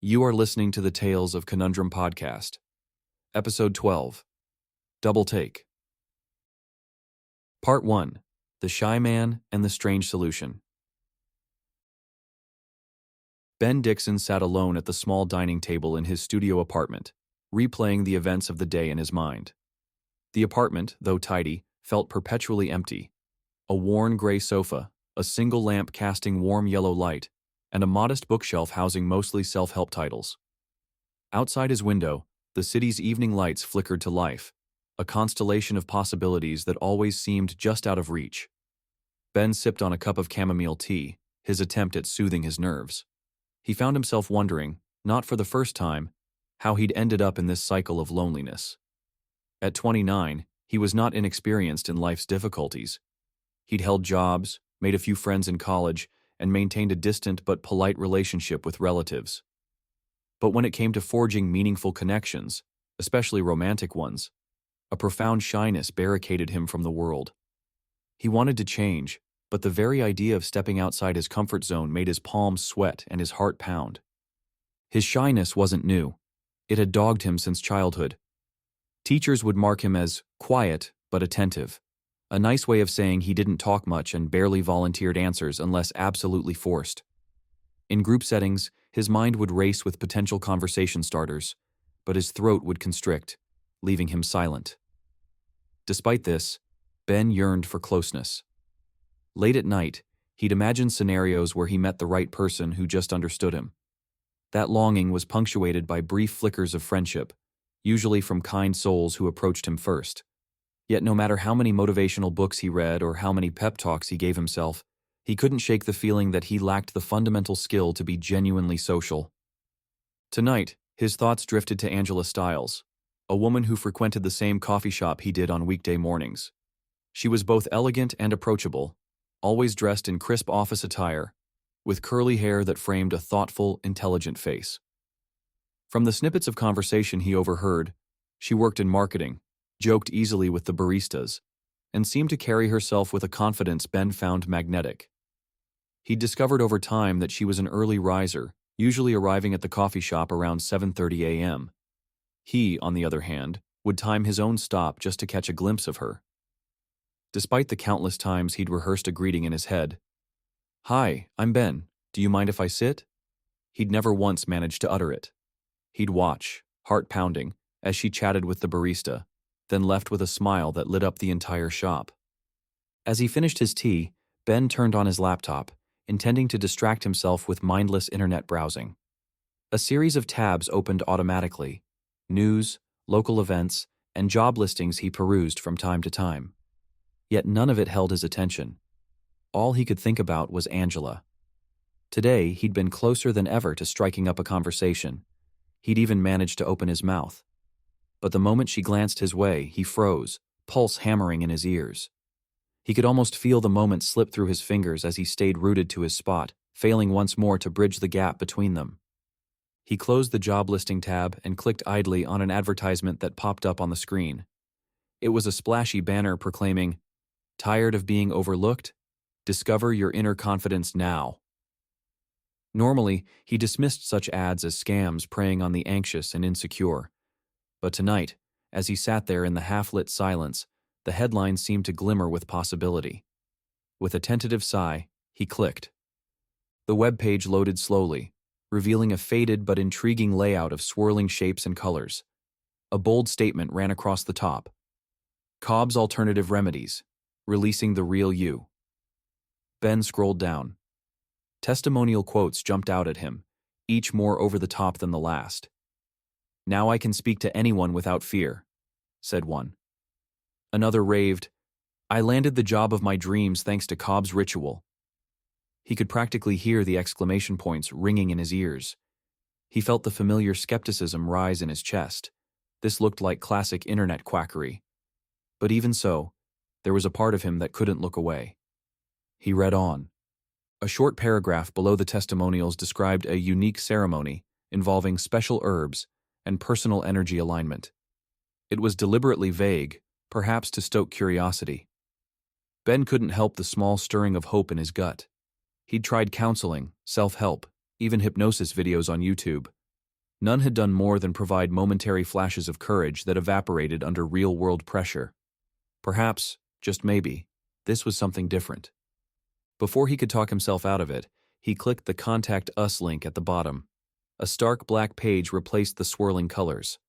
You are listening to the Tales of Conundrum podcast, Episode 12, Double Take. Part 1, The Shy Man and the Strange Solution. Ben Dixon sat alone at the small dining table in his studio apartment, replaying the events of the day in his mind. The apartment, though tidy, felt perpetually empty. A worn gray sofa, a single lamp casting warm yellow light, and a modest bookshelf housing mostly self-help titles. Outside his window, the city's evening lights flickered to life, a constellation of possibilities that always seemed just out of reach. Ben sipped on a cup of chamomile tea, his attempt at soothing his nerves. He found himself wondering, not for the first time, how he'd ended up in this cycle of loneliness. At 29, he was not inexperienced in life's difficulties. He'd held jobs, made a few friends in college, and maintained a distant but polite relationship with relatives. But when it came to forging meaningful connections, especially romantic ones, a profound shyness barricaded him from the world. He wanted to change, but the very idea of stepping outside his comfort zone made his palms sweat and his heart pound. His shyness wasn't new. It had dogged him since childhood. Teachers would mark him as quiet but attentive, a nice way of saying he didn't talk much and barely volunteered answers unless absolutely forced. In group settings, his mind would race with potential conversation starters, but his throat would constrict, leaving him silent. Despite this, Ben yearned for closeness. Late at night, he'd imagined scenarios where he met the right person who just understood him. That longing was punctuated by brief flickers of friendship, usually from kind souls who approached him first. Yet no matter how many motivational books he read or how many pep talks he gave himself, he couldn't shake the feeling that he lacked the fundamental skill to be genuinely social. Tonight, his thoughts drifted to Angela Stiles, a woman who frequented the same coffee shop he did on weekday mornings. She was both elegant and approachable, always dressed in crisp office attire, with curly hair that framed a thoughtful, intelligent face. From the snippets of conversation he overheard, she worked in marketing, joked easily with the baristas, and seemed to carry herself with a confidence Ben found magnetic. He'd discovered over time that she was an early riser, usually arriving at the coffee shop around 7:30 a.m. He, on the other hand, would time his own stop just to catch a glimpse of her. Despite the countless times he'd rehearsed a greeting in his head, "Hi, I'm Ben. Do you mind if I sit?" He'd never once managed to utter it. He'd watch, heart pounding, as she chatted with the barista, then left with a smile that lit up the entire shop. As he finished his tea, Ben turned on his laptop, intending to distract himself with mindless internet browsing. A series of tabs opened automatically: news, local events, and job listings he perused from time to time. Yet none of it held his attention. All he could think about was Angela. Today, he'd been closer than ever to striking up a conversation. He'd even managed to open his mouth. But the moment she glanced his way, he froze, pulse hammering in his ears. He could almost feel the moment slip through his fingers as he stayed rooted to his spot, failing once more to bridge the gap between them. He closed the job listing tab and clicked idly on an advertisement that popped up on the screen. It was a splashy banner proclaiming, "Tired of being overlooked? Discover your inner confidence now." Normally, he dismissed such ads as scams preying on the anxious and insecure. But tonight, as he sat there in the half-lit silence, the headline seemed to glimmer with possibility. With a tentative sigh, he clicked. The web page loaded slowly, revealing a faded but intriguing layout of swirling shapes and colors. A bold statement ran across the top: "Cobb's Alternative Remedies, Releasing the Real You." Ben scrolled down. Testimonial quotes jumped out at him, each more over the top than the last. "Now I can speak to anyone without fear," said one. Another raved, "I landed the job of my dreams thanks to Cobb's ritual." He could practically hear the exclamation points ringing in his ears. He felt the familiar skepticism rise in his chest. This looked like classic internet quackery. But even so, there was a part of him that couldn't look away. He read on. A short paragraph below the testimonials described a unique ceremony involving special herbs and personal energy alignment. It was deliberately vague, perhaps to stoke curiosity. Ben couldn't help the small stirring of hope in his gut. He'd tried counseling, self-help, even hypnosis videos on YouTube, None had done more than provide momentary flashes of courage that evaporated under real-world pressure. Perhaps, just maybe, this was something different. Before he could talk himself out of it, he clicked the Contact Us link at the bottom. A stark black page replaced the swirling colors.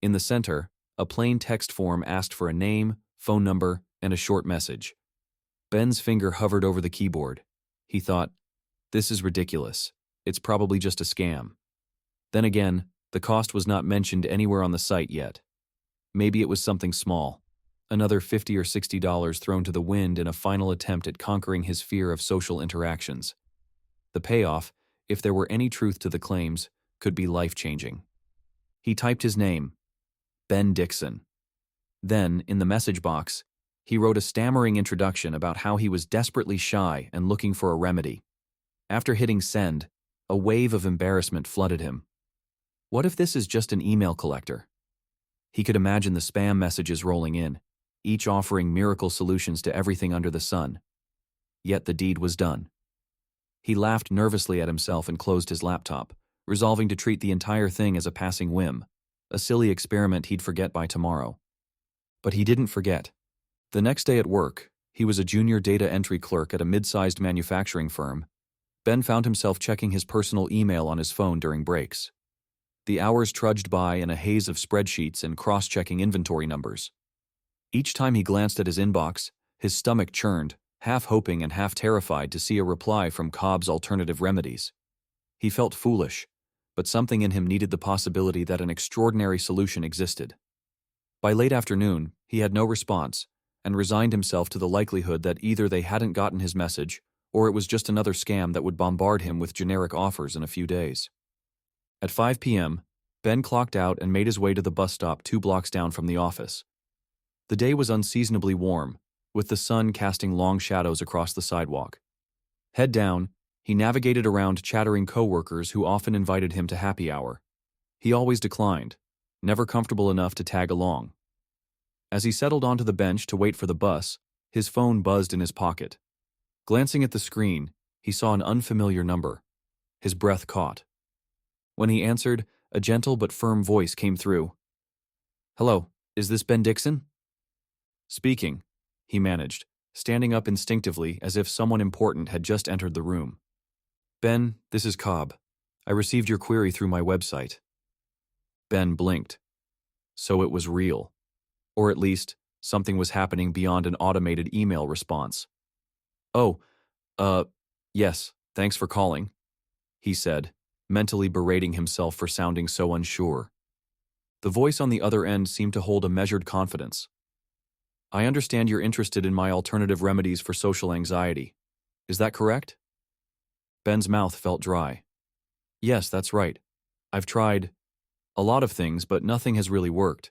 In the center, a plain text form asked for a name, phone number, and a short message. Ben's finger hovered over the keyboard. He thought, "This is ridiculous. It's probably just a scam." Then again, the cost was not mentioned anywhere on the site yet. Maybe it was something small. Another $50 or $60 thrown to the wind in a final attempt at conquering his fear of social interactions. The payoff, if there were any truth to the claims, could be life-changing. He typed his name, Ben Dixon. Then, in the message box, he wrote a stammering introduction about how he was desperately shy and looking for a remedy. After hitting send, a wave of embarrassment flooded him. What if this is just an email collector? He could imagine the spam messages rolling in, each offering miracle solutions to everything under the sun. Yet the deed was done. He laughed nervously at himself and closed his laptop, resolving to treat the entire thing as a passing whim, a silly experiment he'd forget by tomorrow. But he didn't forget. The next day at work, he was a junior data entry clerk at a mid-sized manufacturing firm. Ben found himself checking his personal email on his phone during breaks. The hours trudged by in a haze of spreadsheets and cross-checking inventory numbers. Each time he glanced at his inbox, his stomach churned, half hoping and half terrified to see a reply from Cobb's alternative remedies. He felt foolish, but something in him needed the possibility that an extraordinary solution existed. By late afternoon, he had no response, and resigned himself to the likelihood that either they hadn't gotten his message, or it was just another scam that would bombard him with generic offers in a few days. At 5 p.m., Ben clocked out and made his way to the bus stop 2 blocks down from the office. The day was unseasonably warm, with the sun casting long shadows across the sidewalk. Head down, he navigated around chattering coworkers who often invited him to happy hour. He always declined, never comfortable enough to tag along. As he settled onto the bench to wait for the bus, his phone buzzed in his pocket. Glancing at the screen, he saw an unfamiliar number. His breath caught. When he answered, a gentle but firm voice came through. "Hello, is this Ben Dixon?" "Speaking," he managed, standing up instinctively as if someone important had just entered the room. "Ben, this is Cobb. I received your query through my website." Ben blinked. So it was real. Or at least, something was happening beyond an automated email response. "Oh, yes, thanks for calling," he said, mentally berating himself for sounding so unsure. The voice on the other end seemed to hold a measured confidence. "I understand you're interested in my alternative remedies for social anxiety. Is that correct?" Ben's mouth felt dry. "Yes, that's right. I've tried a lot of things, but nothing has really worked.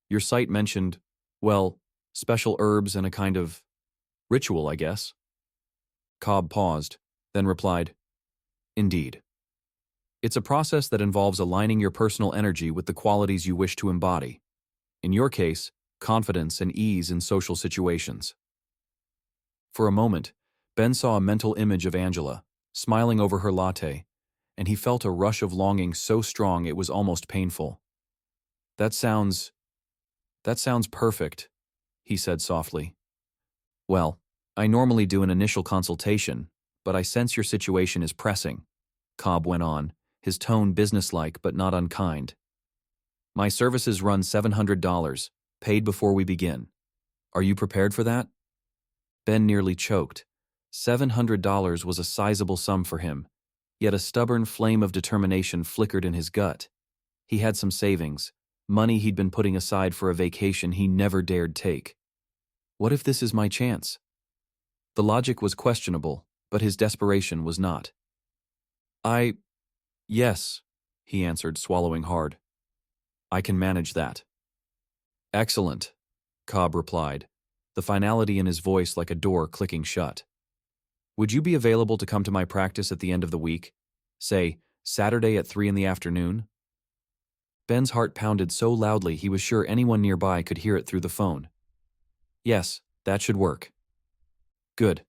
Your site mentioned, well, special herbs and a kind of ritual, I guess." Cobb paused, then replied, "Indeed. It's a process that involves aligning your personal energy with the qualities you wish to embody. In your case, confidence and ease in social situations." For a moment, Ben saw a mental image of Angela, smiling over her latte, and he felt a rush of longing so strong it was almost painful. That sounds perfect," he said softly. "Well, I normally do an initial consultation, but I sense your situation is pressing," Cobb went on, his tone businesslike but not unkind. "My services run $700, paid before we begin. Are you prepared for that?" Ben nearly choked. $700 was a sizable sum for him, yet a stubborn flame of determination flickered in his gut. He had some savings, money he'd been putting aside for a vacation he never dared take. What if this is my chance? The logic was questionable, but his desperation was not. Yes, he answered, swallowing hard. "I can manage that." "Excellent," Cobb replied, the finality in his voice like a door clicking shut. "Would you be available to come to my practice at the end of the week? Say, Saturday at 3 in the afternoon?" Ben's heart pounded so loudly he was sure anyone nearby could hear it through the phone. "Yes, that should work." "Good.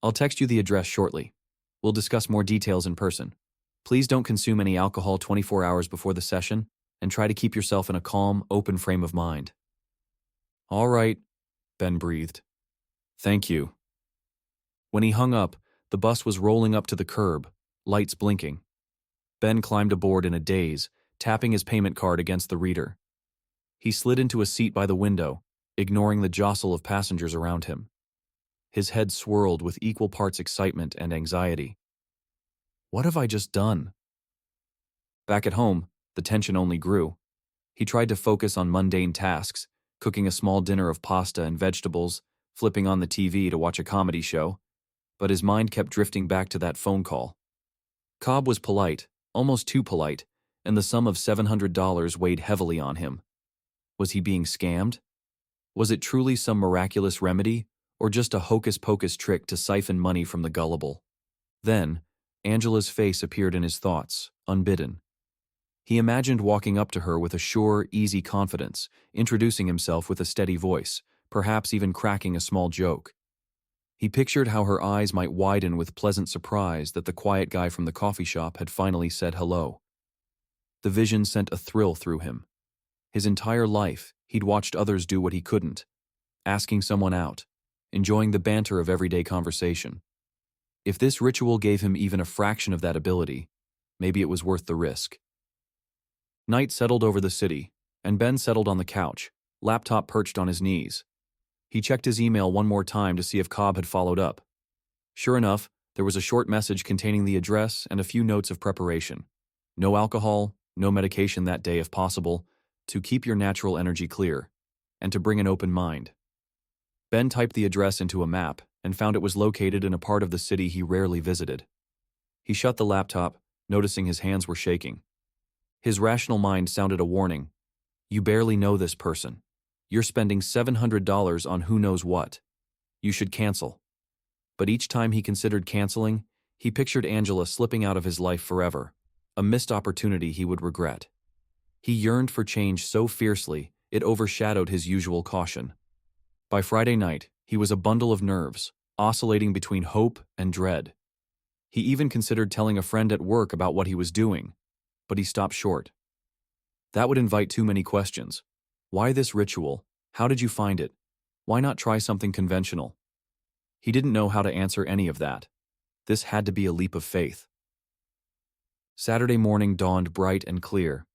I'll text you the address shortly. We'll discuss more details in person. Please don't consume any alcohol 24 hours before the session, and try to keep yourself in a calm, open frame of mind." "All right," Ben breathed. "Thank you." When he hung up, the bus was rolling up to the curb, lights blinking. Ben climbed aboard in a daze, tapping his payment card against the reader. He slid into a seat by the window, ignoring the jostle of passengers around him. His head swirled with equal parts excitement and anxiety. What have I just done? Back at home, the tension only grew. He tried to focus on mundane tasks, cooking a small dinner of pasta and vegetables, flipping on the TV to watch a comedy show, but his mind kept drifting back to that phone call. Cobb was polite, almost too polite, and the sum of $700 weighed heavily on him. Was he being scammed? Was it truly some miraculous remedy, or just a hocus-pocus trick to siphon money from the gullible? Then, Angela's face appeared in his thoughts, unbidden. He imagined walking up to her with a sure, easy confidence, introducing himself with a steady voice, perhaps even cracking a small joke. He pictured how her eyes might widen with pleasant surprise that the quiet guy from the coffee shop had finally said hello. The vision sent a thrill through him. His entire life, he'd watched others do what he couldn't, asking someone out, enjoying the banter of everyday conversation. If this ritual gave him even a fraction of that ability, maybe it was worth the risk. Night settled over the city, and Ben settled on the couch, laptop perched on his knees. He checked his email one more time to see if Cobb had followed up. Sure enough, there was a short message containing the address and a few notes of preparation. No alcohol, no medication that day if possible, to keep your natural energy clear, and to bring an open mind. Ben typed the address into a map and found it was located in a part of the city he rarely visited. He shut the laptop, noticing his hands were shaking. His rational mind sounded a warning. You barely know this person. You're spending $700 on who knows what. You should cancel. But each time he considered canceling, he pictured Angela slipping out of his life forever, a missed opportunity he would regret. He yearned for change so fiercely, it overshadowed his usual caution. By Friday night, he was a bundle of nerves, oscillating between hope and dread. He even considered telling a friend at work about what he was doing, but he stopped short. That would invite too many questions. Why this ritual? How did you find it? Why not try something conventional? He didn't know how to answer any of that. This had to be a leap of faith. Saturday morning dawned bright and clear.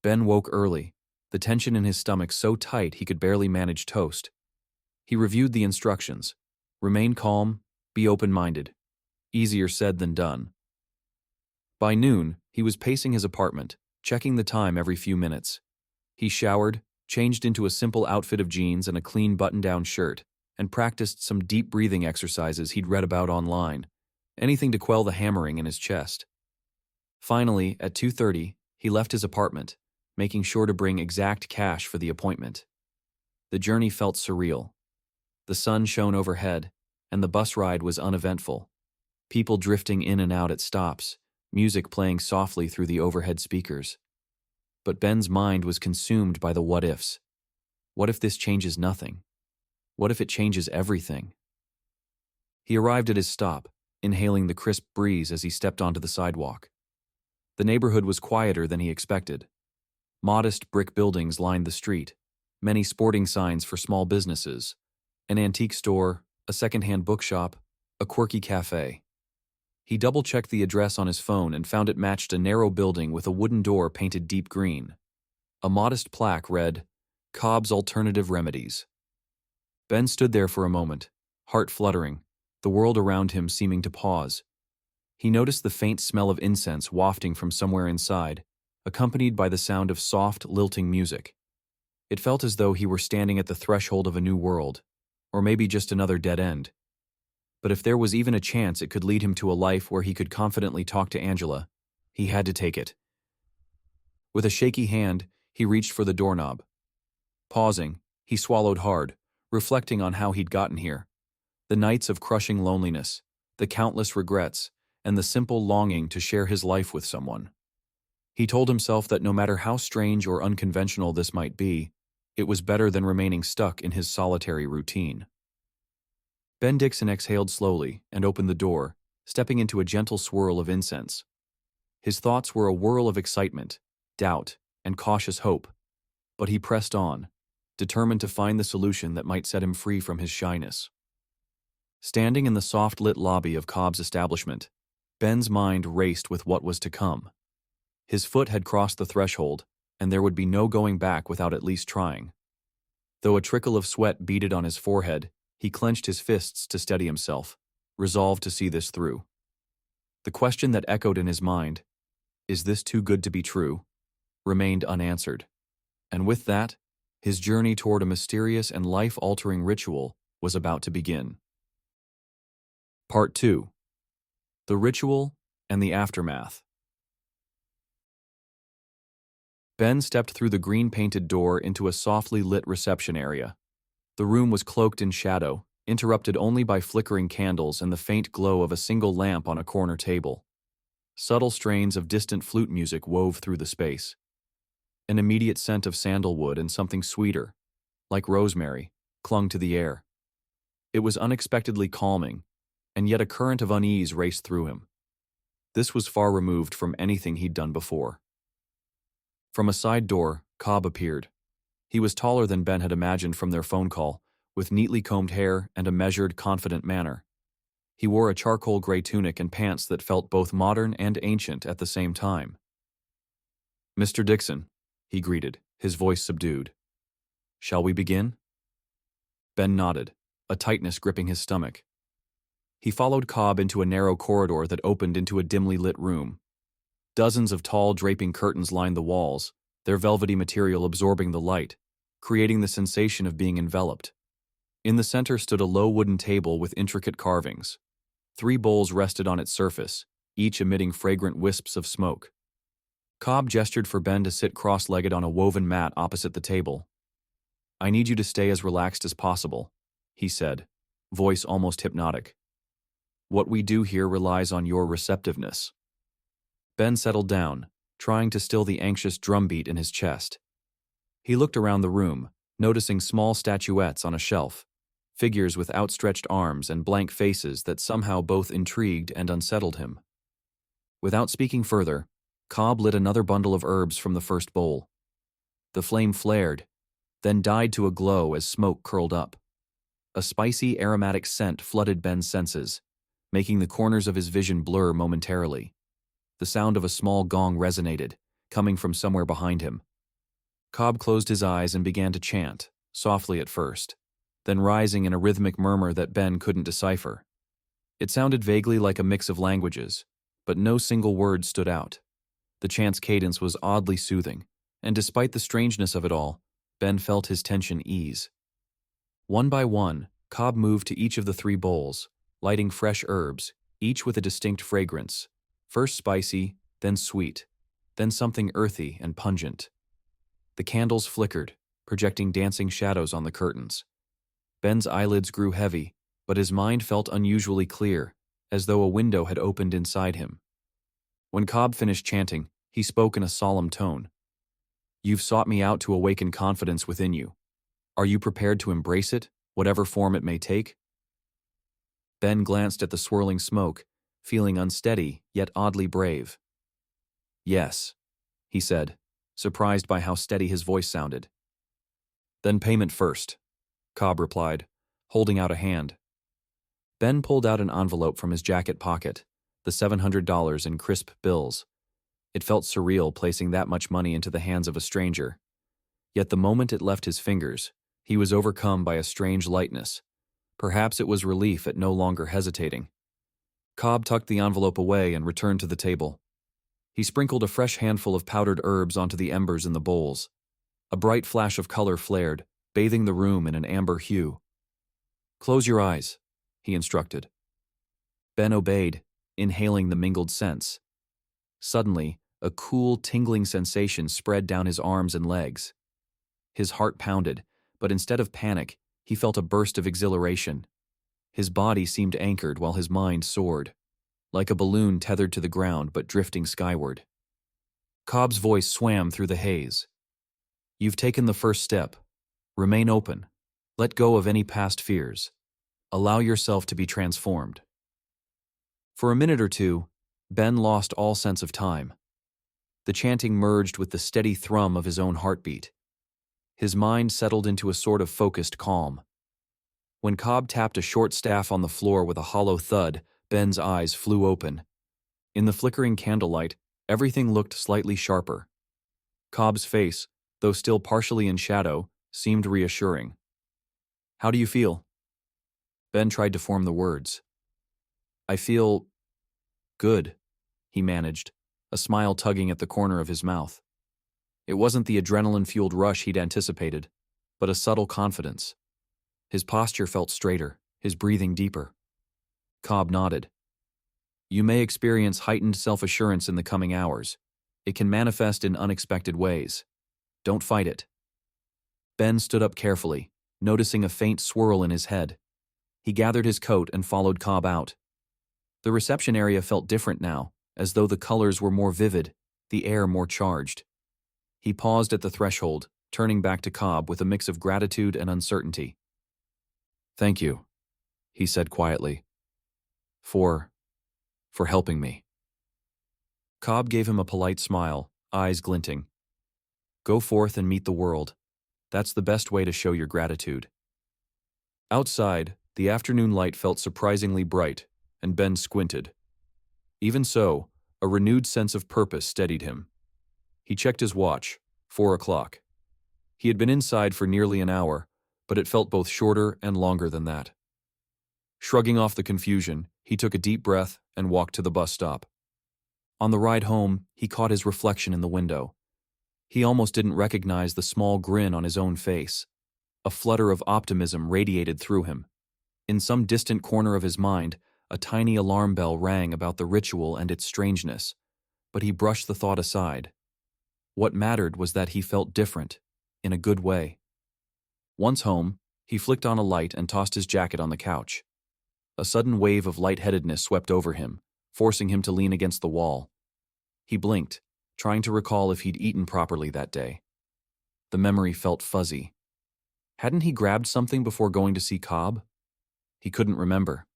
Ben woke early, the tension in his stomach so tight he could barely manage toast. He reviewed the instructions. Remain calm, be open-minded. Easier said than done. By noon, he was pacing his apartment, checking the time every few minutes. He showered, changed into a simple outfit of jeans and a clean button-down shirt, and practiced some deep breathing exercises he'd read about online, anything to quell the hammering in his chest. Finally, at 2:30, he left his apartment, making sure to bring exact cash for the appointment. The journey felt surreal. The sun shone overhead, and the bus ride was uneventful. People drifting in and out at stops, music playing softly through the overhead speakers. But Ben's mind was consumed by the what-ifs. What if this changes nothing? What if it changes everything? He arrived at his stop, inhaling the crisp breeze as he stepped onto the sidewalk. The neighborhood was quieter than he expected. Modest brick buildings lined the street, many sporting signs for small businesses, an antique store, a second-hand bookshop, a quirky cafe. He double-checked the address on his phone and found it matched a narrow building with a wooden door painted deep green. A modest plaque read, Cobb's Alternative Remedies. Ben stood there for a moment, heart fluttering, the world around him seeming to pause. He noticed the faint smell of incense wafting from somewhere inside, accompanied by the sound of soft, lilting music. It felt as though he were standing at the threshold of a new world, or maybe just another dead end. But if there was even a chance it could lead him to a life where he could confidently talk to Angela, he had to take it. With a shaky hand, he reached for the doorknob. Pausing, he swallowed hard, reflecting on how he'd gotten here. The nights of crushing loneliness, the countless regrets, and the simple longing to share his life with someone. He told himself that no matter how strange or unconventional this might be, it was better than remaining stuck in his solitary routine. Ben Dixon exhaled slowly and opened the door, stepping into a gentle swirl of incense. His thoughts were a whirl of excitement, doubt, and cautious hope, but he pressed on, determined to find the solution that might set him free from his shyness. Standing in the soft-lit lobby of Cobb's establishment, Ben's mind raced with what was to come. His foot had crossed the threshold, and there would be no going back without at least trying. Though a trickle of sweat beaded on his forehead, he clenched his fists to steady himself, resolved to see this through. The question that echoed in his mind, "Is this too good to be true?" remained unanswered. And with that, his journey toward a mysterious and life-altering ritual was about to begin. Part 2. The Ritual and the Aftermath. Ben stepped through the green-painted door into a softly lit reception area. The room was cloaked in shadow, interrupted only by flickering candles and the faint glow of a single lamp on a corner table. Subtle strains of distant flute music wove through the space. An immediate scent of sandalwood and something sweeter, like rosemary, clung to the air. It was unexpectedly calming, and yet a current of unease raced through him. This was far removed from anything he'd done before. From a side door, Cobb appeared. He was taller than Ben had imagined from their phone call, with neatly combed hair and a measured, confident manner. He wore a charcoal gray tunic and pants that felt both modern and ancient at the same time. "Mr. Dixon," he greeted, his voice subdued. "Shall we begin?" Ben nodded, a tightness gripping his stomach. He followed Cobb into a narrow corridor that opened into a dimly lit room. Dozens of tall, draping curtains lined the walls, their velvety material absorbing the light, creating the sensation of being enveloped. In the center stood a low wooden table with intricate carvings. 3 bowls rested on its surface, each emitting fragrant wisps of smoke. Cobb gestured for Ben to sit cross-legged on a woven mat opposite the table. "I need you to stay as relaxed as possible," he said, voice almost hypnotic. "What we do here relies on your receptiveness." Ben settled down, trying to still the anxious drumbeat in his chest. He looked around the room, noticing small statuettes on a shelf, figures with outstretched arms and blank faces that somehow both intrigued and unsettled him. Without speaking further, Cobb lit another bundle of herbs from the first bowl. The flame flared, then died to a glow as smoke curled up. A spicy, aromatic scent flooded Ben's senses, making the corners of his vision blur momentarily. The sound of a small gong resonated, coming from somewhere behind him. Cobb closed his eyes and began to chant, softly at first, then rising in a rhythmic murmur that Ben couldn't decipher. It sounded vaguely like a mix of languages, but no single word stood out. The chant's cadence was oddly soothing, and despite the strangeness of it all, Ben felt his tension ease. One by one, Cobb moved to each of the 3 bowls, lighting fresh herbs, each with a distinct fragrance, first spicy, then sweet, then something earthy and pungent. The candles flickered, projecting dancing shadows on the curtains. Ben's eyelids grew heavy, but his mind felt unusually clear, as though a window had opened inside him. When Cobb finished chanting, he spoke in a solemn tone. "You've sought me out to awaken confidence within you. Are you prepared to embrace it, whatever form it may take?" Ben glanced at the swirling smoke, feeling unsteady, yet oddly brave. "Yes," he said, surprised by how steady his voice sounded. "Then payment first," Cobb replied, holding out a hand. Ben pulled out an envelope from his jacket pocket, the $700 in crisp bills. It felt surreal placing that much money into the hands of a stranger. Yet the moment it left his fingers, he was overcome by a strange lightness. Perhaps it was relief at no longer hesitating. Cobb tucked the envelope away and returned to the table. He sprinkled a fresh handful of powdered herbs onto the embers in the bowls. A bright flash of color flared, bathing the room in an amber hue. "Close your eyes," he instructed. Ben obeyed, inhaling the mingled scents. Suddenly, a cool, tingling sensation spread down his arms and legs. His heart pounded, but instead of panic, he felt a burst of exhilaration. His body seemed anchored while his mind soared, like a balloon tethered to the ground but drifting skyward. Cobb's voice swam through the haze. "You've taken the first step. Remain open. Let go of any past fears. Allow yourself to be transformed." For a minute or two, Ben lost all sense of time. The chanting merged with the steady thrum of his own heartbeat. His mind settled into a sort of focused calm. When Cobb tapped a short staff on the floor with a hollow thud, Ben's eyes flew open. In the flickering candlelight, everything looked slightly sharper. Cobb's face, though still partially in shadow, seemed reassuring. "How do you feel?" Ben tried to form the words. "I feel good," he managed, a smile tugging at the corner of his mouth. It wasn't the adrenaline-fueled rush he'd anticipated, but a subtle confidence. His posture felt straighter, his breathing deeper. Cobb nodded. "You may experience heightened self-assurance in the coming hours. It can manifest in unexpected ways. Don't fight it." Ben stood up carefully, noticing a faint swirl in his head. He gathered his coat and followed Cobb out. The reception area felt different now, as though the colors were more vivid, the air more charged. He paused at the threshold, turning back to Cobb with a mix of gratitude and uncertainty. "Thank you," he said quietly. For helping me." Cobb gave him a polite smile, eyes glinting. "Go forth and meet the world. That's the best way to show your gratitude." Outside, the afternoon light felt surprisingly bright, and Ben squinted. Even so, a renewed sense of purpose steadied him. He checked his watch, 4 o'clock. He had been inside for nearly an hour, but it felt both shorter and longer than that. Shrugging off the confusion, he took a deep breath and walked to the bus stop. On the ride home, he caught his reflection in the window. He almost didn't recognize the small grin on his own face. A flutter of optimism radiated through him. In some distant corner of his mind, a tiny alarm bell rang about the ritual and its strangeness, but he brushed the thought aside. What mattered was that he felt different, in a good way. Once home, he flicked on a light and tossed his jacket on the couch. A sudden wave of lightheadedness swept over him, forcing him to lean against the wall. He blinked, trying to recall if he'd eaten properly that day. The memory felt fuzzy. Hadn't he grabbed something before going to see Cobb? He couldn't remember.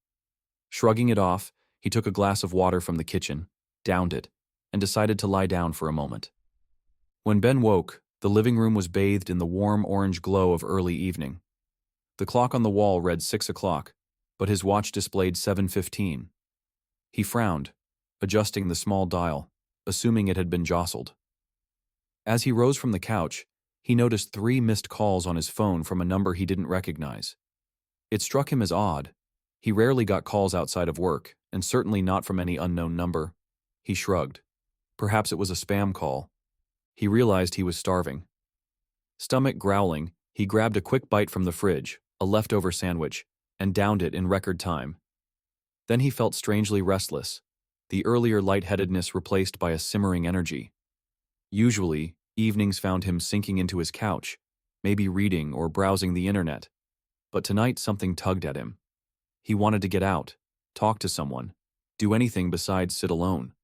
Shrugging it off, he took a glass of water from the kitchen, downed it, and decided to lie down for a moment. When Ben woke, the living room was bathed in the warm orange glow of early evening. The clock on the wall read 6 o'clock, but his watch displayed 7:15. He frowned, adjusting the small dial, assuming it had been jostled. As he rose from the couch, he noticed 3 missed calls on his phone from a number he didn't recognize. It struck him as odd. He rarely got calls outside of work, and certainly not from any unknown number. He shrugged. Perhaps it was a spam call. He realized he was starving. Stomach growling, he grabbed a quick bite from the fridge, a leftover sandwich, and downed it in record time. Then he felt strangely restless, the earlier lightheadedness replaced by a simmering energy. Usually, evenings found him sinking into his couch, maybe reading or browsing the internet. But tonight something tugged at him. He wanted to get out, talk to someone, do anything besides sit alone.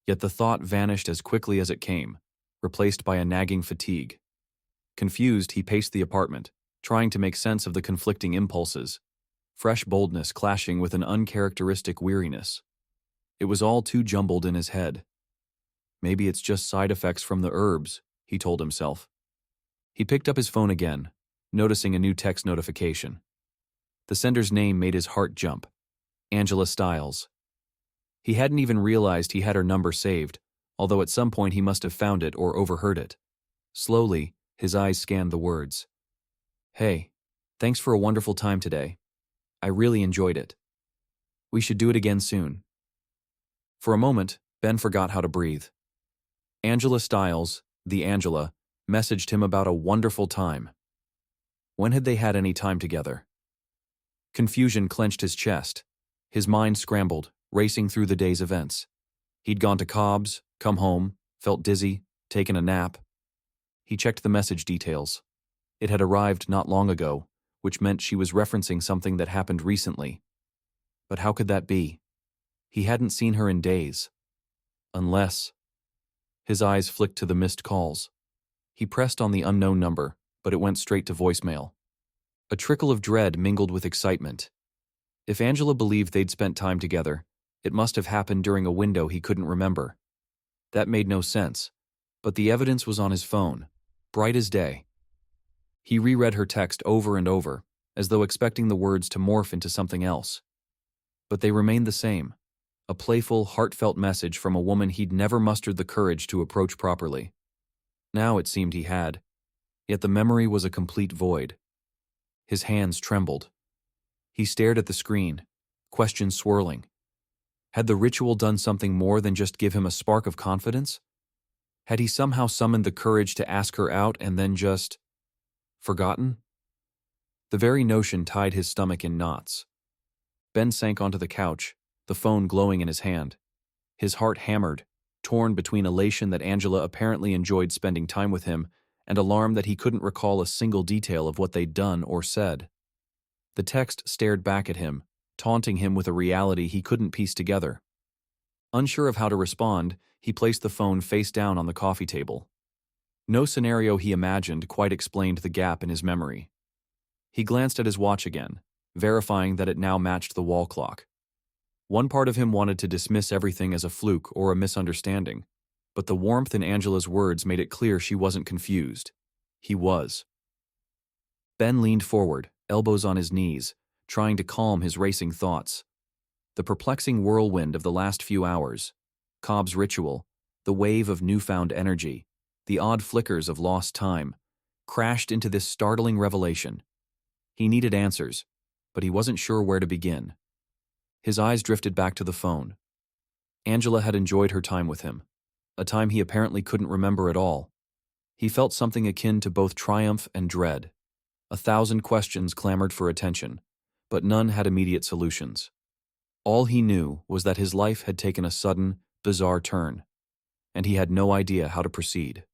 Yet the thought vanished as quickly as it came, replaced by a nagging fatigue. Confused, he paced the apartment, trying to make sense of the conflicting impulses, fresh boldness clashing with an uncharacteristic weariness. It was all too jumbled in his head. Maybe it's just side effects from the herbs, he told himself. He picked up his phone again, noticing a new text notification. The sender's name made his heart jump. Angela Stiles. He hadn't even realized he had her number saved, although at some point he must have found it or overheard it. Slowly, his eyes scanned the words. "Hey, thanks for a wonderful time today. I really enjoyed it. We should do it again soon." For a moment, Ben forgot how to breathe. Angela Stiles, the Angela, messaged him about a wonderful time. When had they had any time together? Confusion clenched his chest. His mind scrambled, racing through the day's events. He'd gone to Cobb's, come home, felt dizzy, taken a nap. He checked the message details. It had arrived not long ago, which meant she was referencing something that happened recently. But how could that be? He hadn't seen her in days. Unless... His eyes flicked to the missed calls. He pressed on the unknown number, but it went straight to voicemail. A trickle of dread mingled with excitement. If Angela believed they'd spent time together, It must have happened during a window he couldn't remember. That made no sense, but the evidence was on his phone, bright as day. He reread her text over and over, as though expecting the words to morph into something else. But they remained the same, a playful, heartfelt message from a woman he'd never mustered the courage to approach properly. Now it seemed he had, yet the memory was a complete void. His hands trembled. He stared at the screen, questions swirling. Had the ritual done something more than just give him a spark of confidence? Had he somehow summoned the courage to ask her out and then just forgotten? The very notion tied his stomach in knots. Ben sank onto the couch, the phone glowing in his hand. His heart hammered, torn between elation that Angela apparently enjoyed spending time with him and alarm that he couldn't recall a single detail of what they'd done or said. The text stared back at him, taunting him with a reality he couldn't piece together. Unsure of how to respond, he placed the phone face down on the coffee table. No scenario he imagined quite explained the gap in his memory. He glanced at his watch again, verifying that it now matched the wall clock. One part of him wanted to dismiss everything as a fluke or a misunderstanding, but the warmth in Angela's words made it clear she wasn't confused. He was. Ben leaned forward, elbows on his knees, trying to calm his racing thoughts. The perplexing whirlwind of the last few hours, Cobb's ritual, the wave of newfound energy, the odd flickers of lost time, crashed into this startling revelation. He needed answers, but he wasn't sure where to begin. His eyes drifted back to the phone. Angela had enjoyed her time with him, a time he apparently couldn't remember at all. He felt something akin to both triumph and dread. 1,000 questions clamored for attention, but none had immediate solutions. All he knew was that his life had taken a sudden, bizarre turn, and he had no idea how to proceed.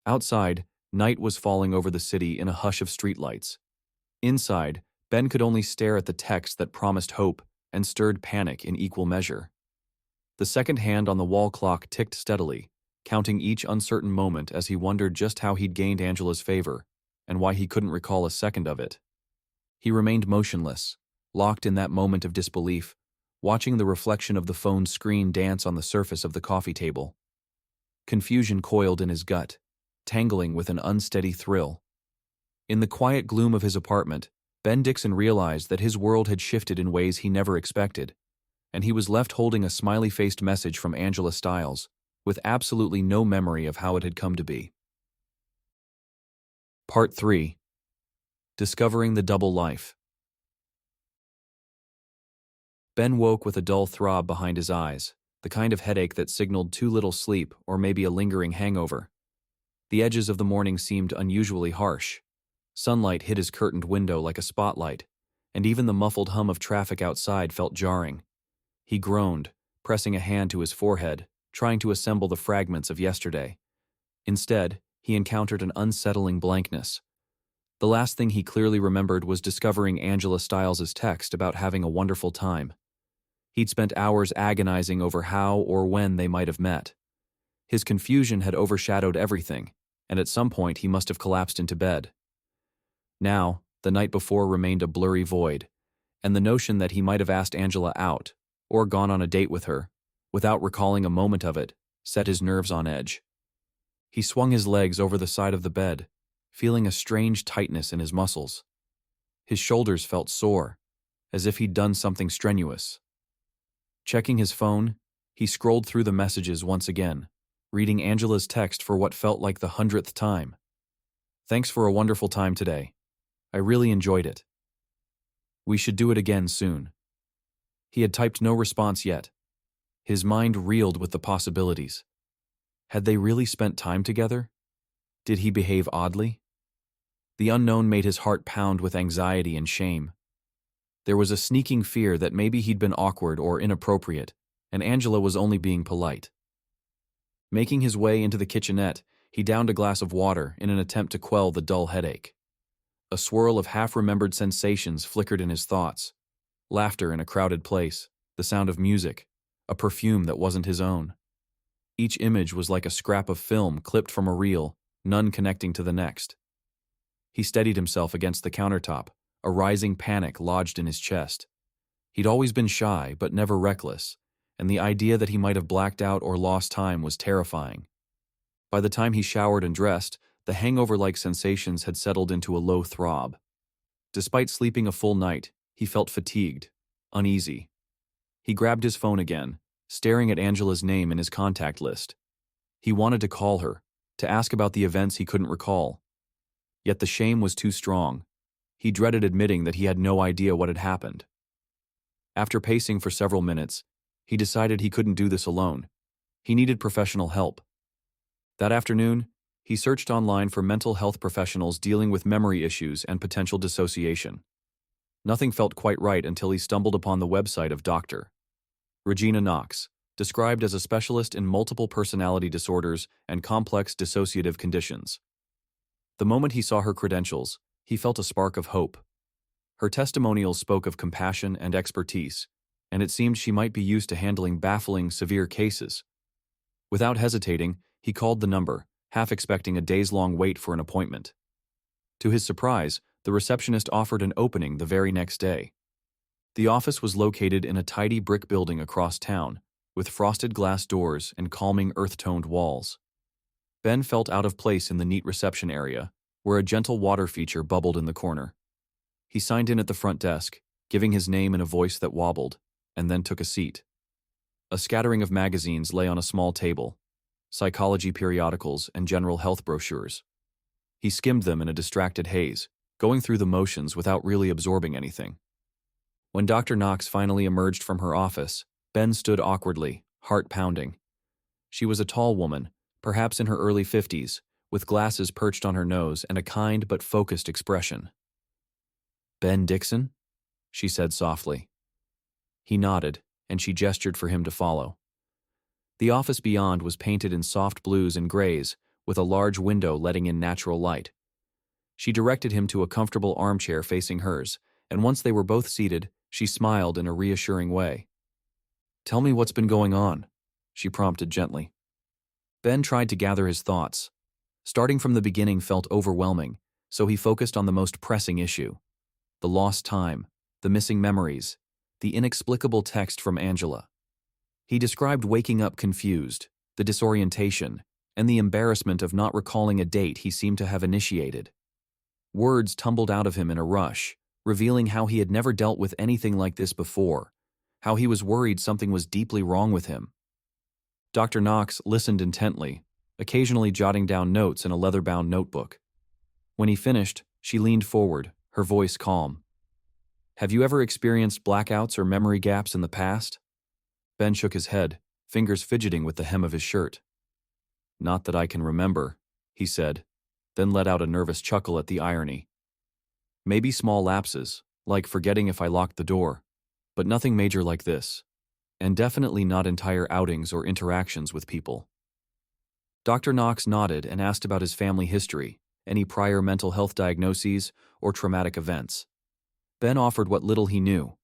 Outside, night was falling over the city in a hush of streetlights. Inside, Ben could only stare at the text that promised hope and stirred panic in equal measure. The second hand on the wall clock ticked steadily, counting each uncertain moment as he wondered just how he'd gained Angela's favor and why he couldn't recall a second of it. He remained motionless, locked in that moment of disbelief, watching the reflection of the phone's screen dance on the surface of the coffee table. Confusion coiled in his gut, tangling with an unsteady thrill. In the quiet gloom of his apartment, Ben Dixon realized that his world had shifted in ways he never expected, and he was left holding a smiley-faced message from Angela Stiles, with absolutely no memory of how it had come to be. Part 3. Discovering the Double Life. Ben woke with a dull throb behind his eyes, the kind of headache that signaled too little sleep or maybe a lingering hangover. The edges of the morning seemed unusually harsh. Sunlight hit his curtained window like a spotlight, and even the muffled hum of traffic outside felt jarring. He groaned, pressing a hand to his forehead, trying to assemble the fragments of yesterday. Instead, he encountered an unsettling blankness. The last thing he clearly remembered was discovering Angela Stiles' text about having a wonderful time. He'd spent hours agonizing over how or when they might have met. His confusion had overshadowed everything, and at some point he must have collapsed into bed. Now, the night before remained a blurry void, and the notion that he might have asked Angela out, or gone on a date with her, without recalling a moment of it, set his nerves on edge. He swung his legs over the side of the bed, feeling a strange tightness in his muscles. His shoulders felt sore, as if he'd done something strenuous. Checking his phone, he scrolled through the messages once again, reading Angela's text for what felt like the 100th time. "Thanks for a wonderful time today. I really enjoyed it. We should do it again soon." He had typed no response yet. His mind reeled with the possibilities. Had they really spent time together? Did he behave oddly? The unknown made his heart pound with anxiety and shame. There was a sneaking fear that maybe he'd been awkward or inappropriate, and Angela was only being polite. Making his way into the kitchenette, he downed a glass of water in an attempt to quell the dull headache. A swirl of half-remembered sensations flickered in his thoughts. Laughter in a crowded place, the sound of music, a perfume that wasn't his own. Each image was like a scrap of film clipped from a reel, none connecting to the next. He steadied himself against the countertop, a rising panic lodged in his chest. He'd always been shy, but never reckless, and the idea that he might have blacked out or lost time was terrifying. By the time he showered and dressed, the hangover-like sensations had settled into a low throb. Despite sleeping a full night, he felt fatigued, uneasy. He grabbed his phone again, staring at Angela's name in his contact list. He wanted to call her, to ask about the events he couldn't recall. Yet the shame was too strong. He dreaded admitting that he had no idea what had happened. After pacing for several minutes, he decided he couldn't do this alone. He needed professional help. That afternoon, he searched online for mental health professionals dealing with memory issues and potential dissociation. Nothing felt quite right until he stumbled upon the website of Dr. Regina Knox, described as a specialist in multiple personality disorders and complex dissociative conditions. The moment he saw her credentials, he felt a spark of hope. Her testimonials spoke of compassion and expertise, and it seemed she might be used to handling baffling, severe cases. Without hesitating, he called the number, half expecting a days-long wait for an appointment. To his surprise, the receptionist offered an opening the very next day. The office was located in a tidy brick building across town, with frosted glass doors and calming earth-toned walls. Ben felt out of place in the neat reception area, where a gentle water feature bubbled in the corner. He signed in at the front desk, giving his name in a voice that wobbled, and then took a seat. A scattering of magazines lay on a small table, psychology periodicals and general health brochures. He skimmed them in a distracted haze, going through the motions without really absorbing anything. When Dr. Knox finally emerged from her office, Ben stood awkwardly, heart pounding. She was a tall woman, perhaps in her early 50s, with glasses perched on her nose and a kind but focused expression. "Ben Dixon?" she said softly. He nodded, and she gestured for him to follow. The office beyond was painted in soft blues and grays, with a large window letting in natural light. She directed him to a comfortable armchair facing hers, and once they were both seated, she smiled in a reassuring way. "Tell me what's been going on," she prompted gently. Ben tried to gather his thoughts. Starting from the beginning felt overwhelming, so he focused on the most pressing issue: the lost time, the missing memories, the inexplicable text from Angela. He described waking up confused, the disorientation, and the embarrassment of not recalling a date he seemed to have initiated. Words tumbled out of him in a rush, revealing how he had never dealt with anything like this before, how he was worried something was deeply wrong with him. Dr. Knox listened intently, occasionally jotting down notes in a leather-bound notebook. When he finished, she leaned forward, her voice calm. "Have you ever experienced blackouts or memory gaps in the past?" Ben shook his head, fingers fidgeting with the hem of his shirt. "Not that I can remember," he said, then let out a nervous chuckle at the irony. "Maybe small lapses, like forgetting if I locked the door, but nothing major like this. And definitely not entire outings or interactions with people." Dr. Knox nodded and asked about his family history, any prior mental health diagnoses, or traumatic events. Ben offered what little he knew.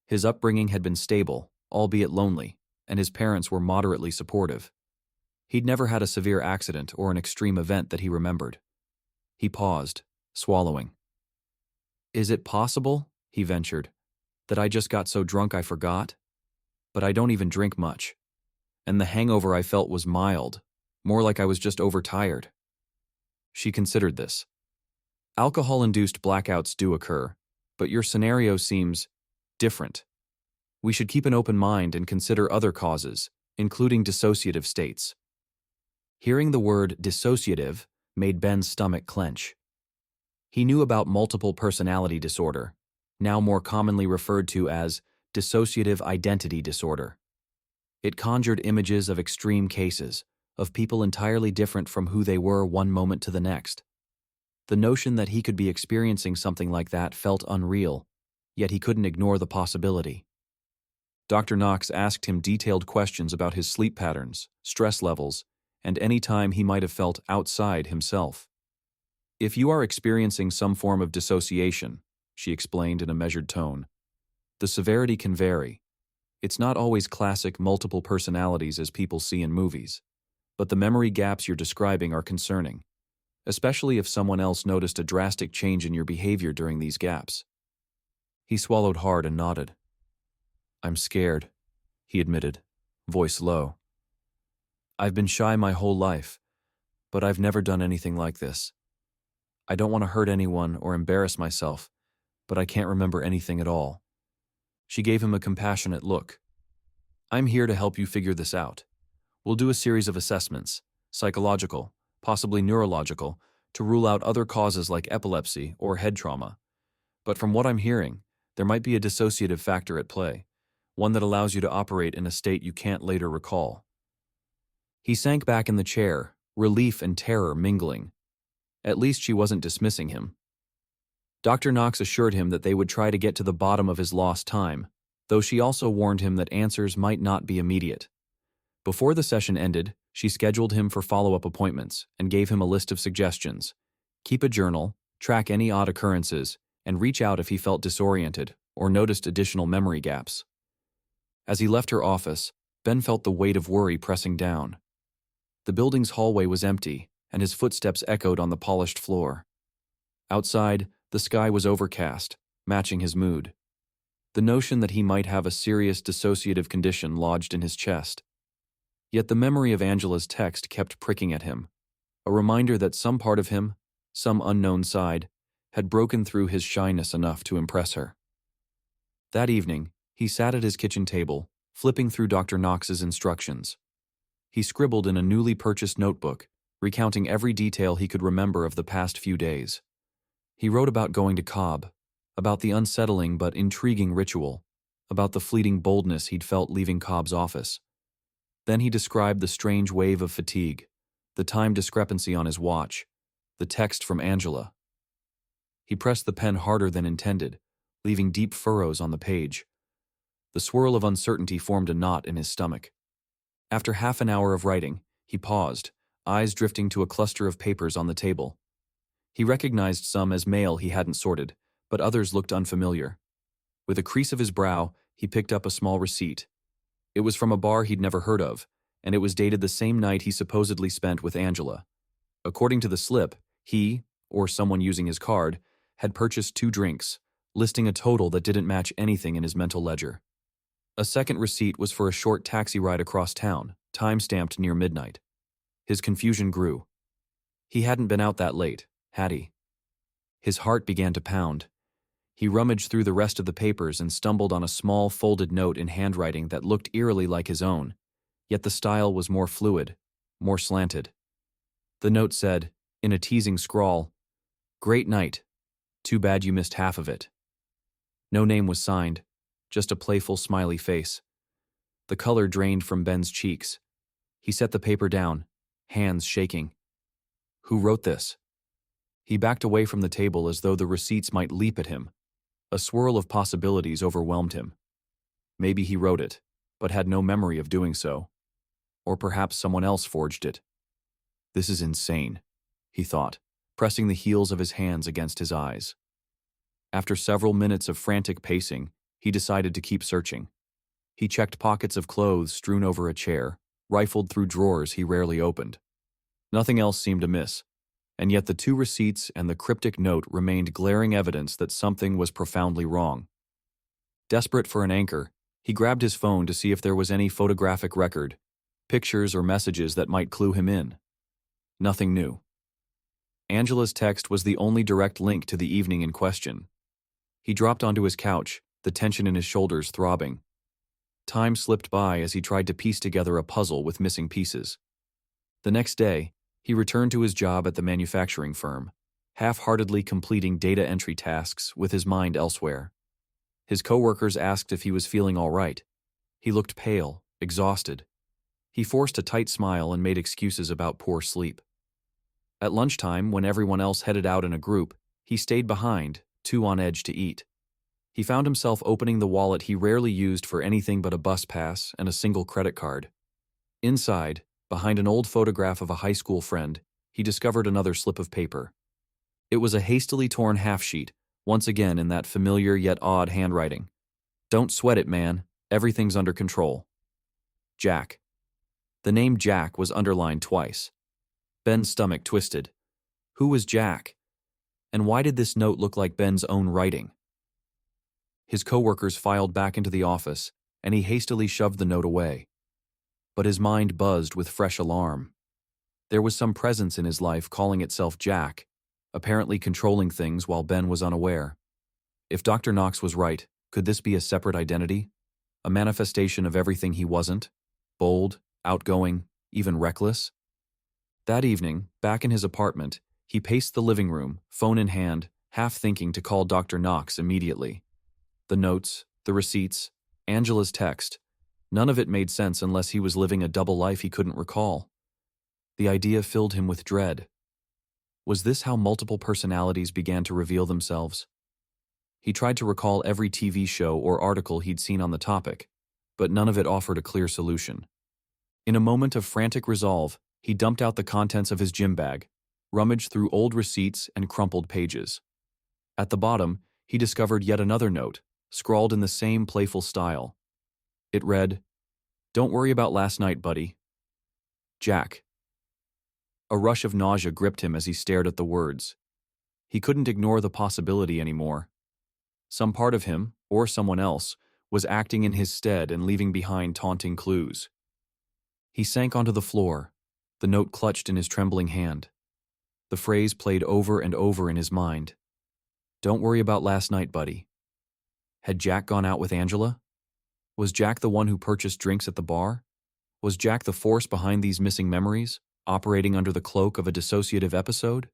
His upbringing had been stable, albeit lonely, and his parents were moderately supportive. He'd never had a severe accident or an extreme event that he remembered. He paused, swallowing. "Is it possible," he ventured, "that I just got so drunk I forgot? But I don't even drink much. And the hangover I felt was mild, more like I was just overtired." She considered this. "Alcohol-induced blackouts do occur, but your scenario seems different. We should keep an open mind and consider other causes, including dissociative states." Hearing the word dissociative made Ben's stomach clench. He knew about multiple personality disorder, now more commonly referred to as dissociative identity disorder. It conjured images of extreme cases, of people entirely different from who they were one moment to the next. The notion that he could be experiencing something like that felt unreal, yet he couldn't ignore the possibility. Dr. Knox asked him detailed questions about his sleep patterns, stress levels, and any time he might have felt outside himself. "If you are experiencing some form of dissociation," she explained in a measured tone, "the severity can vary. It's not always classic multiple personalities as people see in movies, but the memory gaps you're describing are concerning, especially if someone else noticed a drastic change in your behavior during these gaps." He swallowed hard and nodded. I'm scared, he admitted, voice low. I've been shy my whole life, but I've never done anything like this. I don't want to hurt anyone or embarrass myself, but I can't remember anything at all. She gave him a compassionate look. I'm here to help you figure this out. We'll do a series of assessments, psychological, possibly neurological, to rule out other causes like epilepsy or head trauma. But from what I'm hearing, there might be a dissociative factor at play, one that allows you to operate in a state you can't later recall. He sank back in the chair, relief and terror mingling. At least she wasn't dismissing him. Dr. Knox assured him that they would try to get to the bottom of his lost time, though she also warned him that answers might not be immediate. Before the session ended, she scheduled him for follow-up appointments and gave him a list of suggestions. Keep a journal, track any odd occurrences, and reach out if he felt disoriented or noticed additional memory gaps. As he left her office, Ben felt the weight of worry pressing down. The building's hallway was empty, and his footsteps echoed on the polished floor. Outside, the sky was overcast, matching his mood. The notion that he might have a serious dissociative condition lodged in his chest. Yet the memory of Angela's text kept pricking at him, a reminder that some part of him, some unknown side, had broken through his shyness enough to impress her. That evening, he sat at his kitchen table, flipping through Dr. Knox's instructions. He scribbled in a newly purchased notebook, recounting every detail he could remember of the past few days. He wrote about going to Cobb, about the unsettling but intriguing ritual, about the fleeting boldness he'd felt leaving Cobb's office. Then he described the strange wave of fatigue, the time discrepancy on his watch, the text from Angela. He pressed the pen harder than intended, leaving deep furrows on the page. The swirl of uncertainty formed a knot in his stomach. After half an hour of writing, he paused, eyes drifting to a cluster of papers on the table. He recognized some as mail he hadn't sorted, but others looked unfamiliar. With a crease of his brow, he picked up a small receipt. It was from a bar he'd never heard of, and it was dated the same night he supposedly spent with Angela. According to the slip, he, or someone using his card, had purchased 2 drinks, listing a total that didn't match anything in his mental ledger. A second receipt was for a short taxi ride across town, time-stamped near midnight. His confusion grew. He hadn't been out that late, had he? His heart began to pound. He rummaged through the rest of the papers and stumbled on a small folded note in handwriting that looked eerily like his own, yet the style was more fluid, more slanted. The note said, in a teasing scrawl, "Great night. Too bad you missed half of it." No name was signed, just a playful smiley face. The color drained from Ben's cheeks. He set the paper down, hands shaking. Who wrote this? He backed away from the table as though the receipts might leap at him. A swirl of possibilities overwhelmed him. Maybe he wrote it, but had no memory of doing so. Or perhaps someone else forged it. This is insane, he thought, pressing the heels of his hands against his eyes. After several minutes of frantic pacing, he decided to keep searching. He checked pockets of clothes strewn over a chair, rifled through drawers he rarely opened. Nothing else seemed amiss, and yet the 2 receipts and the cryptic note remained glaring evidence that something was profoundly wrong. Desperate for an anchor, he grabbed his phone to see if there was any photographic record, pictures or messages that might clue him in. Nothing new. Angela's text was the only direct link to the evening in question. He dropped onto his couch, the tension in his shoulders throbbing. Time slipped by as he tried to piece together a puzzle with missing pieces. The next day, he returned to his job at the manufacturing firm, half-heartedly completing data entry tasks with his mind elsewhere. His coworkers asked if he was feeling all right. He looked pale, exhausted. He forced a tight smile and made excuses about poor sleep. At lunchtime, when everyone else headed out in a group, he stayed behind, too on edge to eat. He found himself opening the wallet he rarely used for anything but a bus pass and a single credit card. Inside, behind an old photograph of a high school friend, he discovered another slip of paper. It was a hastily torn half-sheet, once again in that familiar yet odd handwriting. "Don't sweat it, man. Everything's under control. Jack." The name Jack was underlined twice. Ben's stomach twisted. Who was Jack? And why did this note look like Ben's own writing? His coworkers filed back into the office, and he hastily shoved the note away. But his mind buzzed with fresh alarm. There was some presence in his life calling itself Jack, apparently controlling things while Ben was unaware. If Dr. Knox was right, could this be a separate identity? A manifestation of everything he wasn't? Bold, outgoing, even reckless? That evening, back in his apartment, he paced the living room, phone in hand, half thinking to call Dr. Knox immediately. The notes, the receipts, Angela's text, none of it made sense unless he was living a double life he couldn't recall. The idea filled him with dread. Was this how multiple personalities began to reveal themselves? He tried to recall every TV show or article he'd seen on the topic, but none of it offered a clear solution. In a moment of frantic resolve, he dumped out the contents of his gym bag, rummaged through old receipts and crumpled pages. At the bottom, he discovered yet another note, scrawled in the same playful style. It read, "Don't worry about last night, buddy. Jack." A rush of nausea gripped him as he stared at the words. He couldn't ignore the possibility anymore. Some part of him, or someone else, was acting in his stead and leaving behind taunting clues. He sank onto the floor, the note clutched in his trembling hand. The phrase played over and over in his mind. "Don't worry about last night, buddy." Had Jack gone out with Angela? Was Jack the one who purchased drinks at the bar? Was Jack the force behind these missing memories, operating under the cloak of a dissociative episode?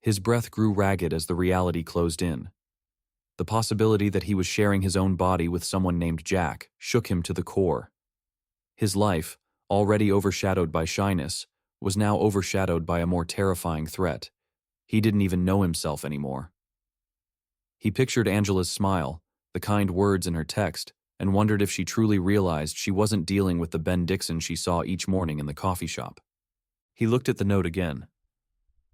His breath grew ragged as the reality closed in. The possibility that he was sharing his own body with someone named Jack shook him to the core. His life, already overshadowed by shyness, was now overshadowed by a more terrifying threat. He didn't even know himself anymore. He pictured Angela's smile, the kind words in her text, and wondered if she truly realized she wasn't dealing with the Ben Dixon she saw each morning in the coffee shop. He looked at the note again.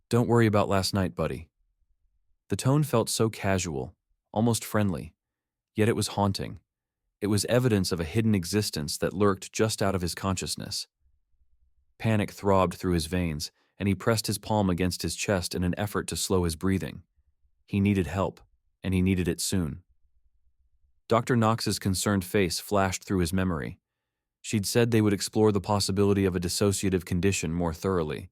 "Don't worry about last night, buddy." The tone felt so casual, almost friendly, yet it was haunting. It was evidence of a hidden existence that lurked just out of his consciousness. Panic throbbed through his veins, and he pressed his palm against his chest in an effort to slow his breathing. He needed help, and he needed it soon. Dr. Knox's concerned face flashed through his memory. She'd said they would explore the possibility of a dissociative condition more thoroughly.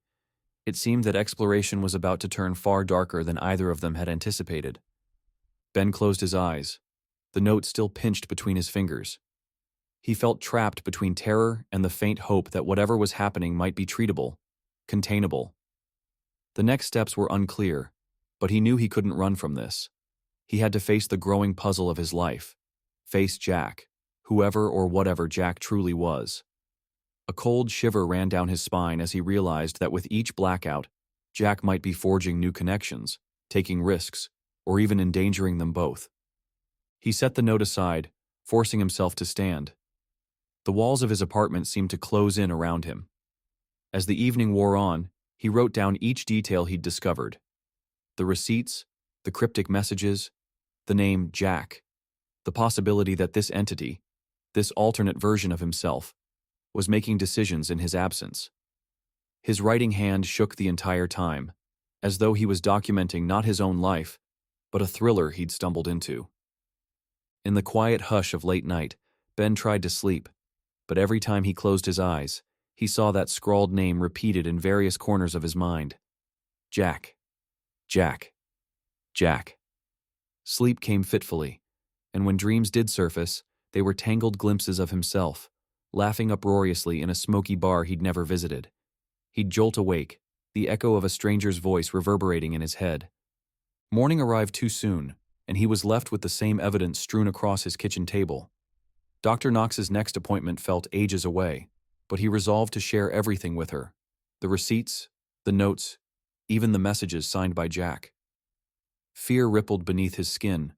It seemed that exploration was about to turn far darker than either of them had anticipated. Ben closed his eyes, the note still pinched between his fingers. He felt trapped between terror and the faint hope that whatever was happening might be treatable, containable. The next steps were unclear, but he knew he couldn't run from this. He had to face the growing puzzle of his life, face Jack, whoever or whatever Jack truly was. A cold shiver ran down his spine as he realized that with each blackout, Jack might be forging new connections, taking risks, or even endangering them both. He set the note aside, forcing himself to stand. The walls of his apartment seemed to close in around him. As the evening wore on, he wrote down each detail he'd discovered. The receipts, the cryptic messages, the name Jack, the possibility that this entity, this alternate version of himself, was making decisions in his absence. His writing hand shook the entire time, as though he was documenting not his own life, but a thriller he'd stumbled into. In the quiet hush of late night, Ben tried to sleep, but every time he closed his eyes, he saw that scrawled name repeated in various corners of his mind. Jack. Jack. Jack. Sleep came fitfully, and when dreams did surface, they were tangled glimpses of himself, laughing uproariously in a smoky bar he'd never visited. He'd jolt awake, the echo of a stranger's voice reverberating in his head. Morning arrived too soon, and he was left with the same evidence strewn across his kitchen table. Dr. Knox's next appointment felt ages away, but he resolved to share everything with her. The receipts, the notes, even the messages signed by Jack. Fear rippled beneath his skin,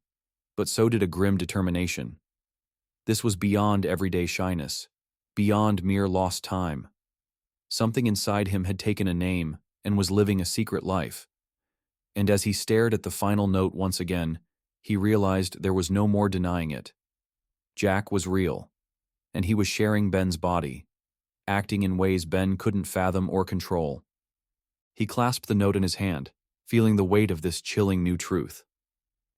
but so did a grim determination. This was beyond everyday shyness, beyond mere lost time. Something inside him had taken a name and was living a secret life. And as he stared at the final note once again, he realized there was no more denying it. Jack was real, and he was sharing Ben's body, acting in ways Ben couldn't fathom or control. He clasped the note in his hand, feeling the weight of this chilling new truth.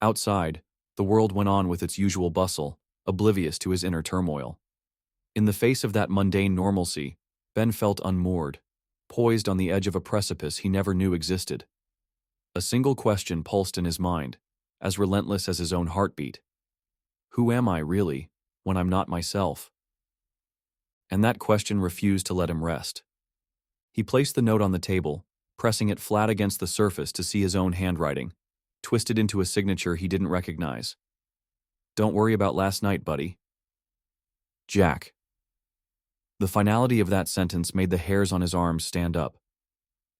Outside, the world went on with its usual bustle, oblivious to his inner turmoil. In the face of that mundane normalcy, Ben felt unmoored, poised on the edge of a precipice he never knew existed. A single question pulsed in his mind, as relentless as his own heartbeat. Who am I, really, when I'm not myself? And that question refused to let him rest. He placed the note on the table, pressing it flat against the surface to see his own handwriting, twisted into a signature he didn't recognize. Don't worry about last night, buddy. Jack. The finality of that sentence made the hairs on his arms stand up.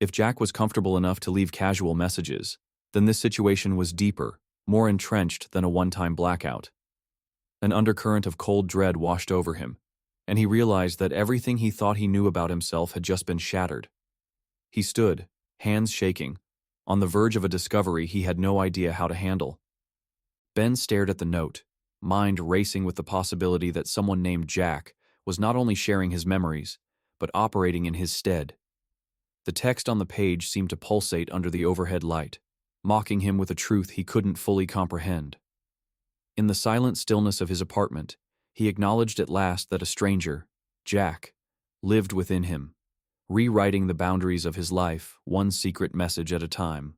If Jack was comfortable enough to leave casual messages, then this situation was deeper, more entrenched than a one-time blackout. An undercurrent of cold dread washed over him, and he realized that everything he thought he knew about himself had just been shattered. He stood, hands shaking, on the verge of a discovery he had no idea how to handle. Ben stared at the note, mind racing with the possibility that someone named Jack was not only sharing his memories, but operating in his stead. The text on the page seemed to pulsate under the overhead light, mocking him with a truth he couldn't fully comprehend. In the silent stillness of his apartment, he acknowledged at last that a stranger, Jack, lived within him, rewriting the boundaries of his life, one secret message at a time.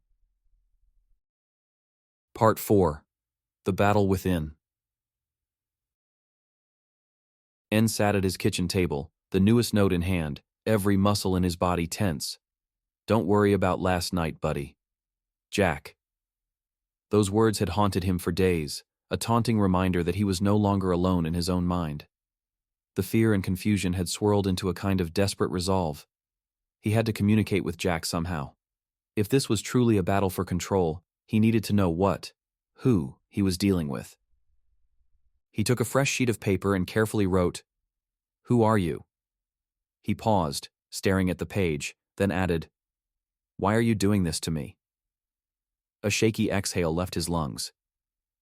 Part 4. The Battle Within. En sat at his kitchen table, the newest note in hand, every muscle in his body tense. Don't worry about last night, buddy. Jack. Those words had haunted him for days, a taunting reminder that he was no longer alone in his own mind. The fear and confusion had swirled into a kind of desperate resolve. He had to communicate with Jack somehow. If this was truly a battle for control, he needed to know who he was dealing with. He took a fresh sheet of paper and carefully wrote, "Who are you?" He paused, staring at the page, then added, "Why are you doing this to me?" A shaky exhale left his lungs.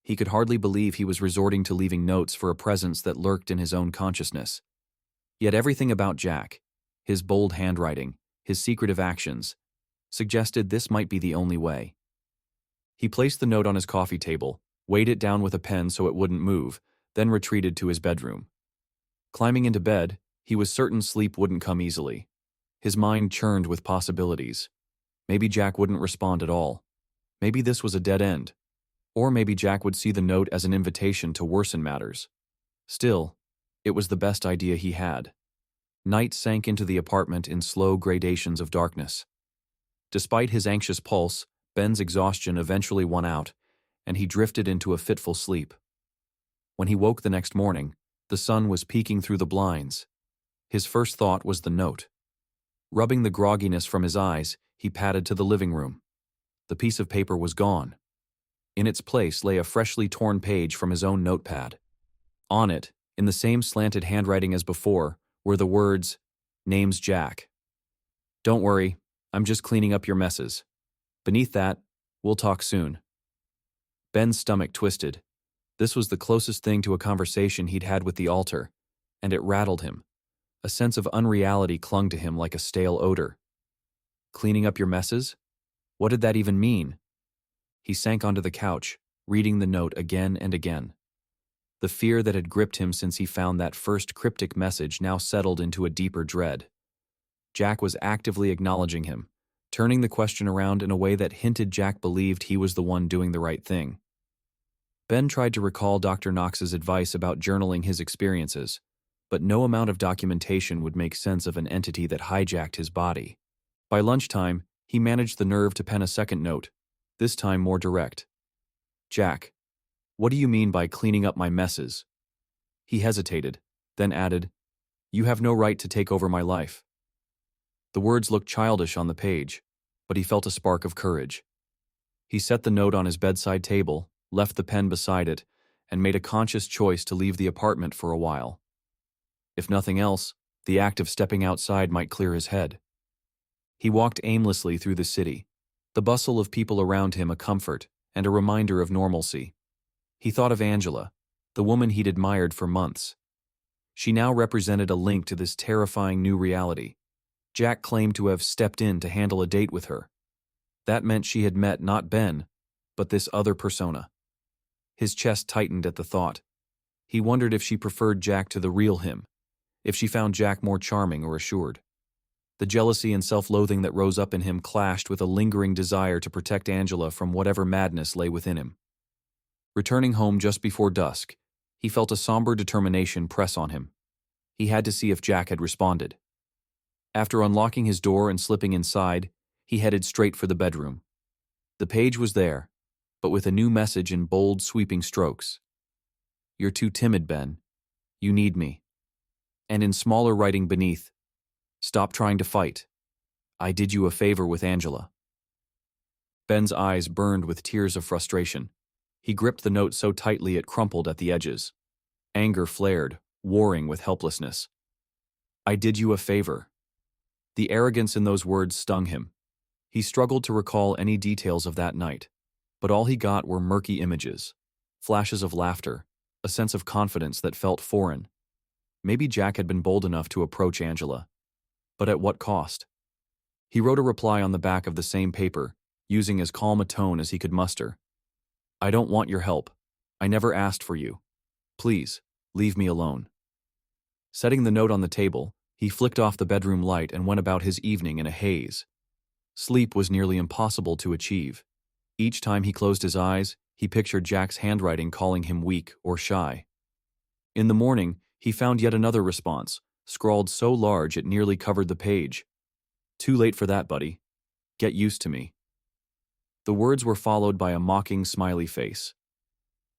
He could hardly believe he was resorting to leaving notes for a presence that lurked in his own consciousness. Yet everything about Jack, his bold handwriting, his secretive actions, suggested this might be the only way. He placed the note on his coffee table, weighed it down with a pen so it wouldn't move, then retreated to his bedroom. Climbing into bed, he was certain sleep wouldn't come easily. His mind churned with possibilities. Maybe Jack wouldn't respond at all. Maybe this was a dead end. Or maybe Jack would see the note as an invitation to worsen matters. Still, it was the best idea he had. Night sank into the apartment in slow gradations of darkness. Despite his anxious pulse, Ben's exhaustion eventually won out, and he drifted into a fitful sleep. When he woke the next morning, the sun was peeking through the blinds. His first thought was the note. Rubbing the grogginess from his eyes, he padded to the living room. The piece of paper was gone. In its place lay a freshly torn page from his own notepad. On it, in the same slanted handwriting as before, were the words, "Name's Jack. Don't worry, I'm just cleaning up your messes. Beneath that, we'll talk soon." Ben's stomach twisted. This was the closest thing to a conversation he'd had with the altar, and it rattled him. A sense of unreality clung to him like a stale odor. Cleaning up your messes? What did that even mean? He sank onto the couch, reading the note again and again. The fear that had gripped him since he found that first cryptic message now settled into a deeper dread. Jack was actively acknowledging him, turning the question around in a way that hinted Jack believed he was the one doing the right thing. Ben tried to recall Dr. Knox's advice about journaling his experiences, but no amount of documentation would make sense of an entity that hijacked his body. By lunchtime, he managed the nerve to pen a second note, this time more direct. "Jack, what do you mean by cleaning up my messes?" He hesitated, then added, "You have no right to take over my life." The words looked childish on the page, but he felt a spark of courage. He set the note on his bedside table, left the pen beside it, and made a conscious choice to leave the apartment for a while. If nothing else, the act of stepping outside might clear his head. He walked aimlessly through the city, the bustle of people around him a comfort and a reminder of normalcy. He thought of Angela, the woman he'd admired for months. She now represented a link to this terrifying new reality. Jack claimed to have stepped in to handle a date with her. That meant she had met not Ben, but this other persona. His chest tightened at the thought. He wondered if she preferred Jack to the real him, if she found Jack more charming or assured. The jealousy and self-loathing that rose up in him clashed with a lingering desire to protect Angela from whatever madness lay within him. Returning home just before dusk, he felt a somber determination press on him. He had to see if Jack had responded. After unlocking his door and slipping inside, he headed straight for the bedroom. The page was there, but with a new message in bold, sweeping strokes. "You're too timid, Ben. You need me." And in smaller writing beneath, "Stop trying to fight. I did you a favor with Angela." Ben's eyes burned with tears of frustration. He gripped the note so tightly it crumpled at the edges. Anger flared, warring with helplessness. "I did you a favor." The arrogance in those words stung him. He struggled to recall any details of that night, but all he got were murky images, flashes of laughter, a sense of confidence that felt foreign. Maybe Jack had been bold enough to approach Angela. But at what cost? He wrote a reply on the back of the same paper, using as calm a tone as he could muster. "I don't want your help. I never asked for you. Please, leave me alone." Setting the note on the table, he flicked off the bedroom light and went about his evening in a haze. Sleep was nearly impossible to achieve. Each time he closed his eyes, he pictured Jack's handwriting calling him weak or shy. In the morning, he found yet another response, scrawled so large it nearly covered the page. "Too late for that, buddy. Get used to me." The words were followed by a mocking smiley face.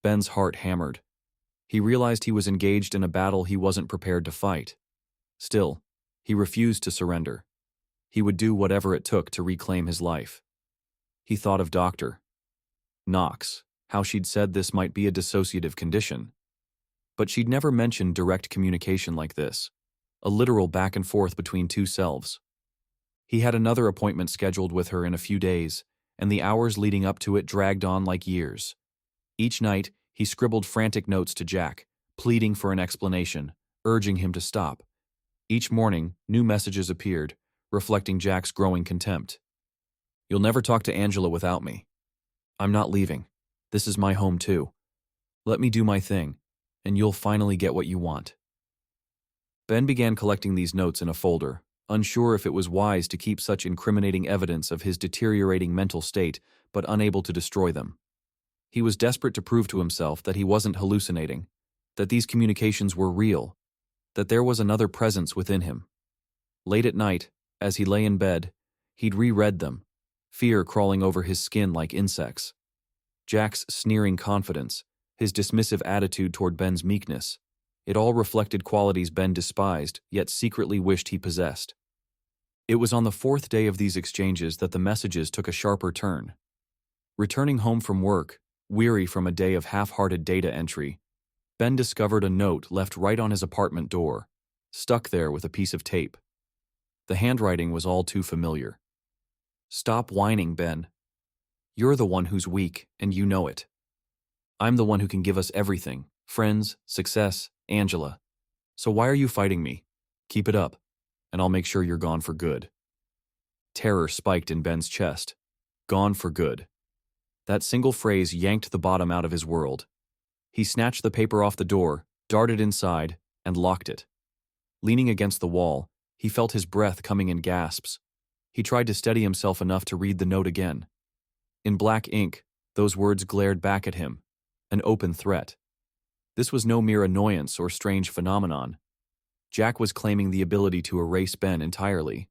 Ben's heart hammered. He realized he was engaged in a battle he wasn't prepared to fight. Still, he refused to surrender. He would do whatever it took to reclaim his life. He thought of Dr. Knox, how she'd said this might be a dissociative condition. But she'd never mentioned direct communication like this, a literal back and forth between two selves. He had another appointment scheduled with her in a few days, and the hours leading up to it dragged on like years. Each night, he scribbled frantic notes to Jack, pleading for an explanation, urging him to stop. Each morning, new messages appeared, reflecting Jack's growing contempt. "You'll never talk to Angela without me. I'm not leaving. This is my home too. Let me do my thing, and you'll finally get what you want." Ben began collecting these notes in a folder, unsure if it was wise to keep such incriminating evidence of his deteriorating mental state, but unable to destroy them. He was desperate to prove to himself that he wasn't hallucinating, that these communications were real, that there was another presence within him. Late at night, as he lay in bed, he'd reread them, fear crawling over his skin like insects. Jack's sneering confidence, his dismissive attitude toward Ben's meekness, it all reflected qualities Ben despised, yet secretly wished he possessed. It was on the fourth day of these exchanges that the messages took a sharper turn. Returning home from work, weary from a day of half-hearted data entry, Ben discovered a note left right on his apartment door, stuck there with a piece of tape. The handwriting was all too familiar. "Stop whining, Ben. You're the one who's weak, and you know it. I'm the one who can give us everything, friends, success, Angela. So why are you fighting me? Keep it up, and I'll make sure you're gone for good." Terror spiked in Ben's chest. Gone for good. That single phrase yanked the bottom out of his world. He snatched the paper off the door, darted inside, and locked it. Leaning against the wall, he felt his breath coming in gasps. He tried to steady himself enough to read the note again. In black ink, those words glared back at him, an open threat. This was no mere annoyance or strange phenomenon. Jack was claiming the ability to erase Ben entirely.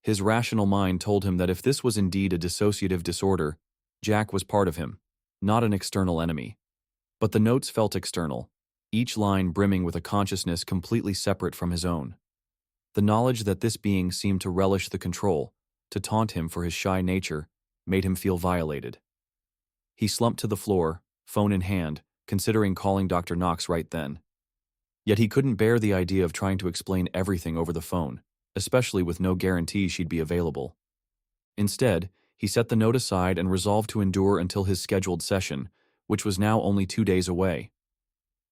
His rational mind told him that if this was indeed a dissociative disorder, Jack was part of him, not an external enemy. But the notes felt external, each line brimming with a consciousness completely separate from his own. The knowledge that this being seemed to relish the control, to taunt him for his shy nature, made him feel violated. He slumped to the floor, phone in hand, considering calling Dr. Knox right then. Yet he couldn't bear the idea of trying to explain everything over the phone, especially with no guarantee she'd be available. Instead, he set the note aside and resolved to endure until his scheduled session, which was now only 2 days away.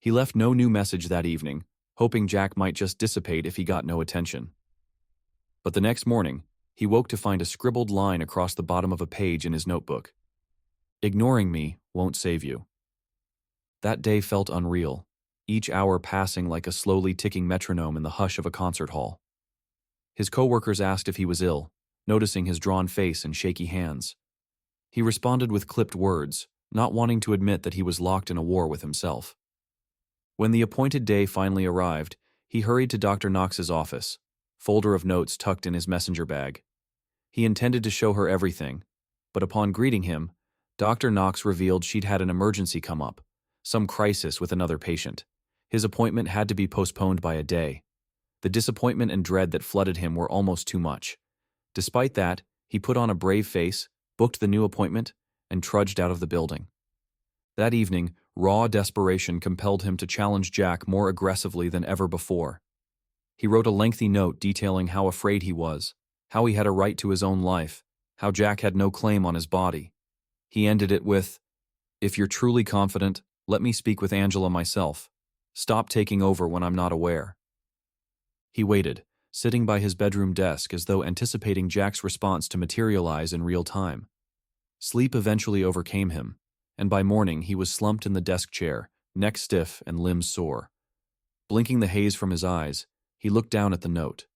He left no new message that evening, hoping Jack might just dissipate if he got no attention. But the next morning, he woke to find a scribbled line across the bottom of a page in his notebook. "Ignoring me won't save you." That day felt unreal, each hour passing like a slowly ticking metronome in the hush of a concert hall. His coworkers asked if he was ill, noticing his drawn face and shaky hands. He responded with clipped words, not wanting to admit that he was locked in a war with himself. When the appointed day finally arrived, he hurried to Dr. Knox's office, folder of notes tucked in his messenger bag. He intended to show her everything, but upon greeting him, Dr. Knox revealed she'd had an emergency come up, some crisis with another patient. His appointment had to be postponed by a day. The disappointment and dread that flooded him were almost too much. Despite that, he put on a brave face, booked the new appointment, and trudged out of the building. That evening, raw desperation compelled him to challenge Jack more aggressively than ever before. He wrote a lengthy note detailing how afraid he was, how he had a right to his own life, how Jack had no claim on his body. He ended it with, "If you're truly confident, let me speak with Angela myself. Stop taking over when I'm not aware." He waited, sitting by his bedroom desk as though anticipating Jack's response to materialize in real time. Sleep eventually overcame him, and by morning he was slumped in the desk chair, neck stiff and limbs sore. Blinking the haze from his eyes, he looked down at the note.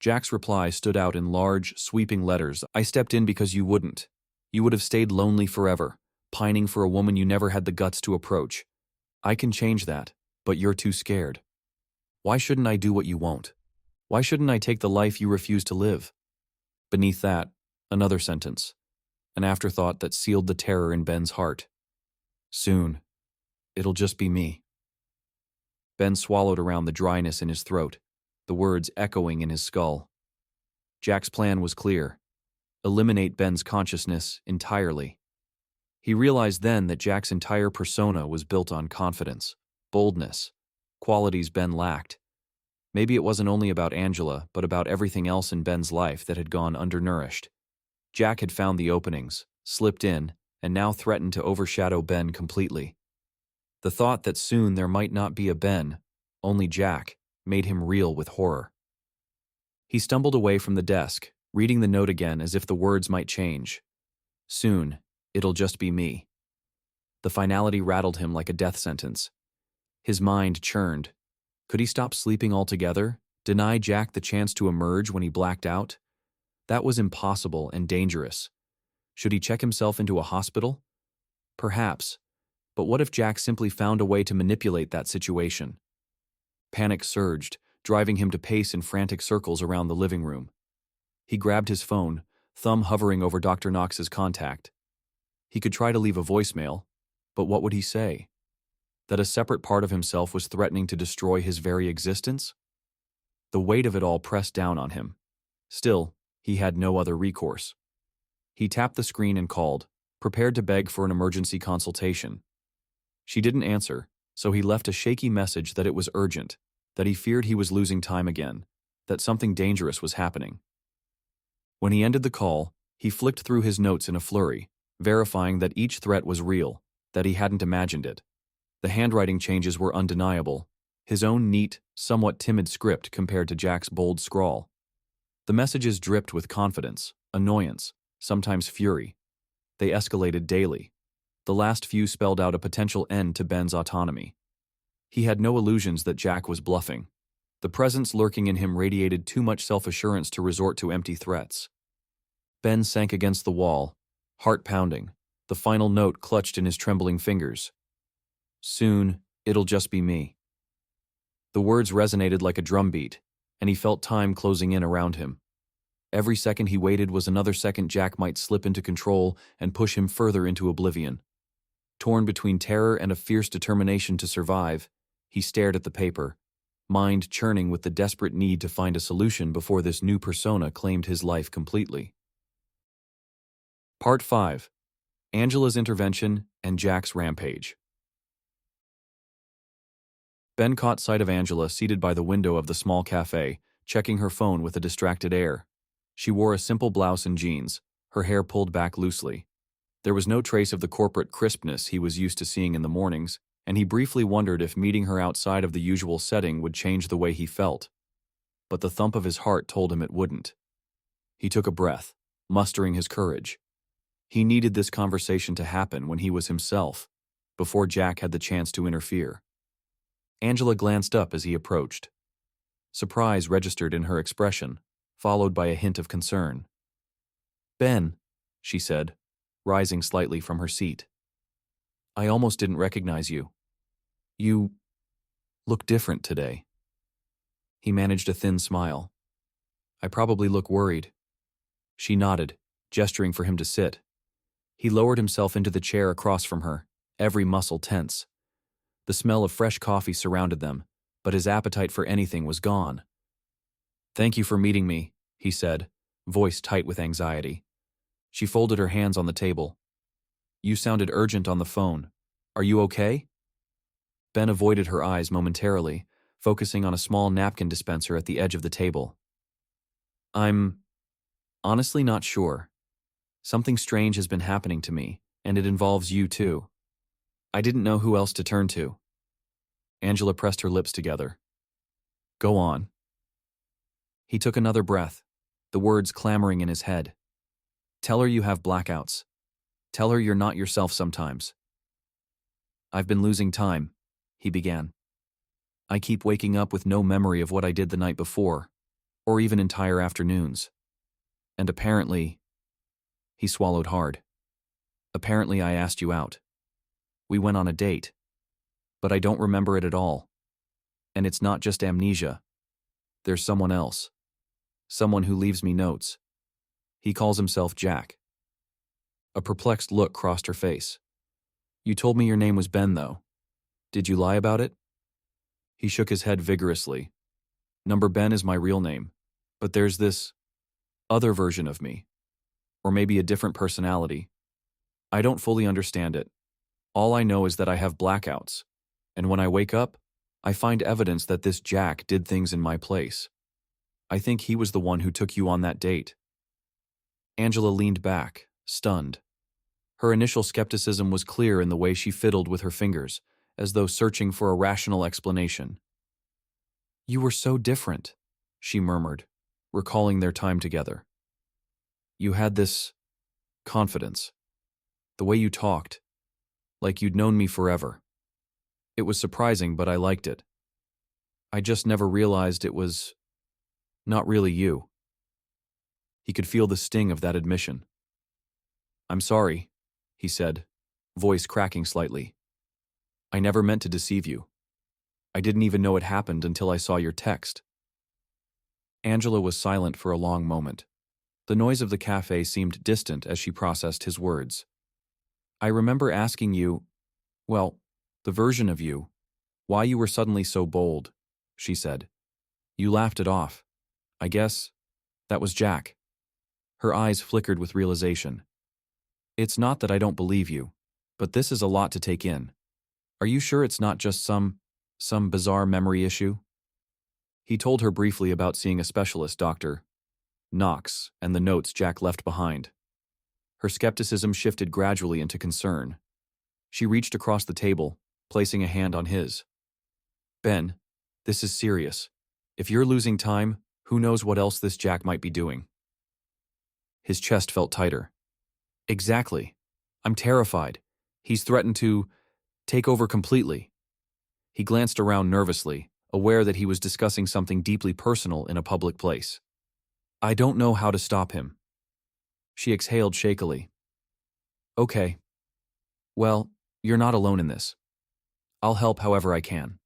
Jack's reply stood out in large, sweeping letters. "I stepped in because you wouldn't. You would have stayed lonely forever, pining for a woman you never had the guts to approach. I can change that, but you're too scared. Why shouldn't I do what you won't? Why shouldn't I take the life you refuse to live?" Beneath that, another sentence, an afterthought that sealed the terror in Ben's heart. "Soon, it'll just be me." Ben swallowed around the dryness in his throat, the words echoing in his skull. Jack's plan was clear: eliminate Ben's consciousness entirely. He realized then that Jack's entire persona was built on confidence, boldness, qualities Ben lacked. Maybe it wasn't only about Angela, but about everything else in Ben's life that had gone undernourished. Jack had found the openings, slipped in, and now threatened to overshadow Ben completely. The thought that soon there might not be a Ben, only Jack, made him reel with horror. He stumbled away from the desk, reading the note again as if the words might change. "Soon, it'll just be me." The finality rattled him like a death sentence. His mind churned. Could he stop sleeping altogether, deny Jack the chance to emerge when he blacked out? That was impossible and dangerous. Should he check himself into a hospital? Perhaps. But what if Jack simply found a way to manipulate that situation? Panic surged, driving him to pace in frantic circles around the living room. He grabbed his phone, thumb hovering over Dr. Knox's contact. He could try to leave a voicemail, but what would he say? That a separate part of himself was threatening to destroy his very existence? The weight of it all pressed down on him. Still, he had no other recourse. He tapped the screen and called, prepared to beg for an emergency consultation. She didn't answer, so he left a shaky message that it was urgent, that he feared he was losing time again, that something dangerous was happening. When he ended the call, he flicked through his notes in a flurry, verifying that each threat was real, that he hadn't imagined it. The handwriting changes were undeniable, his own neat, somewhat timid script compared to Jack's bold scrawl. The messages dripped with confidence, annoyance, sometimes fury. They escalated daily. The last few spelled out a potential end to Ben's autonomy. He had no illusions that Jack was bluffing. The presence lurking in him radiated too much self-assurance to resort to empty threats. Ben sank against the wall, heart pounding, the final note clutched in his trembling fingers. "Soon, it'll just be me." The words resonated like a drumbeat, and he felt time closing in around him. Every second he waited was another second Jack might slip into control and push him further into oblivion. Torn between terror and a fierce determination to survive, he stared at the paper, mind churning with the desperate need to find a solution before this new persona claimed his life completely. Part 5. Angela's Intervention and Jack's Rampage. Ben caught sight of Angela seated by the window of the small cafe, checking her phone with a distracted air. She wore a simple blouse and jeans, her hair pulled back loosely. There was no trace of the corporate crispness he was used to seeing in the mornings, and he briefly wondered if meeting her outside of the usual setting would change the way he felt. But the thump of his heart told him it wouldn't. He took a breath, mustering his courage. He needed this conversation to happen when he was himself, before Jack had the chance to interfere. Angela glanced up as he approached. Surprise registered in her expression, followed by a hint of concern. "Ben," she said, rising slightly from her seat. "I almost didn't recognize you. You look different today." He managed a thin smile. "I probably look worried." She nodded, gesturing for him to sit. He lowered himself into the chair across from her, every muscle tense. The smell of fresh coffee surrounded them, but his appetite for anything was gone. "Thank you for meeting me," he said, voice tight with anxiety. She folded her hands on the table. "You sounded urgent on the phone. Are you okay?" Ben avoided her eyes momentarily, focusing on a small napkin dispenser at the edge of the table. "I'm honestly not sure. Something strange has been happening to me, and it involves you too. I didn't know who else to turn to." Angela pressed her lips together. "Go on." He took another breath, the words clamoring in his head. "Tell her you have blackouts. Tell her you're not yourself sometimes." "I've been losing time," he began. "I keep waking up with no memory of what I did the night before, or even entire afternoons. And apparently—" he swallowed hard. "Apparently I asked you out. We went on a date. But I don't remember it at all. And it's not just amnesia. There's someone else. Someone who leaves me notes. He calls himself Jack." A perplexed look crossed her face. "You told me your name was Ben, though. Did you lie about it?" He shook his head vigorously. "Number Ben is my real name. But there's this other version of me. Or maybe a different personality. I don't fully understand it. All I know is that I have blackouts. And when I wake up, I find evidence that this Jack did things in my place. I think he was the one who took you on that date." Angela leaned back, stunned. Her initial skepticism was clear in the way she fiddled with her fingers, as though searching for a rational explanation. "You were so different," she murmured, recalling their time together. "You had this confidence. The way you talked, like you'd known me forever. It was surprising, but I liked it. I just never realized it was not really you." He could feel the sting of that admission. "I'm sorry," he said, voice cracking slightly. "I never meant to deceive you. I didn't even know it happened until I saw your text." Angela was silent for a long moment. The noise of the cafe seemed distant as she processed his words. "I remember asking you, well, the version of you, why you were suddenly so bold," she said. "You laughed it off. I guess that was Jack." Her eyes flickered with realization. "It's not that I don't believe you, but this is a lot to take in. Are you sure it's not just some bizarre memory issue?" He told her briefly about seeing a specialist, Dr. Knox, and the notes Jack left behind. Her skepticism shifted gradually into concern. She reached across the table, placing a hand on his. "Ben, this is serious. If you're losing time, who knows what else this Jack might be doing?" His chest felt tighter. "Exactly. I'm terrified. He's threatened to take over completely." He glanced around nervously, aware that he was discussing something deeply personal in a public place. "I don't know how to stop him." She exhaled shakily. "Okay. Well, you're not alone in this. I'll help however I can."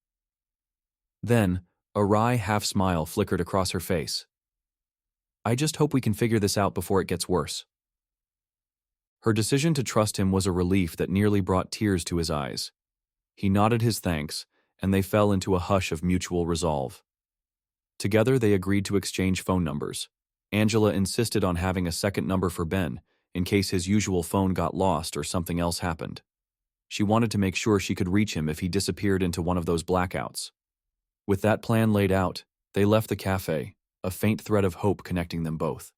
Then, a wry half-smile flickered across her face. "I just hope we can figure this out before it gets worse." Her decision to trust him was a relief that nearly brought tears to his eyes. He nodded his thanks, and they fell into a hush of mutual resolve. Together they agreed to exchange phone numbers. Angela insisted on having a second number for Ben, in case his usual phone got lost or something else happened. She wanted to make sure she could reach him if he disappeared into one of those blackouts. With that plan laid out, they left the cafe, a faint thread of hope connecting them both.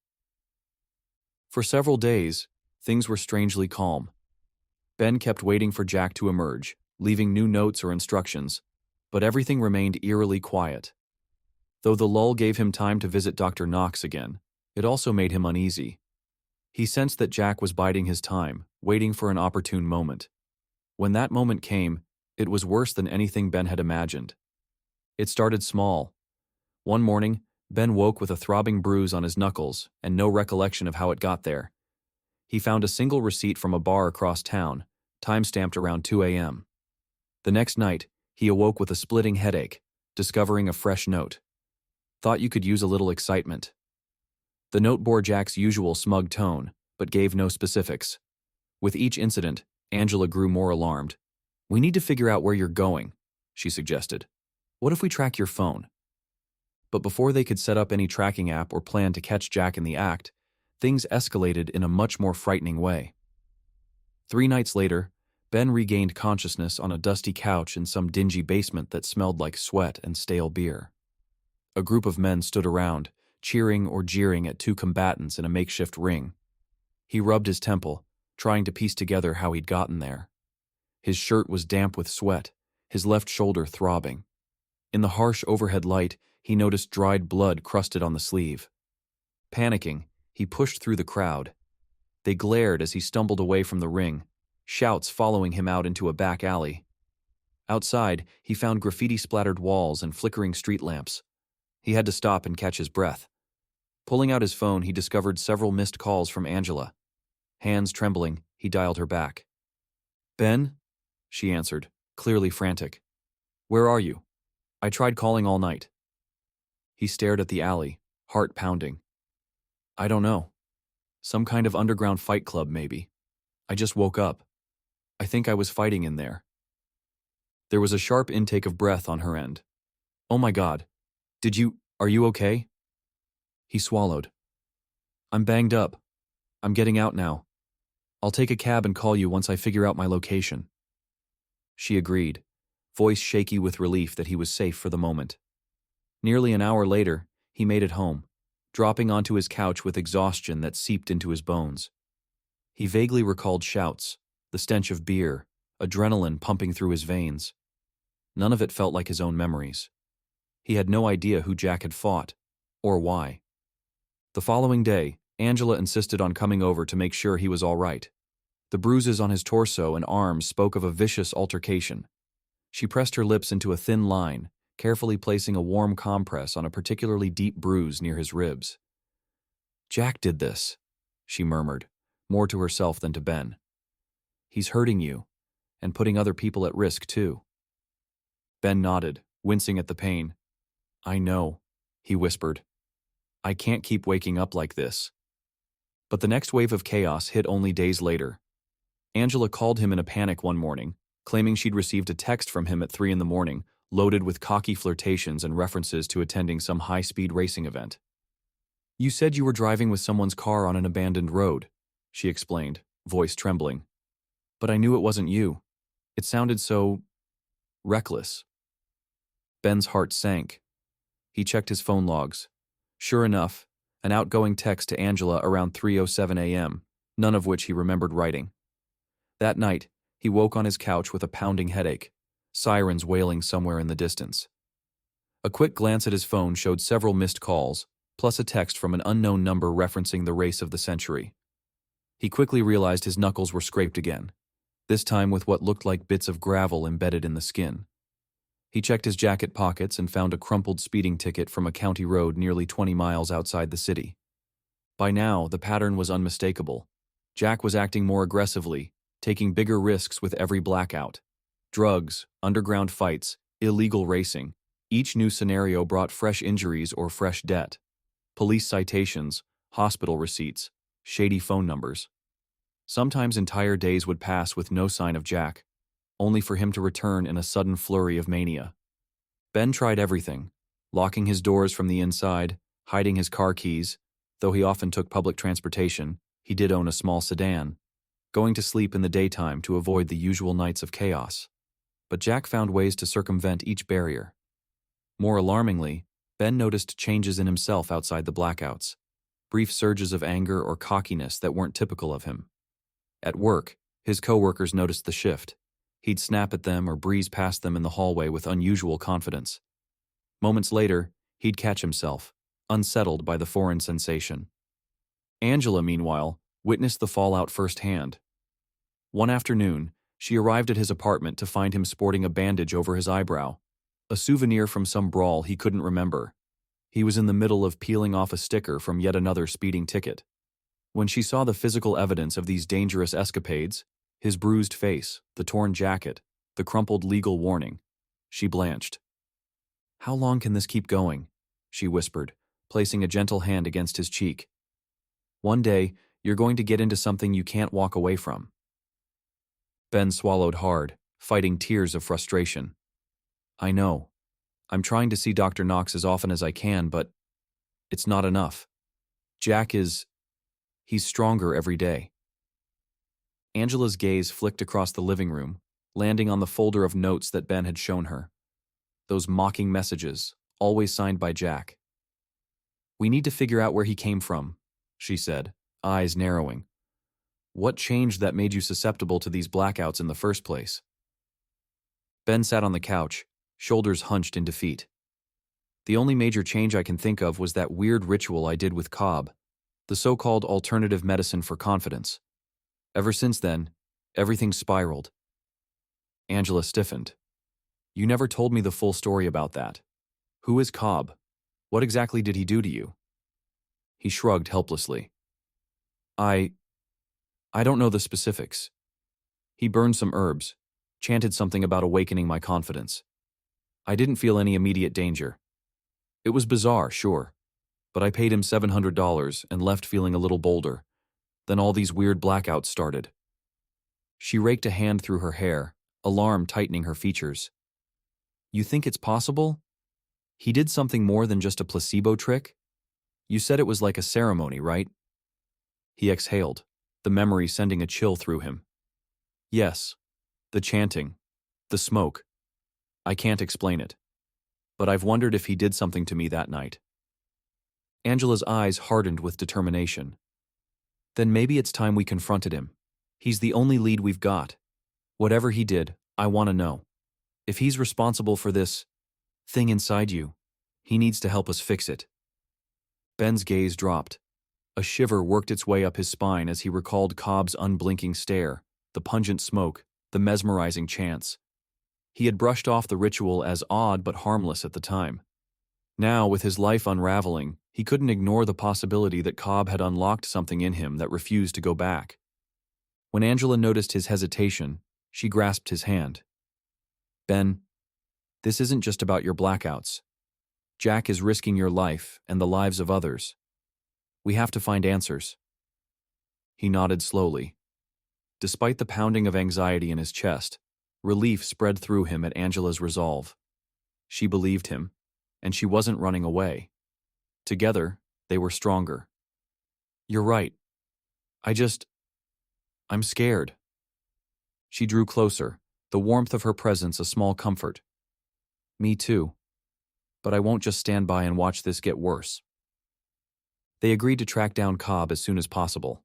For several days, things were strangely calm. Ben kept waiting for Jack to emerge, leaving new notes or instructions, but everything remained eerily quiet. Though the lull gave him time to visit Dr. Knox again, it also made him uneasy. He sensed that Jack was biding his time, waiting for an opportune moment. When that moment came, it was worse than anything Ben had imagined. It started small. One morning, Ben woke with a throbbing bruise on his knuckles and no recollection of how it got there. He found a single receipt from a bar across town, time-stamped around 2 a.m. The next night, he awoke with a splitting headache, discovering a fresh note. Thought you could use a little excitement. The note bore Jack's usual smug tone, but gave no specifics. With each incident, Angela grew more alarmed. "We need to figure out where you're going," she suggested. "What if we track your phone?" But before they could set up any tracking app or plan to catch Jack in the act, things escalated in a much more frightening way. 3 nights later, Ben regained consciousness on a dusty couch in some dingy basement that smelled like sweat and stale beer. A group of men stood around, cheering or jeering at 2 combatants in a makeshift ring. He rubbed his temple, trying to piece together how he'd gotten there. His shirt was damp with sweat, his left shoulder throbbing. In the harsh overhead light, he noticed dried blood crusted on the sleeve. Panicking, he pushed through the crowd. They glared as he stumbled away from the ring, shouts following him out into a back alley. Outside, he found graffiti-splattered walls and flickering street lamps. He had to stop and catch his breath. Pulling out his phone, he discovered several missed calls from Angela. Hands trembling, he dialed her back. "Ben?" she answered, clearly frantic. "Where are you? I tried calling all night." He stared at the alley, heart pounding. "I don't know. Some kind of underground fight club, maybe. I just woke up. I think I was fighting in there." There was a sharp intake of breath on her end. "Oh my God. Are you okay?" He swallowed. "I'm banged up. I'm getting out now. I'll take a cab and call you once I figure out my location." She agreed, voice shaky with relief that he was safe for the moment. Nearly an hour later, he made it home, dropping onto his couch with exhaustion that seeped into his bones. He vaguely recalled shouts, the stench of beer, adrenaline pumping through his veins. None of it felt like his own memories. He had no idea who Jack had fought, or why. The following day, Angela insisted on coming over to make sure he was all right. The bruises on his torso and arms spoke of a vicious altercation. She pressed her lips into a thin line, carefully placing a warm compress on a particularly deep bruise near his ribs. "Jack did this," she murmured, more to herself than to Ben. "He's hurting you, and putting other people at risk too." Ben nodded, wincing at the pain. "I know," he whispered. "I can't keep waking up like this." But the next wave of chaos hit only days later. Angela called him in a panic one morning, claiming she'd received a text from him at 3 a.m, loaded with cocky flirtations and references to attending some high-speed racing event. "You said you were driving with someone's car on an abandoned road," she explained, voice trembling. "But I knew it wasn't you. It sounded so reckless." Ben's heart sank. He checked his phone logs. Sure enough, an outgoing text to Angela around 3:07 a.m., none of which he remembered writing. That night, he woke on his couch with a pounding headache, sirens wailing somewhere in the distance. A quick glance at his phone showed several missed calls, plus a text from an unknown number referencing the race of the century. He quickly realized his knuckles were scraped again, this time with what looked like bits of gravel embedded in the skin. He checked his jacket pockets and found a crumpled speeding ticket from a county road nearly 20 miles outside the city. By now, the pattern was unmistakable. Jack was acting more aggressively, taking bigger risks with every blackout. Drugs, underground fights, illegal racing. Each new scenario brought fresh injuries or fresh debt. Police citations, hospital receipts, shady phone numbers. Sometimes entire days would pass with no sign of Jack, only for him to return in a sudden flurry of mania. Ben tried everything, locking his doors from the inside, hiding his car keys. Though he often took public transportation, he did own a small sedan, going to sleep in the daytime to avoid the usual nights of chaos. But Jack found ways to circumvent each barrier. More alarmingly, Ben noticed changes in himself outside the blackouts, brief surges of anger or cockiness that weren't typical of him. At work, his coworkers noticed the shift. He'd snap at them or breeze past them in the hallway with unusual confidence. Moments later, he'd catch himself, unsettled by the foreign sensation. Angela, meanwhile, witnessed the fallout firsthand. One afternoon, she arrived at his apartment to find him sporting a bandage over his eyebrow. A souvenir from some brawl he couldn't remember. He was in the middle of peeling off a sticker from yet another speeding ticket. When she saw the physical evidence of these dangerous escapades, his bruised face, the torn jacket, the crumpled legal warning, she blanched. "How long can this keep going?" she whispered, placing a gentle hand against his cheek. "One day, you're going to get into something you can't walk away from." Ben swallowed hard, fighting tears of frustration. "I know. I'm trying to see Dr. Knox as often as I can, but it's not enough. He's stronger every day." Angela's gaze flicked across the living room, landing on the folder of notes that Ben had shown her. Those mocking messages, always signed by Jack. "We need to figure out where he came from," she said, eyes narrowing. "What changed that made you susceptible to these blackouts in the first place?" Ben sat on the couch, shoulders hunched in defeat. "The only major change I can think of was that weird ritual I did with Cobb, the so-called alternative medicine for confidence. Ever since then, everything spiraled." Angela stiffened. "You never told me the full story about that. Who is Cobb? What exactly did he do to you?" He shrugged helplessly. I don't know the specifics. He burned some herbs, chanted something about awakening my confidence. I didn't feel any immediate danger. It was bizarre, sure, but I paid him $700 and left feeling a little bolder. Then all these weird blackouts started." She raked a hand through her hair, alarm tightening her features. "You think it's possible? He did something more than just a placebo trick? You said it was like a ceremony, right?" He exhaled, the memory sending a chill through him. "Yes. The chanting. The smoke. I can't explain it. But I've wondered if he did something to me that night." Angela's eyes hardened with determination. "Then maybe it's time we confronted him. He's the only lead we've got. Whatever he did, I want to know. If he's responsible for this thing inside you, he needs to help us fix it." Ben's gaze dropped. A shiver worked its way up his spine as he recalled Cobb's unblinking stare, the pungent smoke, the mesmerizing chants. He had brushed off the ritual as odd but harmless at the time. Now, with his life unraveling, he couldn't ignore the possibility that Cobb had unlocked something in him that refused to go back. When Angela noticed his hesitation, she grasped his hand. "Ben, this isn't just about your blackouts. Jack is risking your life and the lives of others. We have to find answers." He nodded slowly. Despite the pounding of anxiety in his chest, relief spread through him at Angela's resolve. She believed him, and she wasn't running away. Together, they were stronger. "You're right. I'm scared." She drew closer, the warmth of her presence a small comfort. "Me too. But I won't just stand by and watch this get worse." They agreed to track down Cobb as soon as possible.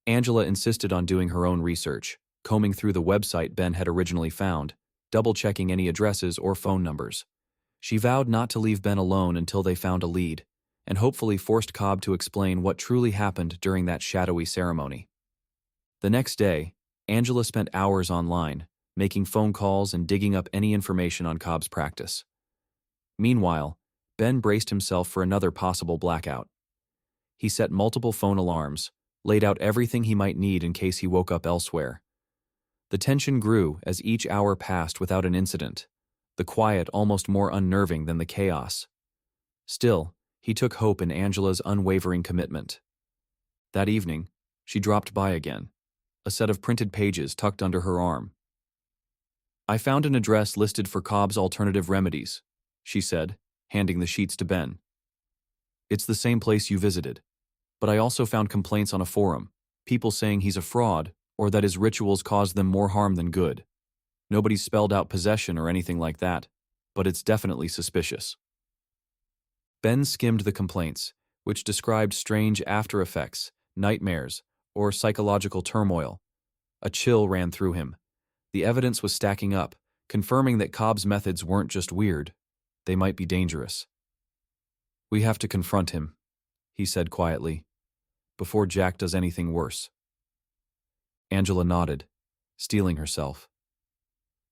Angela insisted on doing her own research, combing through the website Ben had originally found, double-checking any addresses or phone numbers. She vowed not to leave Ben alone until they found a lead, and hopefully forced Cobb to explain what truly happened during that shadowy ceremony. The next day, Angela spent hours online, making phone calls and digging up any information on Cobb's practice. Meanwhile, Ben braced himself for another possible blackout. He set multiple phone alarms, laid out everything he might need in case he woke up elsewhere. The tension grew as each hour passed without an incident, the quiet almost more unnerving than the chaos. Still, he took hope in Angela's unwavering commitment. That evening, she dropped by again, a set of printed pages tucked under her arm. "I found an address listed for Cobb's alternative remedies," she said, handing the sheets to Ben. "It's the same place you visited, but I also found complaints on a forum, people saying he's a fraud or that his rituals caused them more harm than good. Nobody's spelled out possession or anything like that, but it's definitely suspicious." Ben skimmed the complaints, which described strange after effects, nightmares, or psychological turmoil. A chill ran through him. The evidence was stacking up, confirming that Cobb's methods weren't just weird, they might be dangerous. "We have to confront him," he said quietly, "before Jack does anything worse." Angela nodded, steeling herself.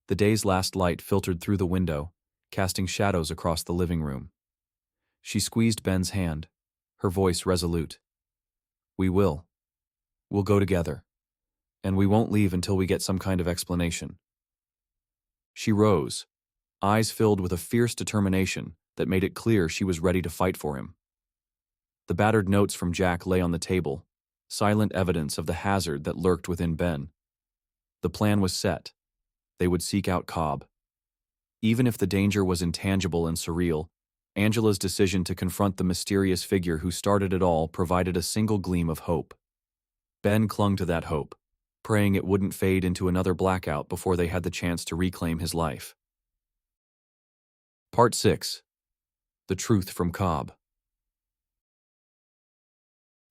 The day's last light filtered through the window, casting shadows across the living room. She squeezed Ben's hand, her voice resolute. "We will. We'll go together. And we won't leave until we get some kind of explanation." She rose, eyes filled with a fierce determination that made it clear she was ready to fight for him. The battered notes from Jack lay on the table, silent evidence of the hazard that lurked within Ben. The plan was set. They would seek out Cobb. Even if the danger was intangible and surreal, Angela's decision to confront the mysterious figure who started it all provided a single gleam of hope. Ben clung to that hope, praying it wouldn't fade into another blackout before they had the chance to reclaim his life. Part 6. The Truth from Cobb.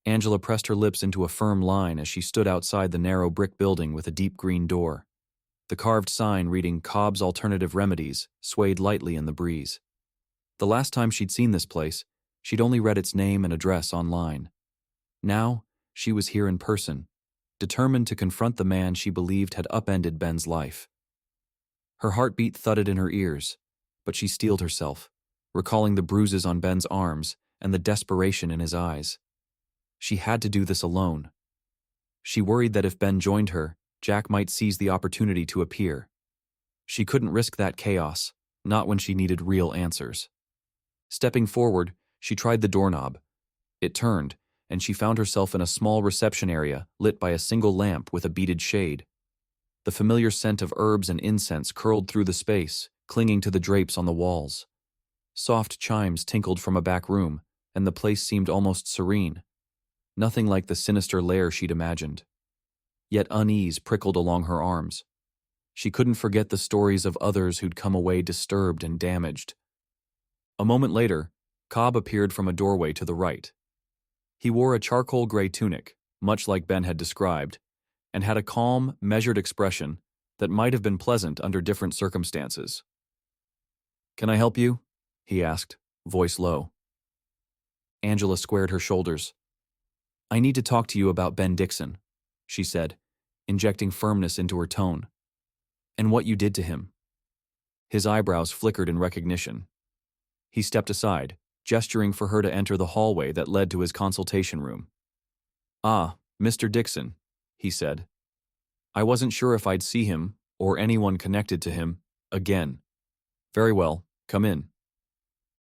Angela pressed her lips into a firm line as she stood outside the narrow brick building with a deep green door. The carved sign reading Cobb's Alternative Remedies swayed lightly in the breeze. The last time she'd seen this place, she'd only read its name and address online. Now, she was here in person, determined to confront the man she believed had upended Ben's life. Her heartbeat thudded in her ears, but she steeled herself, recalling the bruises on Ben's arms and the desperation in his eyes. She had to do this alone. She worried that if Ben joined her, Jack might seize the opportunity to appear. She couldn't risk that chaos, not when she needed real answers. Stepping forward, she tried the doorknob. It turned, and she found herself in a small reception area lit by a single lamp with a beaded shade. The familiar scent of herbs and incense curled through the space, clinging to the drapes on the walls. Soft chimes tinkled from a back room, and the place seemed almost serene. Nothing like the sinister lair she'd imagined. Yet unease prickled along her arms. She couldn't forget the stories of others who'd come away disturbed and damaged. A moment later, Cobb appeared from a doorway to the right. He wore a charcoal gray tunic, much like Ben had described, and had a calm, measured expression that might have been pleasant under different circumstances. "Can I help you?" he asked, voice low. Angela squared her shoulders. "I need to talk to you about Ben Dixon," she said, injecting firmness into her tone. "And what you did to him." His eyebrows flickered in recognition. He stepped aside, gesturing for her to enter the hallway that led to his consultation room. "Ah, Mr. Dixon," he said. "I wasn't sure if I'd see him, or anyone connected to him, again. Very well, come in."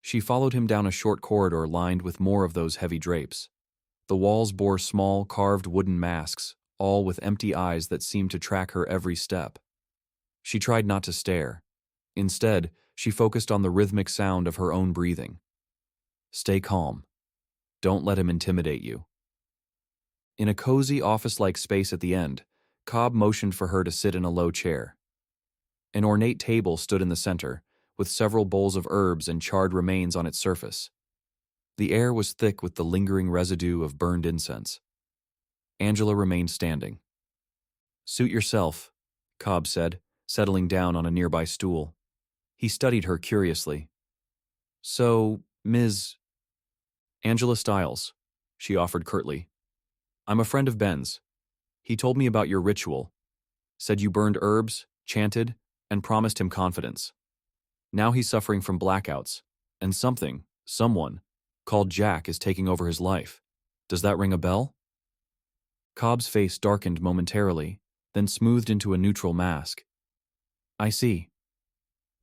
She followed him down a short corridor lined with more of those heavy drapes. The walls bore small, carved wooden masks, all with empty eyes that seemed to track her every step. She tried not to stare. Instead, she focused on the rhythmic sound of her own breathing. Stay calm. Don't let him intimidate you. In a cozy office-like space at the end, Cobb motioned for her to sit in a low chair. An ornate table stood in the center, with several bowls of herbs and charred remains on its surface. The air was thick with the lingering residue of burned incense. Angela remained standing. "Suit yourself," Cobb said, settling down on a nearby stool. He studied her curiously. "So, Ms. Angela Stiles," she offered curtly. "I'm a friend of Ben's. He told me about your ritual. Said you burned herbs, chanted, and promised him confidence. Now he's suffering from blackouts, and someone, called Jack is taking over his life. Does that ring a bell?" Cobb's face darkened momentarily, then smoothed into a neutral mask. "I see.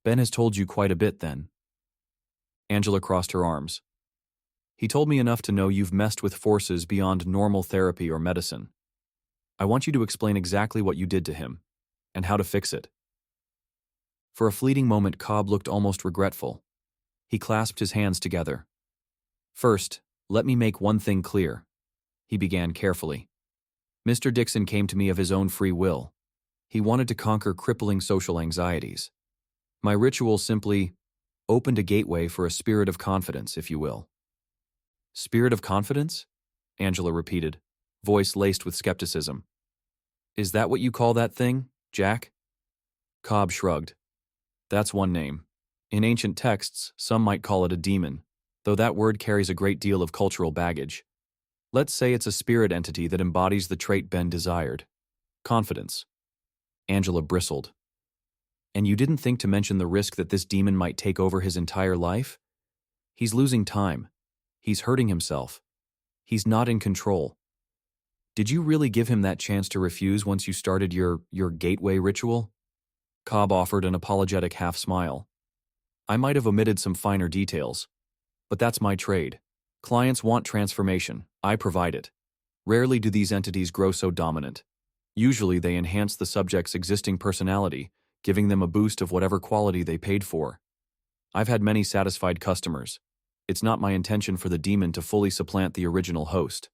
Ben has told you quite a bit, then." Angela crossed her arms. "He told me enough to know you've messed with forces beyond normal therapy or medicine. I want you to explain exactly what you did to him, and how to fix it." For a fleeting moment, Cobb looked almost regretful. He clasped his hands together. "First, let me make one thing clear," he began carefully. "Mr. Dixon came to me of his own free will. He wanted to conquer crippling social anxieties. My ritual simply opened a gateway for a spirit of confidence, if you will." "Spirit of confidence?" Angela repeated, voice laced with skepticism. "Is that what you call that thing, Jack?" Cobb shrugged. "That's one name. In ancient texts, some might call it a demon, though that word carries a great deal of cultural baggage. Let's say it's a spirit entity that embodies the trait Ben desired. Confidence." Angela bristled. And you didn't think to mention the risk that this demon might take over his entire life? He's losing time. He's hurting himself. He's not in control. Did you really give him that chance to refuse once you started your gateway ritual? Cobb offered an apologetic half-smile. I might have omitted some finer details, but that's my trade. Clients want transformation. I provide it. Rarely do these entities grow so dominant. Usually they enhance the subject's existing personality, giving them a boost of whatever quality they paid for. I've had many satisfied customers. It's not my intention for the demon to fully supplant the original host.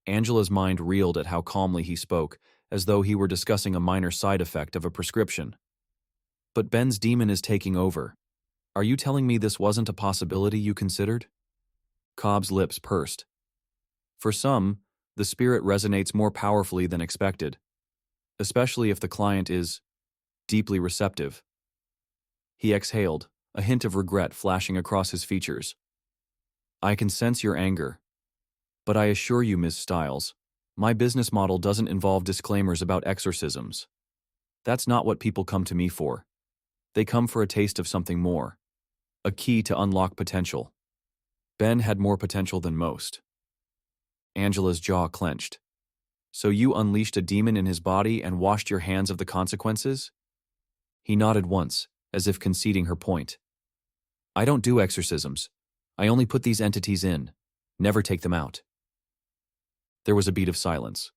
Angela's mind reeled at how calmly he spoke, as though he were discussing a minor side effect of a prescription. But Ben's demon is taking over. Are you telling me this wasn't a possibility you considered? Cobb's lips pursed. For some, the spirit resonates more powerfully than expected, especially if the client is deeply receptive. He exhaled, a hint of regret flashing across his features. I can sense your anger. But I assure you, Ms. Stiles, my business model doesn't involve disclaimers about exorcisms. That's not what people come to me for. They come for a taste of something more. A key to unlock potential. Ben had more potential than most. Angela's jaw clenched. So you unleashed a demon in his body and washed your hands of the consequences? He nodded once, as if conceding her point. I don't do exorcisms. I only put these entities in, never take them out. There was a beat of silence.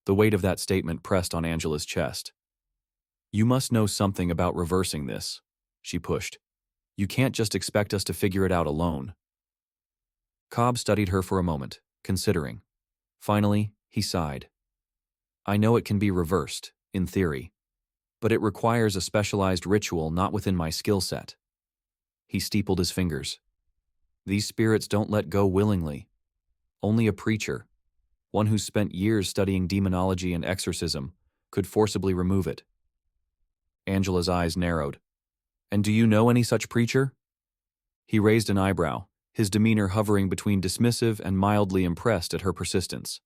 The weight of that statement pressed on Angela's chest. You must know something about reversing this, she pushed. You can't just expect us to figure it out alone. Cobb studied her for a moment, considering. Finally, he sighed. I know it can be reversed, in theory, but it requires a specialized ritual not within my skill set. He steepled his fingers. These spirits don't let go willingly. Only a preacher, one who's spent years studying demonology and exorcism, could forcibly remove it. Angela's eyes narrowed. And do you know any such preacher? He raised an eyebrow, his demeanor hovering between dismissive and mildly impressed at her persistence.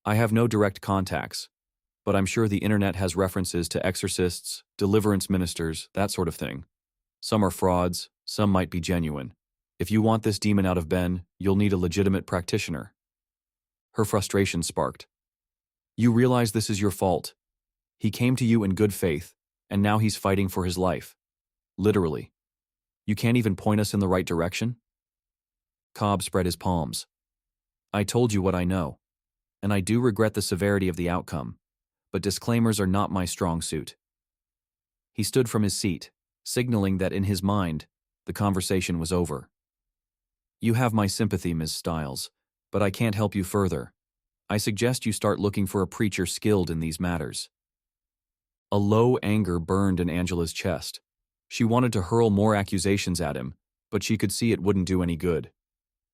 I have no direct contacts, but I'm sure the internet has references to exorcists, deliverance ministers, that sort of thing. Some are frauds, some might be genuine. If you want this demon out of Ben, you'll need a legitimate practitioner. Her frustration sparked. You realize this is your fault. He came to you in good faith, and now he's fighting for his life. Literally. You can't even point us in the right direction? Cobb spread his palms. I told you what I know, and I do regret the severity of the outcome, but disclaimers are not my strong suit. He stood from his seat, signaling that in his mind, the conversation was over. You have my sympathy, Ms. Stiles, but I can't help you further. I suggest you start looking for a preacher skilled in these matters. A low anger burned in Angela's chest. She wanted to hurl more accusations at him, but she could see it wouldn't do any good.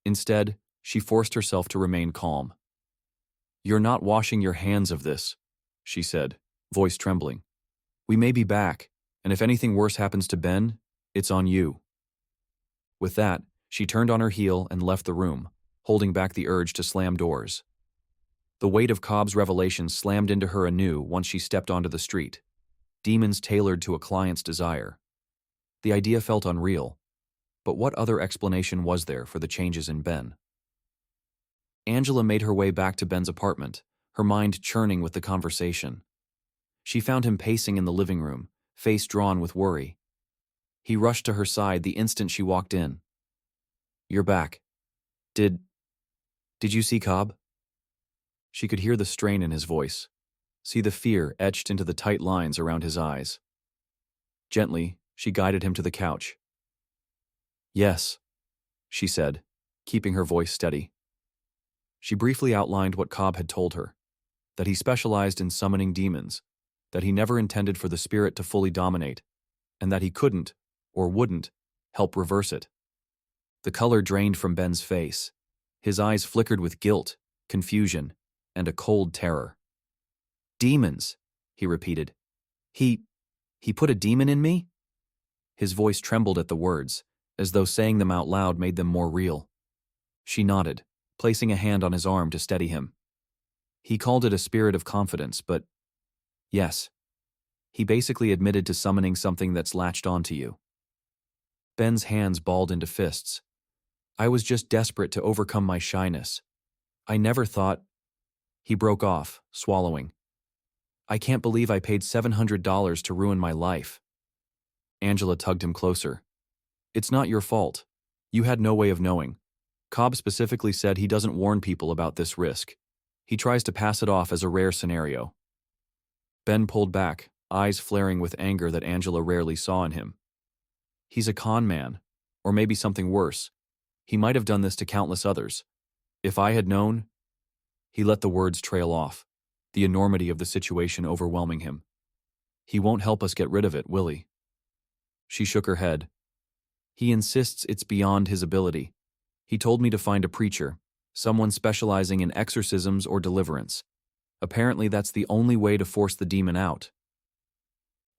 Instead, she forced herself to remain calm. You're not washing your hands of this, she said, voice trembling. We may be back, and if anything worse happens to Ben, it's on you. With that, she turned on her heel and left the room, holding back the urge to slam doors. The weight of Cobb's revelation slammed into her anew once she stepped onto the street. Demons tailored to a client's desire. The idea felt unreal, but what other explanation was there for the changes in Ben? Angela made her way back to Ben's apartment, her mind churning with the conversation. She found him pacing in the living room, face drawn with worry. He rushed to her side the instant she walked in. You're back. Did you see Cobb? She could hear the strain in his voice, see the fear etched into the tight lines around his eyes. Gently, she guided him to the couch. Yes, she said, keeping her voice steady. She briefly outlined what Cobb had told her, that he specialized in summoning demons, that he never intended for the spirit to fully dominate, and that he couldn't, or wouldn't, help reverse it. The color drained from Ben's face. His eyes flickered with guilt, confusion, and a cold terror. Demons, he repeated. He put a demon in me? His voice trembled at the words, as though saying them out loud made them more real. She nodded, placing a hand on his arm to steady him. He called it a spirit of confidence, but yes. He basically admitted to summoning something that's latched onto you. Ben's hands balled into fists. I was just desperate to overcome my shyness. I never thought... He broke off, swallowing. I can't believe I paid $700 to ruin my life. Angela tugged him closer. It's not your fault. You had no way of knowing. Cobb specifically said he doesn't warn people about this risk. He tries to pass it off as a rare scenario. Ben pulled back, eyes flaring with anger that Angela rarely saw in him. He's a con man, or maybe something worse. He might have done this to countless others. If I had known... He let the words trail off, the enormity of the situation overwhelming him. He won't help us get rid of it, will he? She shook her head. He insists it's beyond his ability. He told me to find a preacher, someone specializing in exorcisms or deliverance. Apparently that's the only way to force the demon out.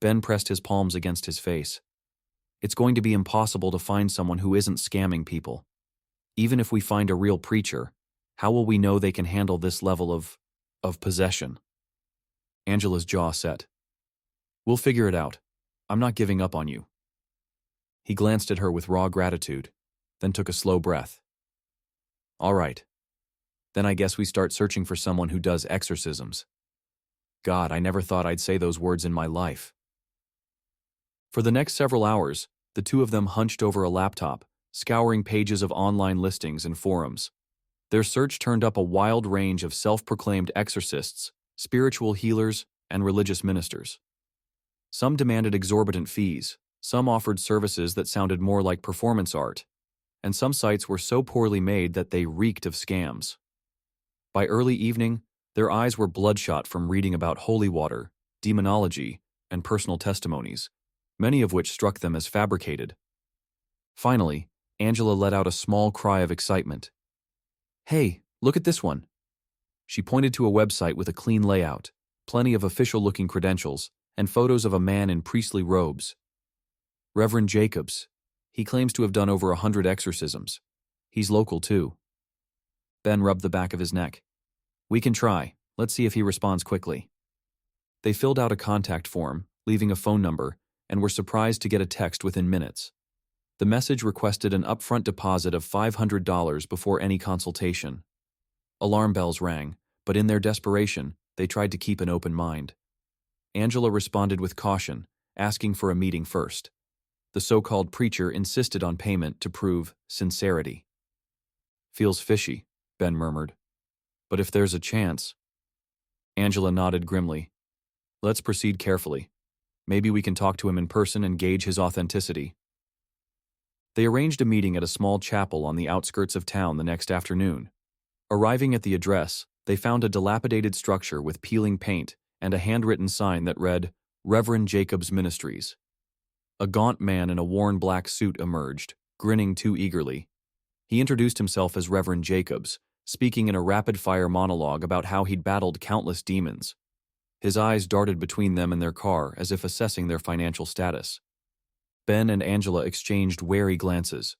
Ben pressed his palms against his face. It's going to be impossible to find someone who isn't scamming people. Even if we find a real preacher, how will we know they can handle this level of possession? Angela's jaw set. We'll figure it out. I'm not giving up on you. He glanced at her with raw gratitude, then took a slow breath. All right. Then I guess we start searching for someone who does exorcisms. God, I never thought I'd say those words in my life. For the next several hours, the two of them hunched over a laptop, scouring pages of online listings and forums. Their search turned up a wild range of self-proclaimed exorcists, spiritual healers, and religious ministers. Some demanded exorbitant fees, some offered services that sounded more like performance art, and some sites were so poorly made that they reeked of scams. By early evening, their eyes were bloodshot from reading about holy water, demonology, and personal testimonies, many of which struck them as fabricated. Finally, Angela let out a small cry of excitement. Hey, look at this one. She pointed to a website with a clean layout, plenty of official-looking credentials, and photos of a man in priestly robes. Reverend Jacobs. He claims to have done over 100 exorcisms. He's local, too. Ben rubbed the back of his neck. We can try. Let's see if he responds quickly. They filled out a contact form, leaving a phone number, and were surprised to get a text within minutes. The message requested an upfront deposit of $500 before any consultation. Alarm bells rang, but in their desperation, they tried to keep an open mind. Angela responded with caution, asking for a meeting first. The so-called preacher insisted on payment to prove sincerity. Feels fishy, Ben murmured. But if there's a chance... Angela nodded grimly. Let's proceed carefully. Maybe we can talk to him in person and gauge his authenticity. They arranged a meeting at a small chapel on the outskirts of town the next afternoon. Arriving at the address, they found a dilapidated structure with peeling paint and a handwritten sign that read, Reverend Jacobs Ministries. A gaunt man in a worn black suit emerged, grinning too eagerly. He introduced himself as Reverend Jacobs, speaking in a rapid-fire monologue about how he'd battled countless demons. His eyes darted between them and their car as if assessing their financial status. Ben and Angela exchanged wary glances.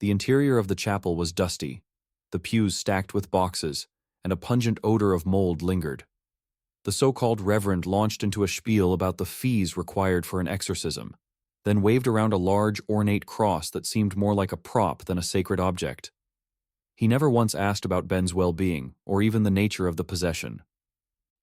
The interior of the chapel was dusty, the pews stacked with boxes, and a pungent odor of mold lingered. The so-called reverend launched into a spiel about the fees required for an exorcism, then waved around a large, ornate cross that seemed more like a prop than a sacred object. He never once asked about Ben's well-being, or even the nature of the possession.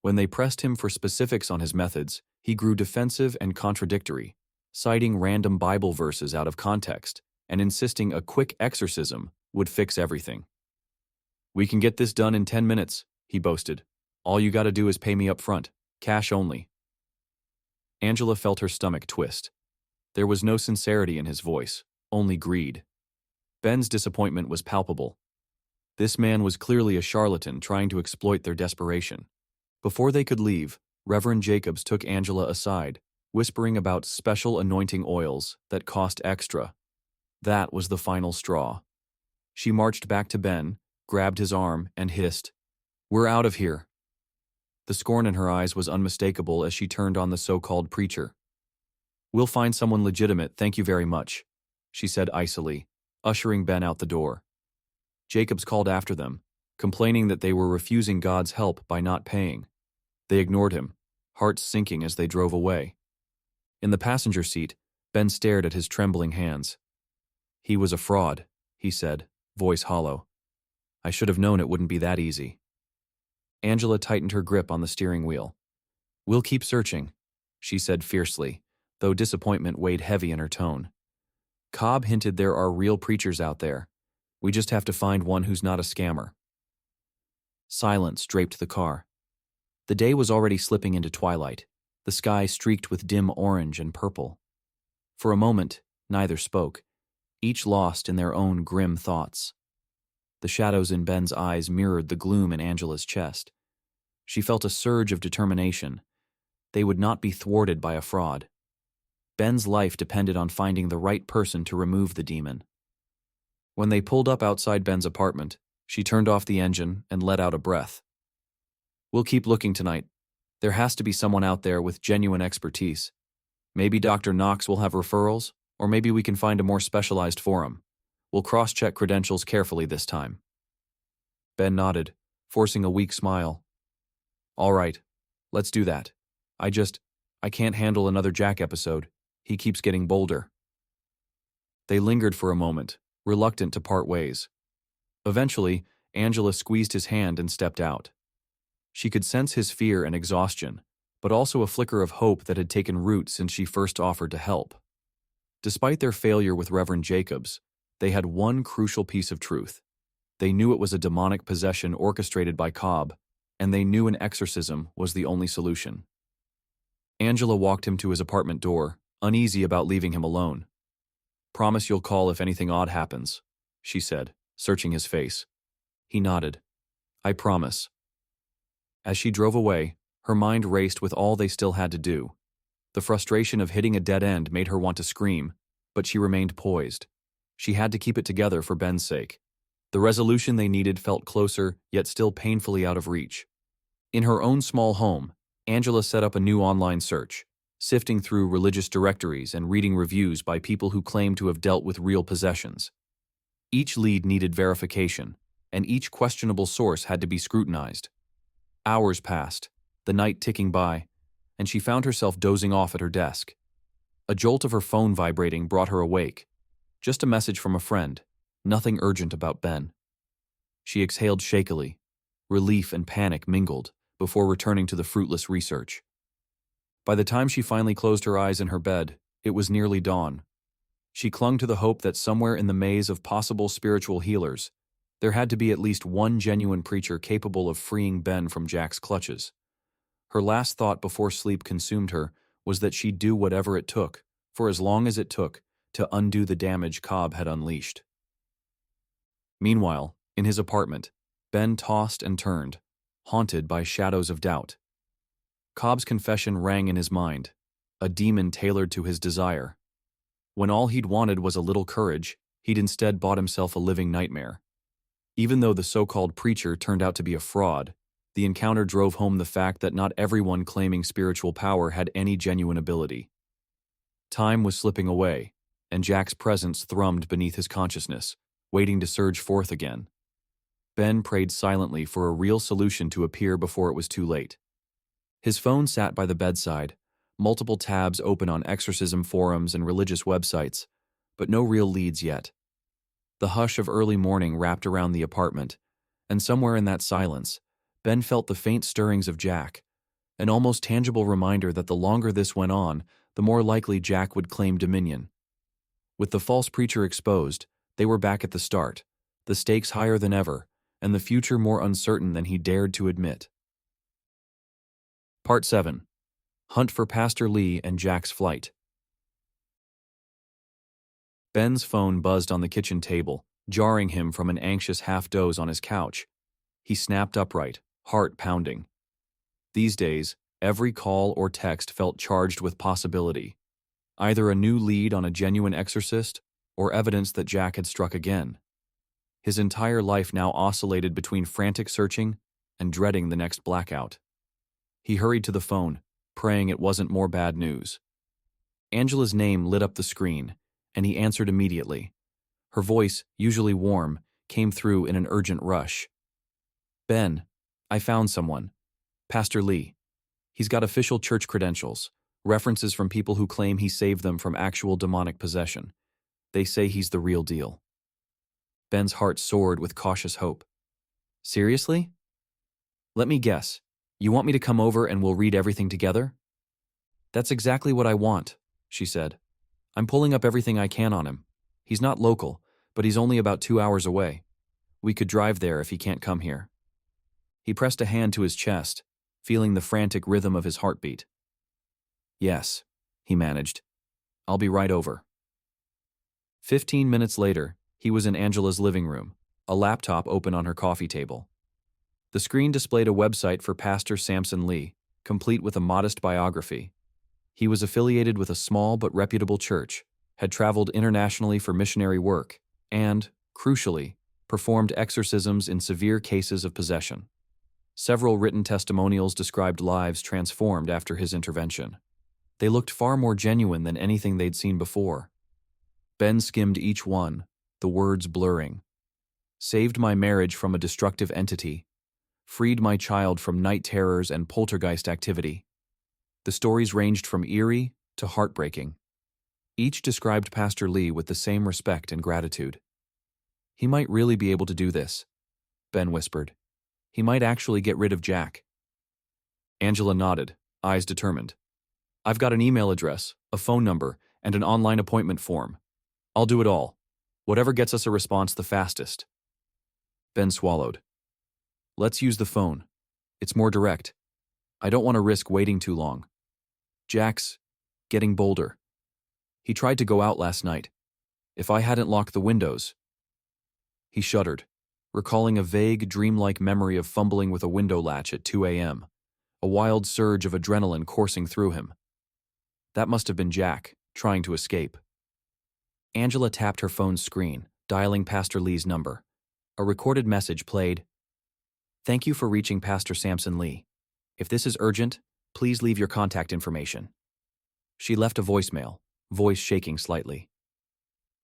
When they pressed him for specifics on his methods, he grew defensive and contradictory, citing random Bible verses out of context and insisting a quick exorcism would fix everything. We can get this done in 10 minutes, he boasted. All you gotta do is pay me up front, cash only. Angela felt her stomach twist. There was no sincerity in his voice, only greed. Ben's disappointment was palpable. This man was clearly a charlatan trying to exploit their desperation. Before they could leave, Reverend Jacobs took Angela aside, whispering about special anointing oils that cost extra. That was the final straw. She marched back to Ben, grabbed his arm, and hissed, "We're out of here." The scorn in her eyes was unmistakable as she turned on the so-called preacher. "We'll find someone legitimate, thank you very much," she said icily, ushering Ben out the door. Jacobs called after them, complaining that they were refusing God's help by not paying. They ignored him, hearts sinking as they drove away. In the passenger seat, Ben stared at his trembling hands. "He was a fraud," he said, voice hollow. "I should have known it wouldn't be that easy." Angela tightened her grip on the steering wheel. "We'll keep searching," she said fiercely, though disappointment weighed heavy in her tone. "Cobb hinted there are real preachers out there. We just have to find one who's not a scammer." Silence draped the car. The day was already slipping into twilight, the sky streaked with dim orange and purple. For a moment, neither spoke, each lost in their own grim thoughts. The shadows in Ben's eyes mirrored the gloom in Angela's chest. She felt a surge of determination. They would not be thwarted by a fraud. Ben's life depended on finding the right person to remove the demon. When they pulled up outside Ben's apartment, she turned off the engine and let out a breath. "We'll keep looking tonight. There has to be someone out there with genuine expertise. Maybe Dr. Knox will have referrals, or maybe we can find a more specialized forum. We'll cross-check credentials carefully this time." Ben nodded, forcing a weak smile. "All right, let's do that. I can't handle another Jack episode. He keeps getting bolder." They lingered for a moment, reluctant to part ways. Eventually, Angela squeezed his hand and stepped out. She could sense his fear and exhaustion, but also a flicker of hope that had taken root since she first offered to help. Despite their failure with Reverend Jacobs, they had one crucial piece of truth. They knew it was a demonic possession orchestrated by Cobb, and they knew an exorcism was the only solution. Angela walked him to his apartment door, uneasy about leaving him alone. "Promise you'll call if anything odd happens," she said, searching his face. He nodded. "I promise." As she drove away, her mind raced with all they still had to do. The frustration of hitting a dead end made her want to scream, but she remained poised. She had to keep it together for Ben's sake. The resolution they needed felt closer, yet still painfully out of reach. In her own small home, Angela set up a new online search, sifting through religious directories and reading reviews by people who claimed to have dealt with real possessions. Each lead needed verification, and each questionable source had to be scrutinized. Hours passed, the night ticking by, and she found herself dozing off at her desk. A jolt of her phone vibrating brought her awake. Just a message from a friend, nothing urgent about Ben. She exhaled shakily. Relief and panic mingled before returning to the fruitless research. By the time she finally closed her eyes in her bed, it was nearly dawn. She clung to the hope that somewhere in the maze of possible spiritual healers, there had to be at least one genuine preacher capable of freeing Ben from Jack's clutches. Her last thought before sleep consumed her was that she'd do whatever it took, for as long as it took, to undo the damage Cobb had unleashed. Meanwhile, in his apartment, Ben tossed and turned, haunted by shadows of doubt. Cobb's confession rang in his mind, a demon tailored to his desire. When all he'd wanted was a little courage, he'd instead bought himself a living nightmare. Even though the so-called preacher turned out to be a fraud, the encounter drove home the fact that not everyone claiming spiritual power had any genuine ability. Time was slipping away, and Jack's presence thrummed beneath his consciousness, waiting to surge forth again. Ben prayed silently for a real solution to appear before it was too late. His phone sat by the bedside, multiple tabs open on exorcism forums and religious websites, but no real leads yet. The hush of early morning wrapped around the apartment, and somewhere in that silence, Ben felt the faint stirrings of Jack, an almost tangible reminder that the longer this went on, the more likely Jack would claim dominion. With the false preacher exposed, they were back at the start, the stakes higher than ever, and the future more uncertain than he dared to admit. Part 7. Hunt for Pastor Lee and Jack's Flight. Ben's phone buzzed on the kitchen table, jarring him from an anxious half-doze on his couch. He snapped upright, heart pounding. These days, every call or text felt charged with possibility. Either a new lead on a genuine exorcist, or evidence that Jack had struck again. His entire life now oscillated between frantic searching and dreading the next blackout. He hurried to the phone, praying it wasn't more bad news. Angela's name lit up the screen, and he answered immediately. Her voice, usually warm, came through in an urgent rush. "Ben, I found someone. Pastor Lee. He's got official church credentials, references from people who claim he saved them from actual demonic possession. They say he's the real deal. Ben's heart soared with cautious hope. Seriously? Let me guess. You want me to come over and we'll read everything together? That's exactly what I want, she said. I'm pulling up everything I can on him. He's not local, but he's only about 2 hours away. We could drive there if he can't come here. He pressed a hand to his chest, feeling the frantic rhythm of his heartbeat. Yes, he managed. I'll be right over. 15 minutes later, he was in Angela's living room, a laptop open on her coffee table. The screen displayed a website for Pastor Samson Lee, complete with a modest biography. He was affiliated with a small but reputable church, had traveled internationally for missionary work, and, crucially, performed exorcisms in severe cases of possession. Several written testimonials described lives transformed after his intervention. They looked far more genuine than anything they'd seen before. Ben skimmed each one, the words blurring. Saved my marriage from a destructive entity. Freed my child from night terrors and poltergeist activity. The stories ranged from eerie to heartbreaking. Each described Pastor Lee with the same respect and gratitude. He might really be able to do this, Ben whispered. He might actually get rid of Jack. Angela nodded, eyes determined. I've got an email address, a phone number, and an online appointment form. I'll do it all. Whatever gets us a response the fastest. Ben swallowed. Let's use the phone. It's more direct. I don't want to risk waiting too long. Jack's getting bolder. He tried to go out last night. If I hadn't locked the windows. He shuddered, recalling a vague, dreamlike memory of fumbling with a window latch at 2 a.m., a wild surge of adrenaline coursing through him. That must have been Jack, trying to escape. Angela tapped her phone's screen, dialing Pastor Lee's number. A recorded message played. Thank you for reaching Pastor Samson Lee. If this is urgent, please leave your contact information. She left a voicemail, voice shaking slightly.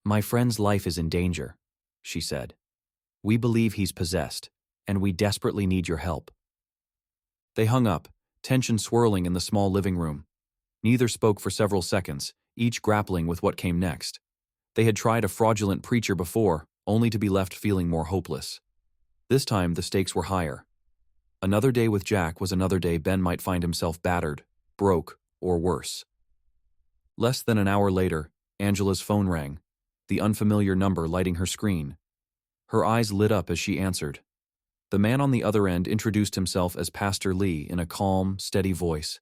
My friend's life is in danger, she said. We believe he's possessed, and we desperately need your help. They hung up, tension swirling in the small living room. Neither spoke for several seconds, each grappling with what came next. They had tried a fraudulent preacher before, only to be left feeling more hopeless. This time, the stakes were higher. Another day with Jack was another day Ben might find himself battered, broke, or worse. Less than an hour later, Angela's phone rang, the unfamiliar number lighting her screen. Her eyes lit up as she answered. The man on the other end introduced himself as Pastor Lee in a calm, steady voice.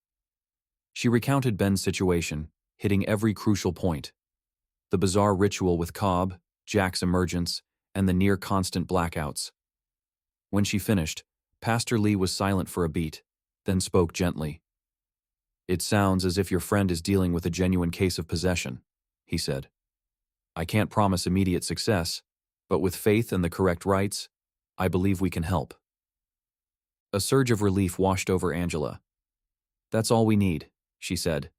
She recounted Ben's situation, hitting every crucial point. The bizarre ritual with Cobb, Jack's emergence, and the near-constant blackouts. When she finished, Pastor Lee was silent for a beat, then spoke gently. It sounds as if your friend is dealing with a genuine case of possession, he said. I can't promise immediate success, but with faith and the correct rites, I believe we can help. A surge of relief washed over Angela. That's all we need, she said.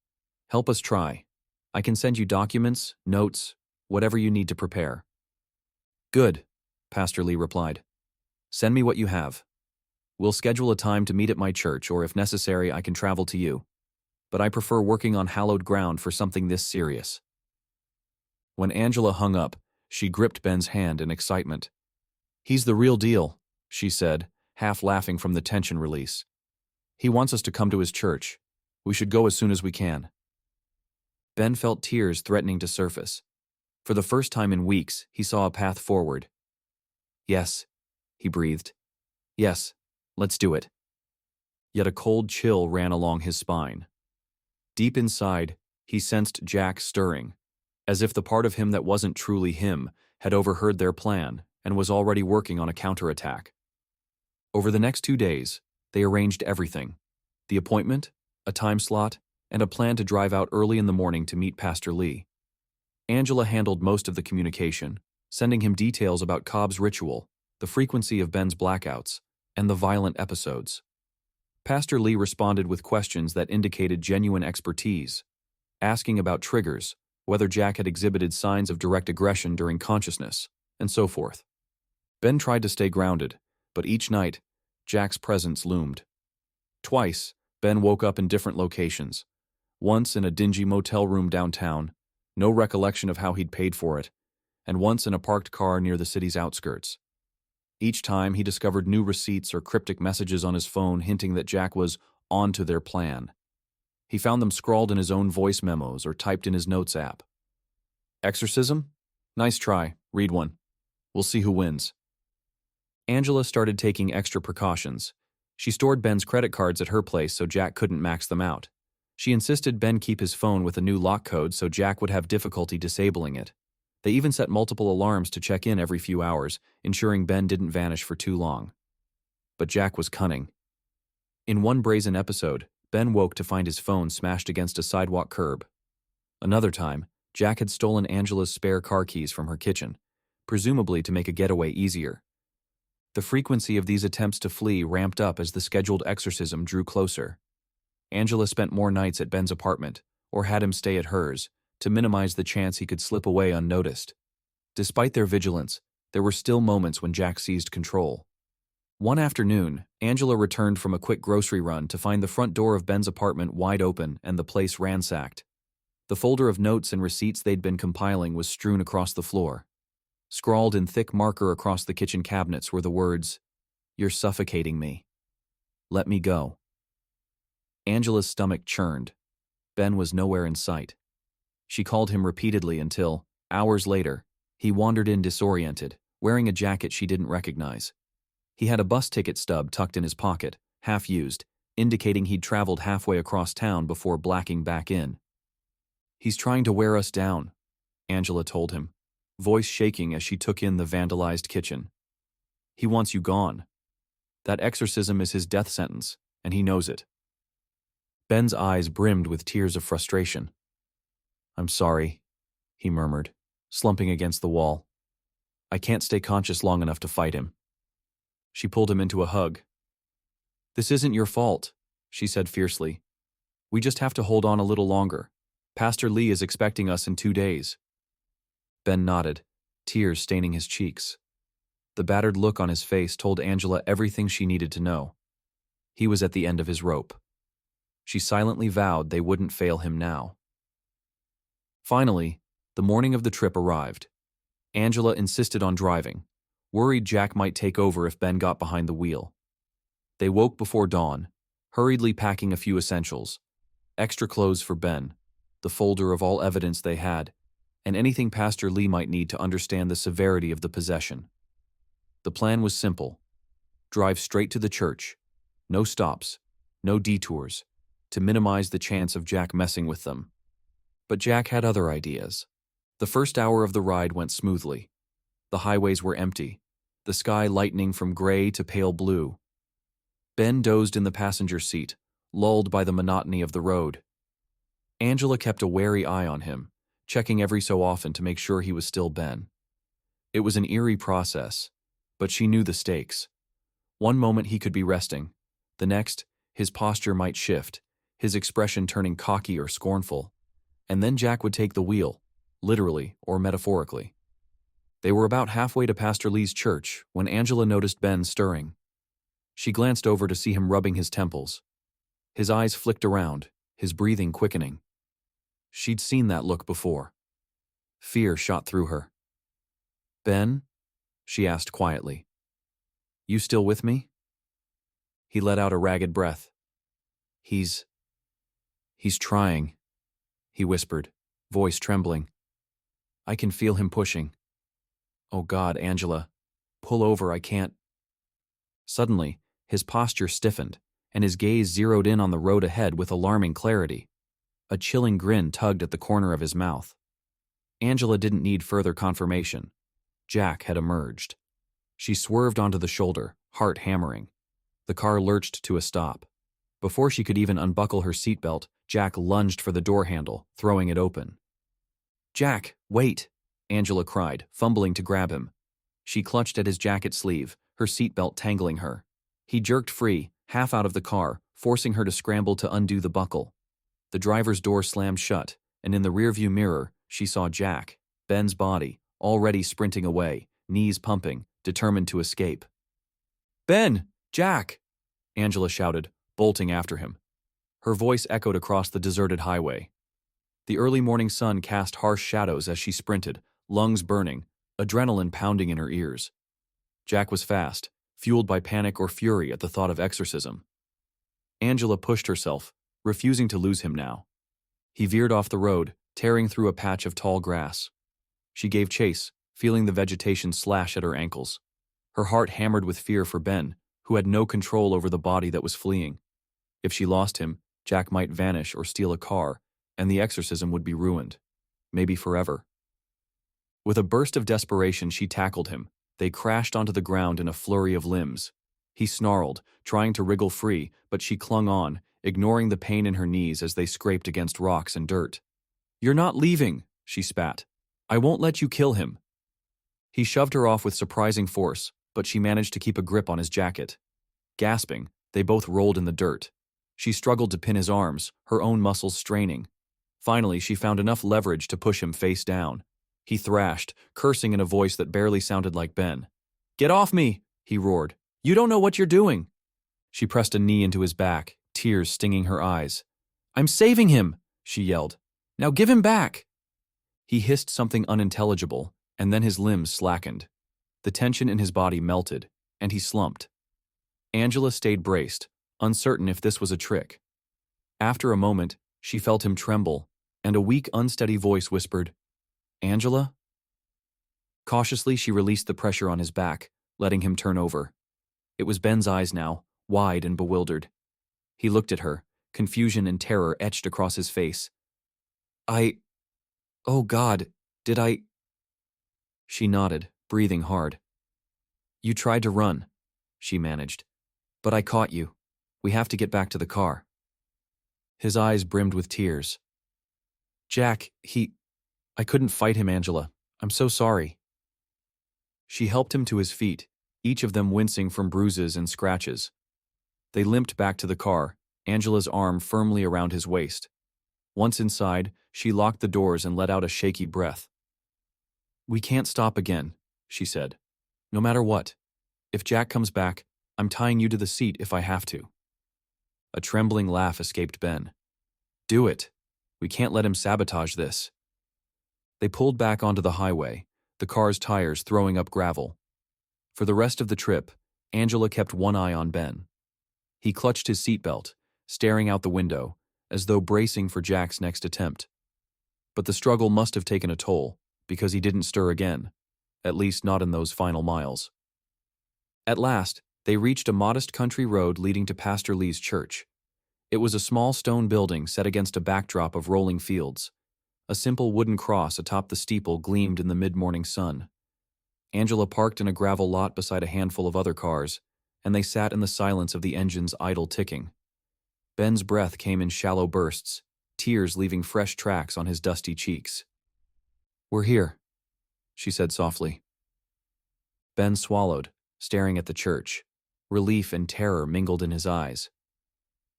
Help us try. I can send you documents, notes, whatever you need to prepare. Good, Pastor Lee replied. Send me what you have. We'll schedule a time to meet at my church, or if necessary, I can travel to you. But I prefer working on hallowed ground for something this serious. When Angela hung up, she gripped Ben's hand in excitement. He's the real deal, she said, half laughing from the tension release. He wants us to come to his church. We should go as soon as we can. Ben felt tears threatening to surface. For the first time in weeks, he saw a path forward. Yes, he breathed. Yes, let's do it. Yet a cold chill ran along his spine. Deep inside, he sensed Jack stirring, as if the part of him that wasn't truly him had overheard their plan and was already working on a counterattack. Over the next 2 days, they arranged everything. The appointment, a time slot, and a plan to drive out early in the morning to meet Pastor Lee. Angela handled most of the communication, sending him details about Cobb's ritual, the frequency of Ben's blackouts, and the violent episodes. Pastor Lee responded with questions that indicated genuine expertise, asking about triggers, whether Jack had exhibited signs of direct aggression during consciousness, and so forth. Ben tried to stay grounded, but each night, Jack's presence loomed. Twice, Ben woke up in different locations. Once in a dingy motel room downtown, no recollection of how he'd paid for it, and once in a parked car near the city's outskirts. Each time he discovered new receipts or cryptic messages on his phone hinting that Jack was on to their plan. He found them scrawled in his own voice memos or typed in his notes app. Exorcism? Nice try. Read one. We'll see who wins. Angela started taking extra precautions. She stored Ben's credit cards at her place so Jack couldn't max them out. She insisted Ben keep his phone with a new lock code so Jack would have difficulty disabling it. They even set multiple alarms to check in every few hours, ensuring Ben didn't vanish for too long. But Jack was cunning. In one brazen episode, Ben woke to find his phone smashed against a sidewalk curb. Another time, Jack had stolen Angela's spare car keys from her kitchen, presumably to make a getaway easier. The frequency of these attempts to flee ramped up as the scheduled exorcism drew closer. Angela spent more nights at Ben's apartment, or had him stay at hers, to minimize the chance he could slip away unnoticed. Despite their vigilance, there were still moments when Jack seized control. One afternoon, Angela returned from a quick grocery run to find the front door of Ben's apartment wide open and the place ransacked. The folder of notes and receipts they'd been compiling was strewn across the floor. Scrawled in thick marker across the kitchen cabinets were the words, "You're suffocating me. Let me go." Angela's stomach churned. Ben was nowhere in sight. She called him repeatedly until, hours later, he wandered in disoriented, wearing a jacket she didn't recognize. He had a bus ticket stub tucked in his pocket, half-used, indicating he'd traveled halfway across town before blacking back in. "He's trying to wear us down," Angela told him, voice shaking as she took in the vandalized kitchen. "He wants you gone. That exorcism is his death sentence, and he knows it." Ben's eyes brimmed with tears of frustration. "I'm sorry," he murmured, slumping against the wall. "I can't stay conscious long enough to fight him." She pulled him into a hug. "This isn't your fault," she said fiercely. "We just have to hold on a little longer. Pastor Lee is expecting us in 2 days." Ben nodded, tears staining his cheeks. The battered look on his face told Angela everything she needed to know. He was at the end of his rope. She silently vowed they wouldn't fail him now. Finally, the morning of the trip arrived. Angela insisted on driving, worried Jack might take over if Ben got behind the wheel. They woke before dawn, hurriedly packing a few essentials, extra clothes for Ben, the folder of all evidence they had, and anything Pastor Lee might need to understand the severity of the possession. The plan was simple: drive straight to the church, no stops, no detours, to minimize the chance of Jack messing with them. But Jack had other ideas. The first hour of the ride went smoothly. The highways were empty, the sky lightening from gray to pale blue. Ben dozed in the passenger seat, lulled by the monotony of the road. Angela kept a wary eye on him, checking every so often to make sure he was still Ben. It was an eerie process, but she knew the stakes. One moment he could be resting, the next, his posture might shift, his expression turning cocky or scornful, and then Jack would take the wheel, literally or metaphorically. They were about halfway to Pastor Lee's church when Angela noticed Ben stirring. She glanced over to see him rubbing his temples. His eyes flicked around, his breathing quickening. She'd seen that look before. Fear shot through her. "Ben?" she asked quietly. "You still with me?" He let out a ragged breath. He's trying," he whispered, voice trembling. "I can feel him pushing. Oh God, Angela, pull over, I can't." Suddenly, his posture stiffened, and his gaze zeroed in on the road ahead with alarming clarity. A chilling grin tugged at the corner of his mouth. Angela didn't need further confirmation. Jack had emerged. She swerved onto the shoulder, heart hammering. The car lurched to a stop. Before she could even unbuckle her seatbelt, Jack lunged for the door handle, throwing it open. "Jack, wait!" Angela cried, fumbling to grab him. She clutched at his jacket sleeve, her seatbelt tangling her. He jerked free, half out of the car, forcing her to scramble to undo the buckle. The driver's door slammed shut, and in the rearview mirror, she saw Jack, Ben's body, already sprinting away, knees pumping, determined to escape. "Ben! Jack!" Angela shouted, bolting after him. Her voice echoed across the deserted highway. The early morning sun cast harsh shadows as she sprinted, lungs burning, adrenaline pounding in her ears. Jack was fast, fueled by panic or fury at the thought of exorcism. Angela pushed herself, refusing to lose him now. He veered off the road, tearing through a patch of tall grass. She gave chase, feeling the vegetation slash at her ankles. Her heart hammered with fear for Ben, who had no control over the body that was fleeing. If she lost him, Jack might vanish or steal a car, and the exorcism would be ruined. Maybe forever. With a burst of desperation, she tackled him. They crashed onto the ground in a flurry of limbs. He snarled, trying to wriggle free, but she clung on, ignoring the pain in her knees as they scraped against rocks and dirt. "You're not leaving," she spat. "I won't let you kill him." He shoved her off with surprising force, but she managed to keep a grip on his jacket. Gasping, they both rolled in the dirt. She struggled to pin his arms, her own muscles straining. Finally, she found enough leverage to push him face down. He thrashed, cursing in a voice that barely sounded like Ben. "Get off me!" he roared. "You don't know what you're doing!" She pressed a knee into his back, tears stinging her eyes. "I'm saving him!" she yelled. "Now give him back!" He hissed something unintelligible, and then his limbs slackened. The tension in his body melted, and he slumped. Angela stayed braced, uncertain if this was a trick. After a moment, she felt him tremble, and a weak, unsteady voice whispered, "Angela?" Cautiously, she released the pressure on his back, letting him turn over. It was Ben's eyes now, wide and bewildered. He looked at her, confusion and terror etched across his face. Oh God, did I?" She nodded, breathing hard. "You tried to run," she managed. "But I caught you. We have to get back to the car." His eyes brimmed with tears. "Jack, I couldn't fight him, Angela. I'm so sorry." She helped him to his feet, each of them wincing from bruises and scratches. They limped back to the car, Angela's arm firmly around his waist. Once inside, she locked the doors and let out a shaky breath. "We can't stop again," she said. "No matter what. If Jack comes back, I'm tying you to the seat if I have to." A trembling laugh escaped Ben. "Do it. We can't let him sabotage this." They pulled back onto the highway, the car's tires throwing up gravel. For the rest of the trip, Angela kept one eye on Ben. He clutched his seatbelt, staring out the window, as though bracing for Jack's next attempt. But the struggle must have taken a toll, because he didn't stir again, at least not in those final miles. At last, they reached a modest country road leading to Pastor Lee's church. It was a small stone building set against a backdrop of rolling fields. A simple wooden cross atop the steeple gleamed in the mid-morning sun. Angela parked in a gravel lot beside a handful of other cars, and they sat in the silence of the engine's idle ticking. Ben's breath came in shallow bursts, tears leaving fresh tracks on his dusty cheeks. "We're here," she said softly. Ben swallowed, staring at the church. Relief and terror mingled in his eyes.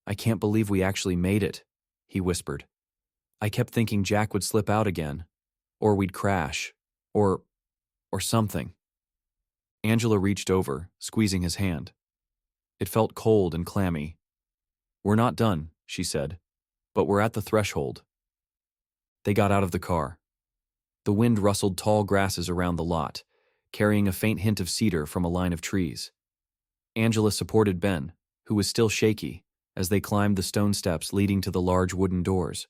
"I can't believe we actually made it," he whispered. "I kept thinking Jack would slip out again, or we'd crash, or something." Angela reached over, squeezing his hand. It felt cold and clammy. "We're not done," she said, "but we're at the threshold." They got out of the car. The wind rustled tall grasses around the lot, carrying a faint hint of cedar from a line of trees. Angela supported Ben, who was still shaky, as they climbed the stone steps leading to the large wooden doors.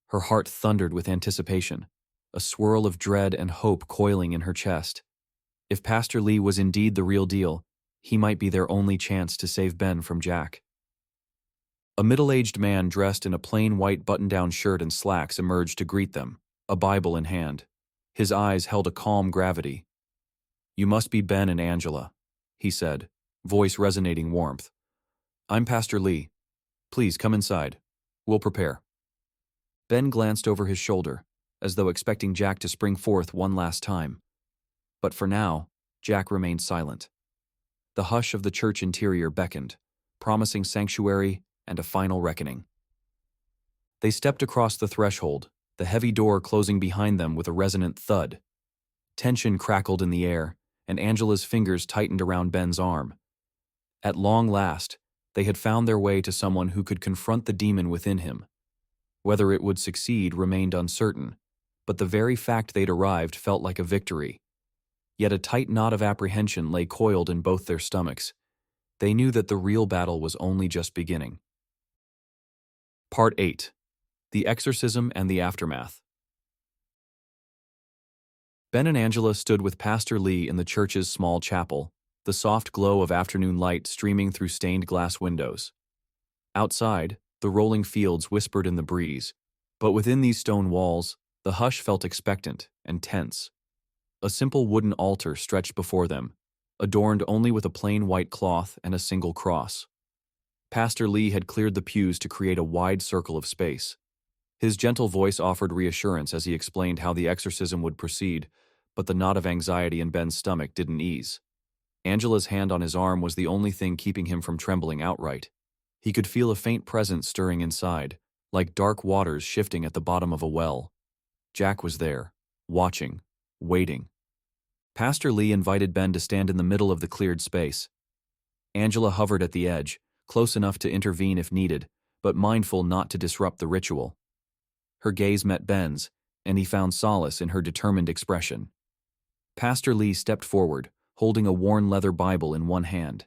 Her heart thundered with anticipation, a swirl of dread and hope coiling in her chest. If Pastor Lee was indeed the real deal, he might be their only chance to save Ben from Jack. A middle-aged man dressed in a plain white button-down shirt and slacks emerged to greet them, a Bible in hand. His eyes held a calm gravity. "You must be Ben and Angela," he said, voice resonating warmth. "I'm Pastor Lee. Please come inside. We'll prepare." Ben glanced over his shoulder, as though expecting Jack to spring forth one last time. But for now, Jack remained silent. The hush of the church interior beckoned, promising sanctuary and a final reckoning. They stepped across the threshold, the heavy door closing behind them with a resonant thud. Tension crackled in the air, and Angela's fingers tightened around Ben's arm. At long last, They had found their way to someone who could confront the demon within him. Whether it would succeed remained uncertain, but the very fact they'd arrived felt like a victory. Yet a tight knot of apprehension lay coiled in both their stomachs. They knew that the real battle was only just beginning. Part 8. The Exorcism and the Aftermath. Ben and Angela stood with Pastor Lee in the church's small chapel, the soft glow of afternoon light streaming through stained glass windows. Outside, the rolling fields whispered in the breeze, but within these stone walls, the hush felt expectant and tense. A simple wooden altar stretched before them, adorned only with a plain white cloth and a single cross. Pastor Lee had cleared the pews to create a wide circle of space. His gentle voice offered reassurance as he explained how the exorcism would proceed, but the knot of anxiety in Ben's stomach didn't ease. Angela's hand on his arm was the only thing keeping him from trembling outright. He could feel a faint presence stirring inside, like dark waters shifting at the bottom of a well. Jack was there, watching, waiting. Pastor Lee invited Ben to stand in the middle of the cleared space. Angela hovered at the edge, close enough to intervene if needed, but mindful not to disrupt the ritual. Her gaze met Ben's, and he found solace in her determined expression. Pastor Lee stepped forward, holding a worn leather Bible in one hand.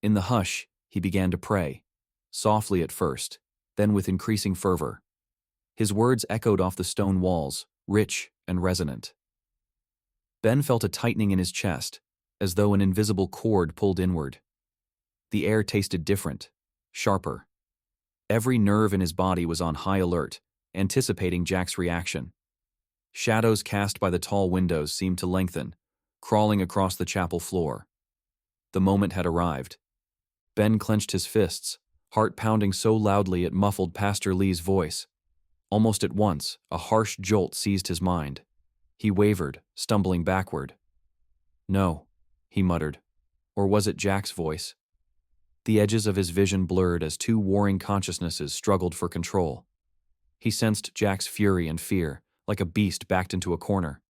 In the hush, he began to pray, softly at first, then with increasing fervor. His words echoed off the stone walls, rich and resonant. Ben felt a tightening in his chest, as though an invisible cord pulled inward. The air tasted different, sharper. Every nerve in his body was on high alert, anticipating Jack's reaction. Shadows cast by the tall windows seemed to lengthen, crawling across the chapel floor. The moment had arrived. Ben clenched his fists, heart pounding so loudly it muffled Pastor Lee's voice. Almost at once, a harsh jolt seized his mind. He wavered, stumbling backward. "No," he muttered. Or was it Jack's voice? The edges of his vision blurred as two warring consciousnesses struggled for control. He sensed Jack's fury and fear, like a beast backed into a corner.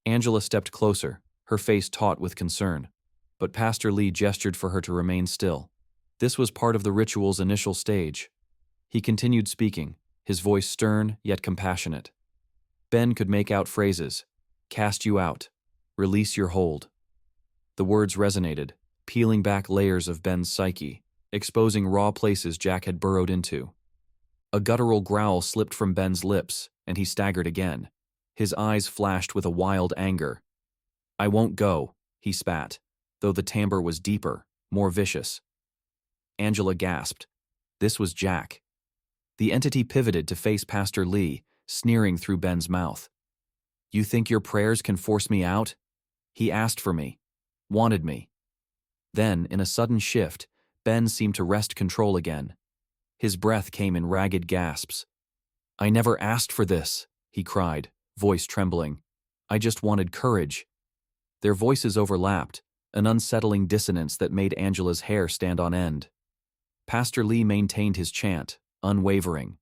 Angela stepped closer, her face taut with concern, but Pastor Lee gestured for her to remain still. This was part of the ritual's initial stage. He continued speaking, his voice stern yet compassionate. Ben could make out phrases: "Cast you out," "Release your hold." The words resonated, peeling back layers of Ben's psyche, exposing raw places Jack had burrowed into. A guttural growl slipped from Ben's lips, and he staggered again. His eyes flashed with a wild anger. "I won't go," he spat, though the timbre was deeper, more vicious. Angela gasped. This was Jack. The entity pivoted to face Pastor Lee, sneering through Ben's mouth. "You think your prayers can force me out?" He asked for me, wanted me. Then, in a sudden shift, Ben seemed to wrest control again. His breath came in ragged gasps. "I never asked for this," he cried, voice trembling. "I just wanted courage." Their voices overlapped, an unsettling dissonance that made Angela's hair stand on end. Pastor Lee maintained his chant, unwavering.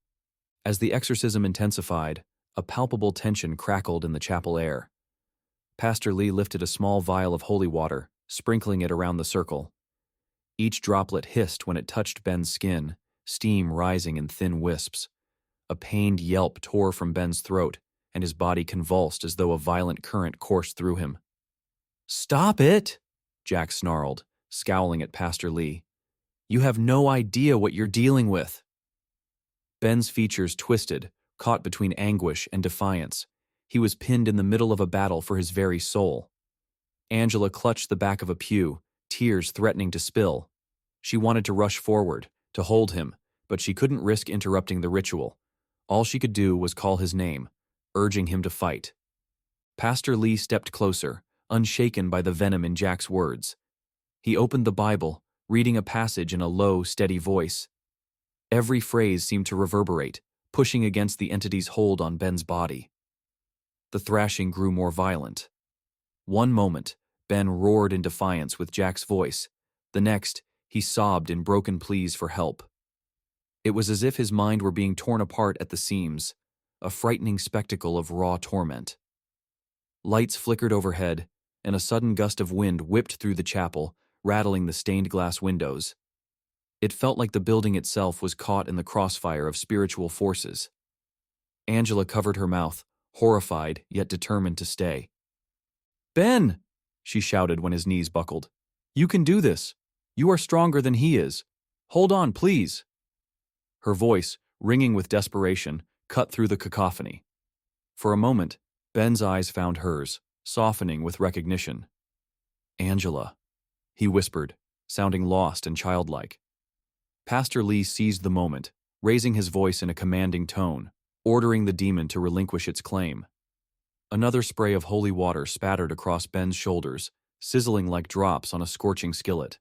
As the exorcism intensified, a palpable tension crackled in the chapel air. Pastor Lee lifted a small vial of holy water, sprinkling it around the circle. Each droplet hissed when it touched Ben's skin, steam rising in thin wisps. A pained yelp tore from Ben's throat, and his body convulsed as though a violent current coursed through him. "Stop it!" Jack snarled, scowling at Pastor Lee. "You have no idea what you're dealing with." Ben's features twisted, caught between anguish and defiance. He was pinned in the middle of a battle for his very soul. Angela clutched the back of a pew, tears threatening to spill. She wanted to rush forward, to hold him, but she couldn't risk interrupting the ritual. All she could do was call his name, urging him to fight. Pastor Lee stepped closer, unshaken by the venom in Jack's words. He opened the Bible, reading a passage in a low, steady voice. Every phrase seemed to reverberate, pushing against the entity's hold on Ben's body. The thrashing grew more violent. One moment, Ben roared in defiance with Jack's voice. The next, he sobbed in broken pleas for help. It was as if his mind were being torn apart at the seams, a frightening spectacle of raw torment. Lights flickered overhead, and a sudden gust of wind whipped through the chapel, rattling the stained glass windows. It felt like the building itself was caught in the crossfire of spiritual forces. Angela covered her mouth, horrified yet determined to stay. "Ben!" she shouted when his knees buckled. "You can do this. You are stronger than he is. Hold on, please." Her voice, ringing with desperation, cut through the cacophony. For a moment, Ben's eyes found hers, softening with recognition. "Angela," he whispered, sounding lost and childlike. Pastor Lee seized the moment, raising his voice in a commanding tone, ordering the demon to relinquish its claim. Another spray of holy water spattered across Ben's shoulders, sizzling like drops on a scorching skillet.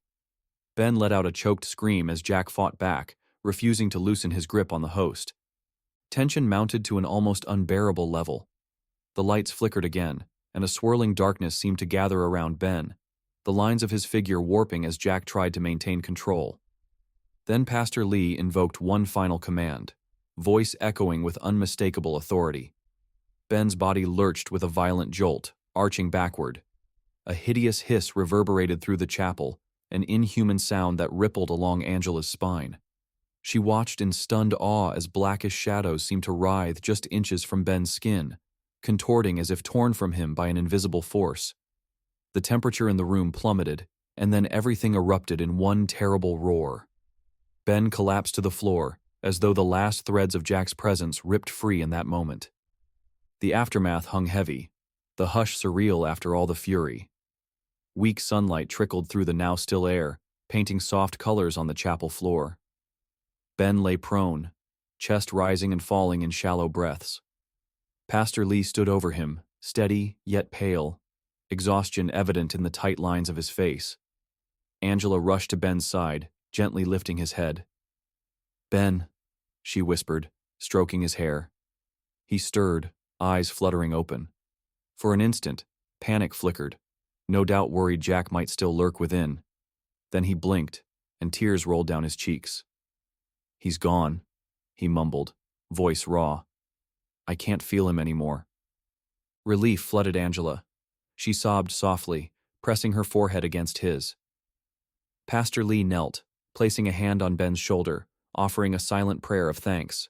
Ben let out a choked scream as Jack fought back, refusing to loosen his grip on the host. Tension mounted to an almost unbearable level. The lights flickered again, and a swirling darkness seemed to gather around Ben, the lines of his figure warping as Jack tried to maintain control. Then Pastor Lee invoked one final command, voice echoing with unmistakable authority. Ben's body lurched with a violent jolt, arching backward. A hideous hiss reverberated through the chapel, an inhuman sound that rippled along Angela's spine. She watched in stunned awe as blackish shadows seemed to writhe just inches from Ben's skin, contorting as if torn from him by an invisible force. The temperature in the room plummeted, and then everything erupted in one terrible roar. Ben collapsed to the floor, as though the last threads of Jack's presence ripped free in that moment. The aftermath hung heavy, the hush surreal after all the fury. Weak sunlight trickled through the now still air, painting soft colors on the chapel floor. Ben lay prone, chest rising and falling in shallow breaths. Pastor Lee stood over him, steady yet pale, exhaustion evident in the tight lines of his face. Angela rushed to Ben's side, gently lifting his head. "Ben," she whispered, stroking his hair. He stirred, eyes fluttering open. For an instant, panic flickered, no doubt worried Jack might still lurk within. Then he blinked, and tears rolled down his cheeks. "He's gone," he mumbled, voice raw. "I can't feel him anymore." Relief flooded Angela. She sobbed softly, pressing her forehead against his. Pastor Lee knelt, placing a hand on Ben's shoulder, offering a silent prayer of thanks.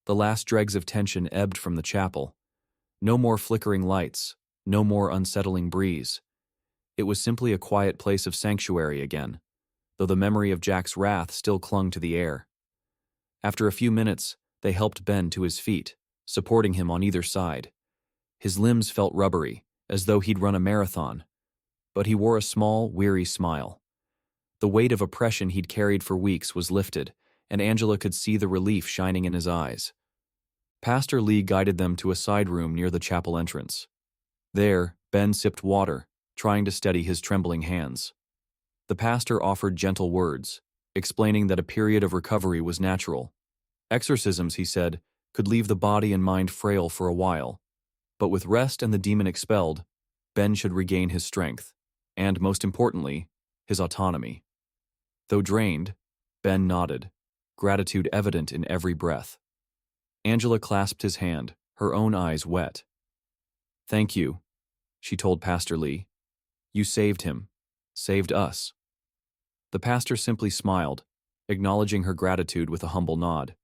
The last dregs of tension ebbed from the chapel. No more flickering lights, no more unsettling breeze. It was simply a quiet place of sanctuary again, though the memory of Jack's wrath still clung to the air. After a few minutes, they helped Ben to his feet, supporting him on either side. His limbs felt rubbery, as though he'd run a marathon, but he wore a small, weary smile. The weight of oppression he'd carried for weeks was lifted, and Angela could see the relief shining in his eyes. Pastor Lee guided them to a side room near the chapel entrance. There, Ben sipped water, trying to steady his trembling hands. The pastor offered gentle words, explaining that a period of recovery was natural. Exorcisms, he said, could leave the body and mind frail for a while, but with rest and the demon expelled, Ben should regain his strength, and, most importantly, his autonomy. Though drained, Ben nodded, gratitude evident in every breath. Angela clasped his hand, her own eyes wet. "Thank you," she told Pastor Lee. "You saved him, saved us." The pastor simply smiled, acknowledging her gratitude with a humble nod.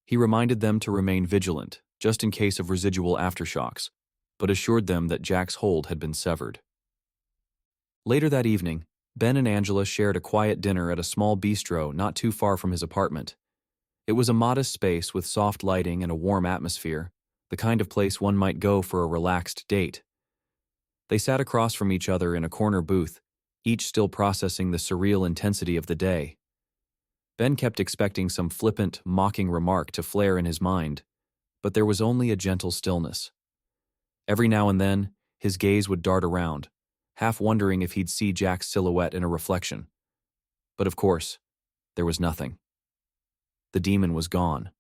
He reminded them to remain vigilant, just in case of residual aftershocks, but assured them that Jack's hold had been severed. Later that evening, Ben and Angela shared a quiet dinner at a small bistro not too far from his apartment. It was a modest space with soft lighting and a warm atmosphere, the kind of place one might go for a relaxed date. They sat across from each other in a corner booth, each still processing the surreal intensity of the day. Ben kept expecting some flippant, mocking remark to flare in his mind, but there was only a gentle stillness. Every now and then, his gaze would dart around, half wondering if he'd see Jack's silhouette in a reflection. But of course, there was nothing. The demon was gone.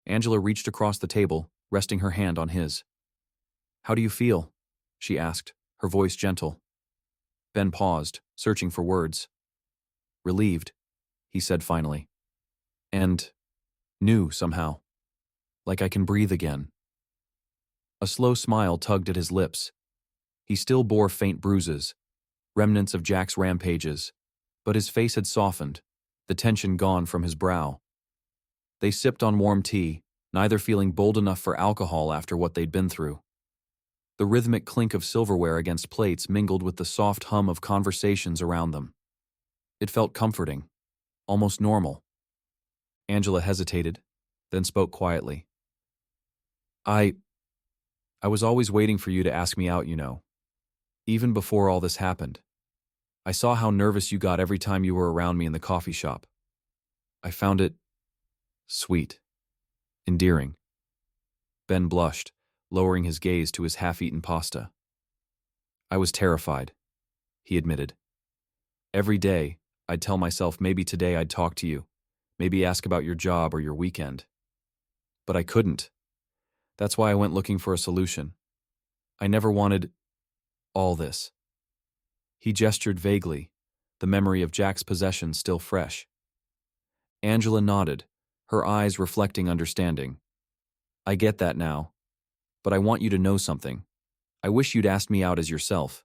Angela reached across the table, resting her hand on his. "How do you feel?" she asked, her voice gentle. Ben paused, searching for words. "Relieved," he said finally. "And new somehow. Like I can breathe again." A slow smile tugged at his lips. He still bore faint bruises, remnants of Jack's rampages, but his face had softened, the tension gone from his brow. They sipped on warm tea, neither feeling bold enough for alcohol after what they'd been through. The rhythmic clink of silverware against plates mingled with the soft hum of conversations around them. It felt comforting, almost normal. Angela hesitated, then spoke quietly. I was always waiting for you to ask me out, you know. Even before all this happened. I saw how nervous you got every time you were around me in the coffee shop. I found it sweet, endearing. Ben blushed, lowering his gaze to his half-eaten pasta. I was terrified, he admitted. Every day, I'd tell myself maybe today I'd talk to you, maybe ask about your job or your weekend. But I couldn't. That's why I went looking for a solution. I never wanted all this. He gestured vaguely, the memory of Jack's possession still fresh. Angela nodded, her eyes reflecting understanding. I get that now. But I want you to know something. I wish you'd asked me out as yourself,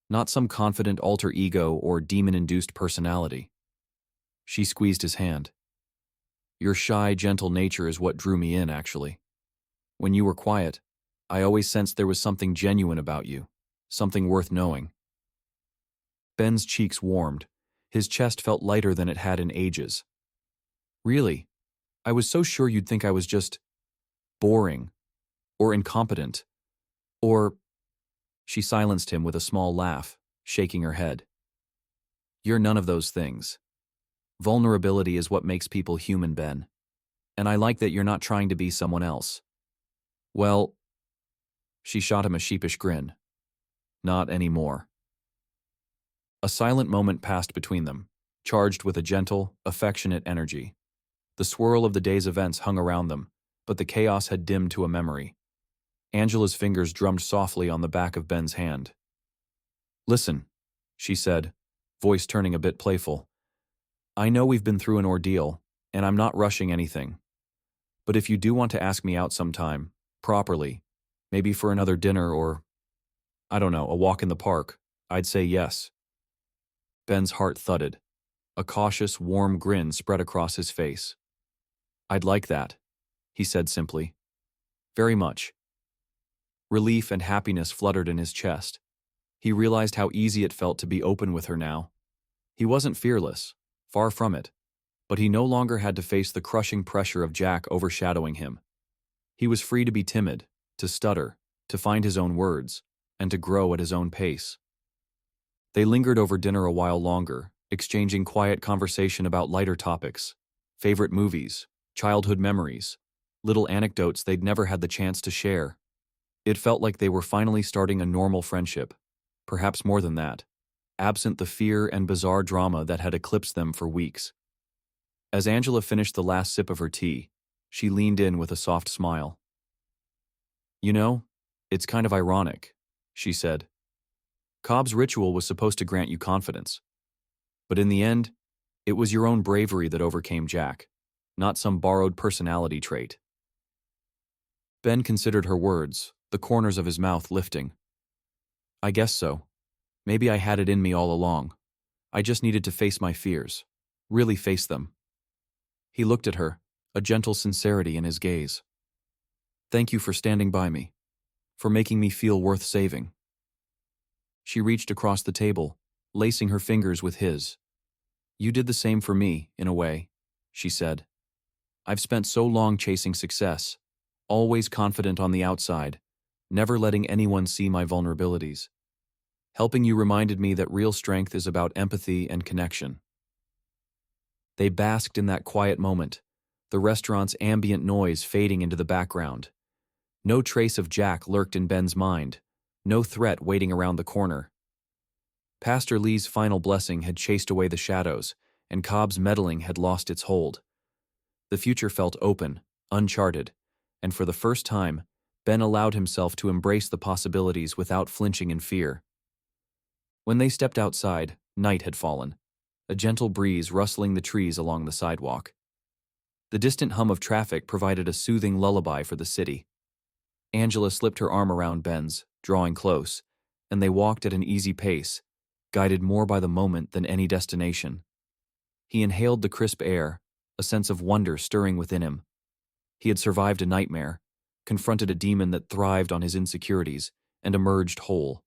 not some confident alter ego or demon-induced personality. She squeezed his hand. Your shy, gentle nature is what drew me in, actually. When you were quiet, I always sensed there was something genuine about you, something worth knowing. Ben's cheeks warmed. His chest felt lighter than it had in ages. Really? I was so sure you'd think I was just boring, or incompetent, or... She silenced him with a small laugh, shaking her head. You're none of those things. Vulnerability is what makes people human, Ben. And I like that you're not trying to be someone else. Well, she shot him a sheepish grin. Not anymore. A silent moment passed between them, charged with a gentle, affectionate energy. The swirl of the day's events hung around them, but the chaos had dimmed to a memory. Angela's fingers drummed softly on the back of Ben's hand. Listen, she said, voice turning a bit playful. I know we've been through an ordeal, and I'm not rushing anything. But if you do want to ask me out sometime, properly, maybe for another dinner or, I don't know, a walk in the park, I'd say yes. Ben's heart thudded. A cautious, warm grin spread across his face. I'd like that, he said simply. Very much. Relief and happiness fluttered in his chest. He realized how easy it felt to be open with her now. He wasn't fearless, far from it, but he no longer had to face the crushing pressure of Jack overshadowing him. He was free to be timid, to stutter, to find his own words, and to grow at his own pace. They lingered over dinner a while longer, exchanging quiet conversation about lighter topics, favorite movies, childhood memories, little anecdotes they'd never had the chance to share. It felt like they were finally starting a normal friendship, perhaps more than that, absent the fear and bizarre drama that had eclipsed them for weeks. As Angela finished the last sip of her tea, she leaned in with a soft smile. You know, it's kind of ironic, she said. Cobb's ritual was supposed to grant you confidence. But in the end, it was your own bravery that overcame Jack, not some borrowed personality trait. Ben considered her words, the corners of his mouth lifting. I guess so. Maybe I had it in me all along. I just needed to face my fears. Really face them. He looked at her, a gentle sincerity in his gaze. Thank you for standing by me. For making me feel worth saving. She reached across the table, lacing her fingers with his. You did the same for me, in a way, she said. I've spent so long chasing success, always confident on the outside, never letting anyone see my vulnerabilities. Helping you reminded me that real strength is about empathy and connection. They basked in that quiet moment, the restaurant's ambient noise fading into the background. No trace of Jack lurked in Ben's mind, no threat waiting around the corner. Pastor Lee's final blessing had chased away the shadows, and Cobb's meddling had lost its hold. The future felt open, uncharted, and for the first time, Ben allowed himself to embrace the possibilities without flinching in fear. When they stepped outside, night had fallen, a gentle breeze rustling the trees along the sidewalk. The distant hum of traffic provided a soothing lullaby for the city. Angela slipped her arm around Ben's, drawing close, and they walked at an easy pace, guided more by the moment than any destination. He inhaled the crisp air, a sense of wonder stirring within him. He had survived a nightmare, confronted a demon that thrived on his insecurities, and emerged whole.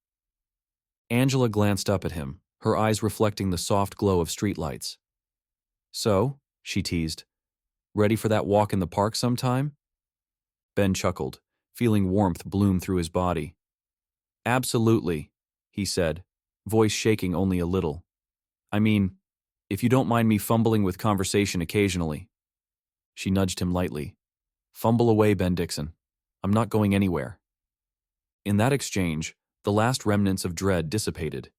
Angela glanced up at him, her eyes reflecting the soft glow of streetlights. "So," she teased, "ready for that walk in the park sometime?" Ben chuckled, feeling warmth bloom through his body. "Absolutely," he said, voice shaking only a little. "I mean, if you don't mind me fumbling with conversation occasionally." She nudged him lightly. "Fumble away, Ben Dixon. I'm not going anywhere." In that exchange, the last remnants of dread dissipated.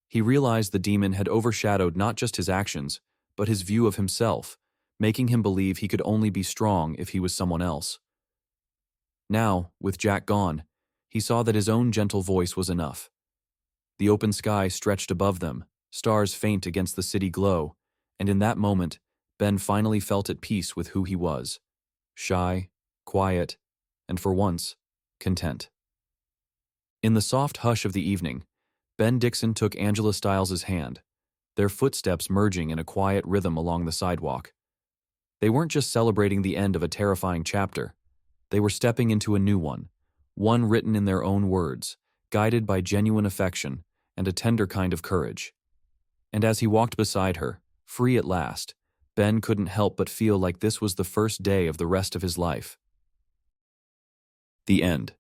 He realized the demon had overshadowed not just his actions, but his view of himself, making him believe he could only be strong if he was someone else. Now, with Jack gone, he saw that his own gentle voice was enough. The open sky stretched above them, stars faint against the city glow, and in that moment, Ben finally felt at peace with who he was. Shy, quiet, and for once, content. In the soft hush of the evening, Ben Dixon took Angela Stiles's hand, their footsteps merging in a quiet rhythm along the sidewalk. They weren't just celebrating the end of a terrifying chapter. They were stepping into a new one written in their own words, guided by genuine affection and a tender kind of courage. And as he walked beside her, free at last, Ben couldn't help but feel like this was the first day of the rest of his life. The end.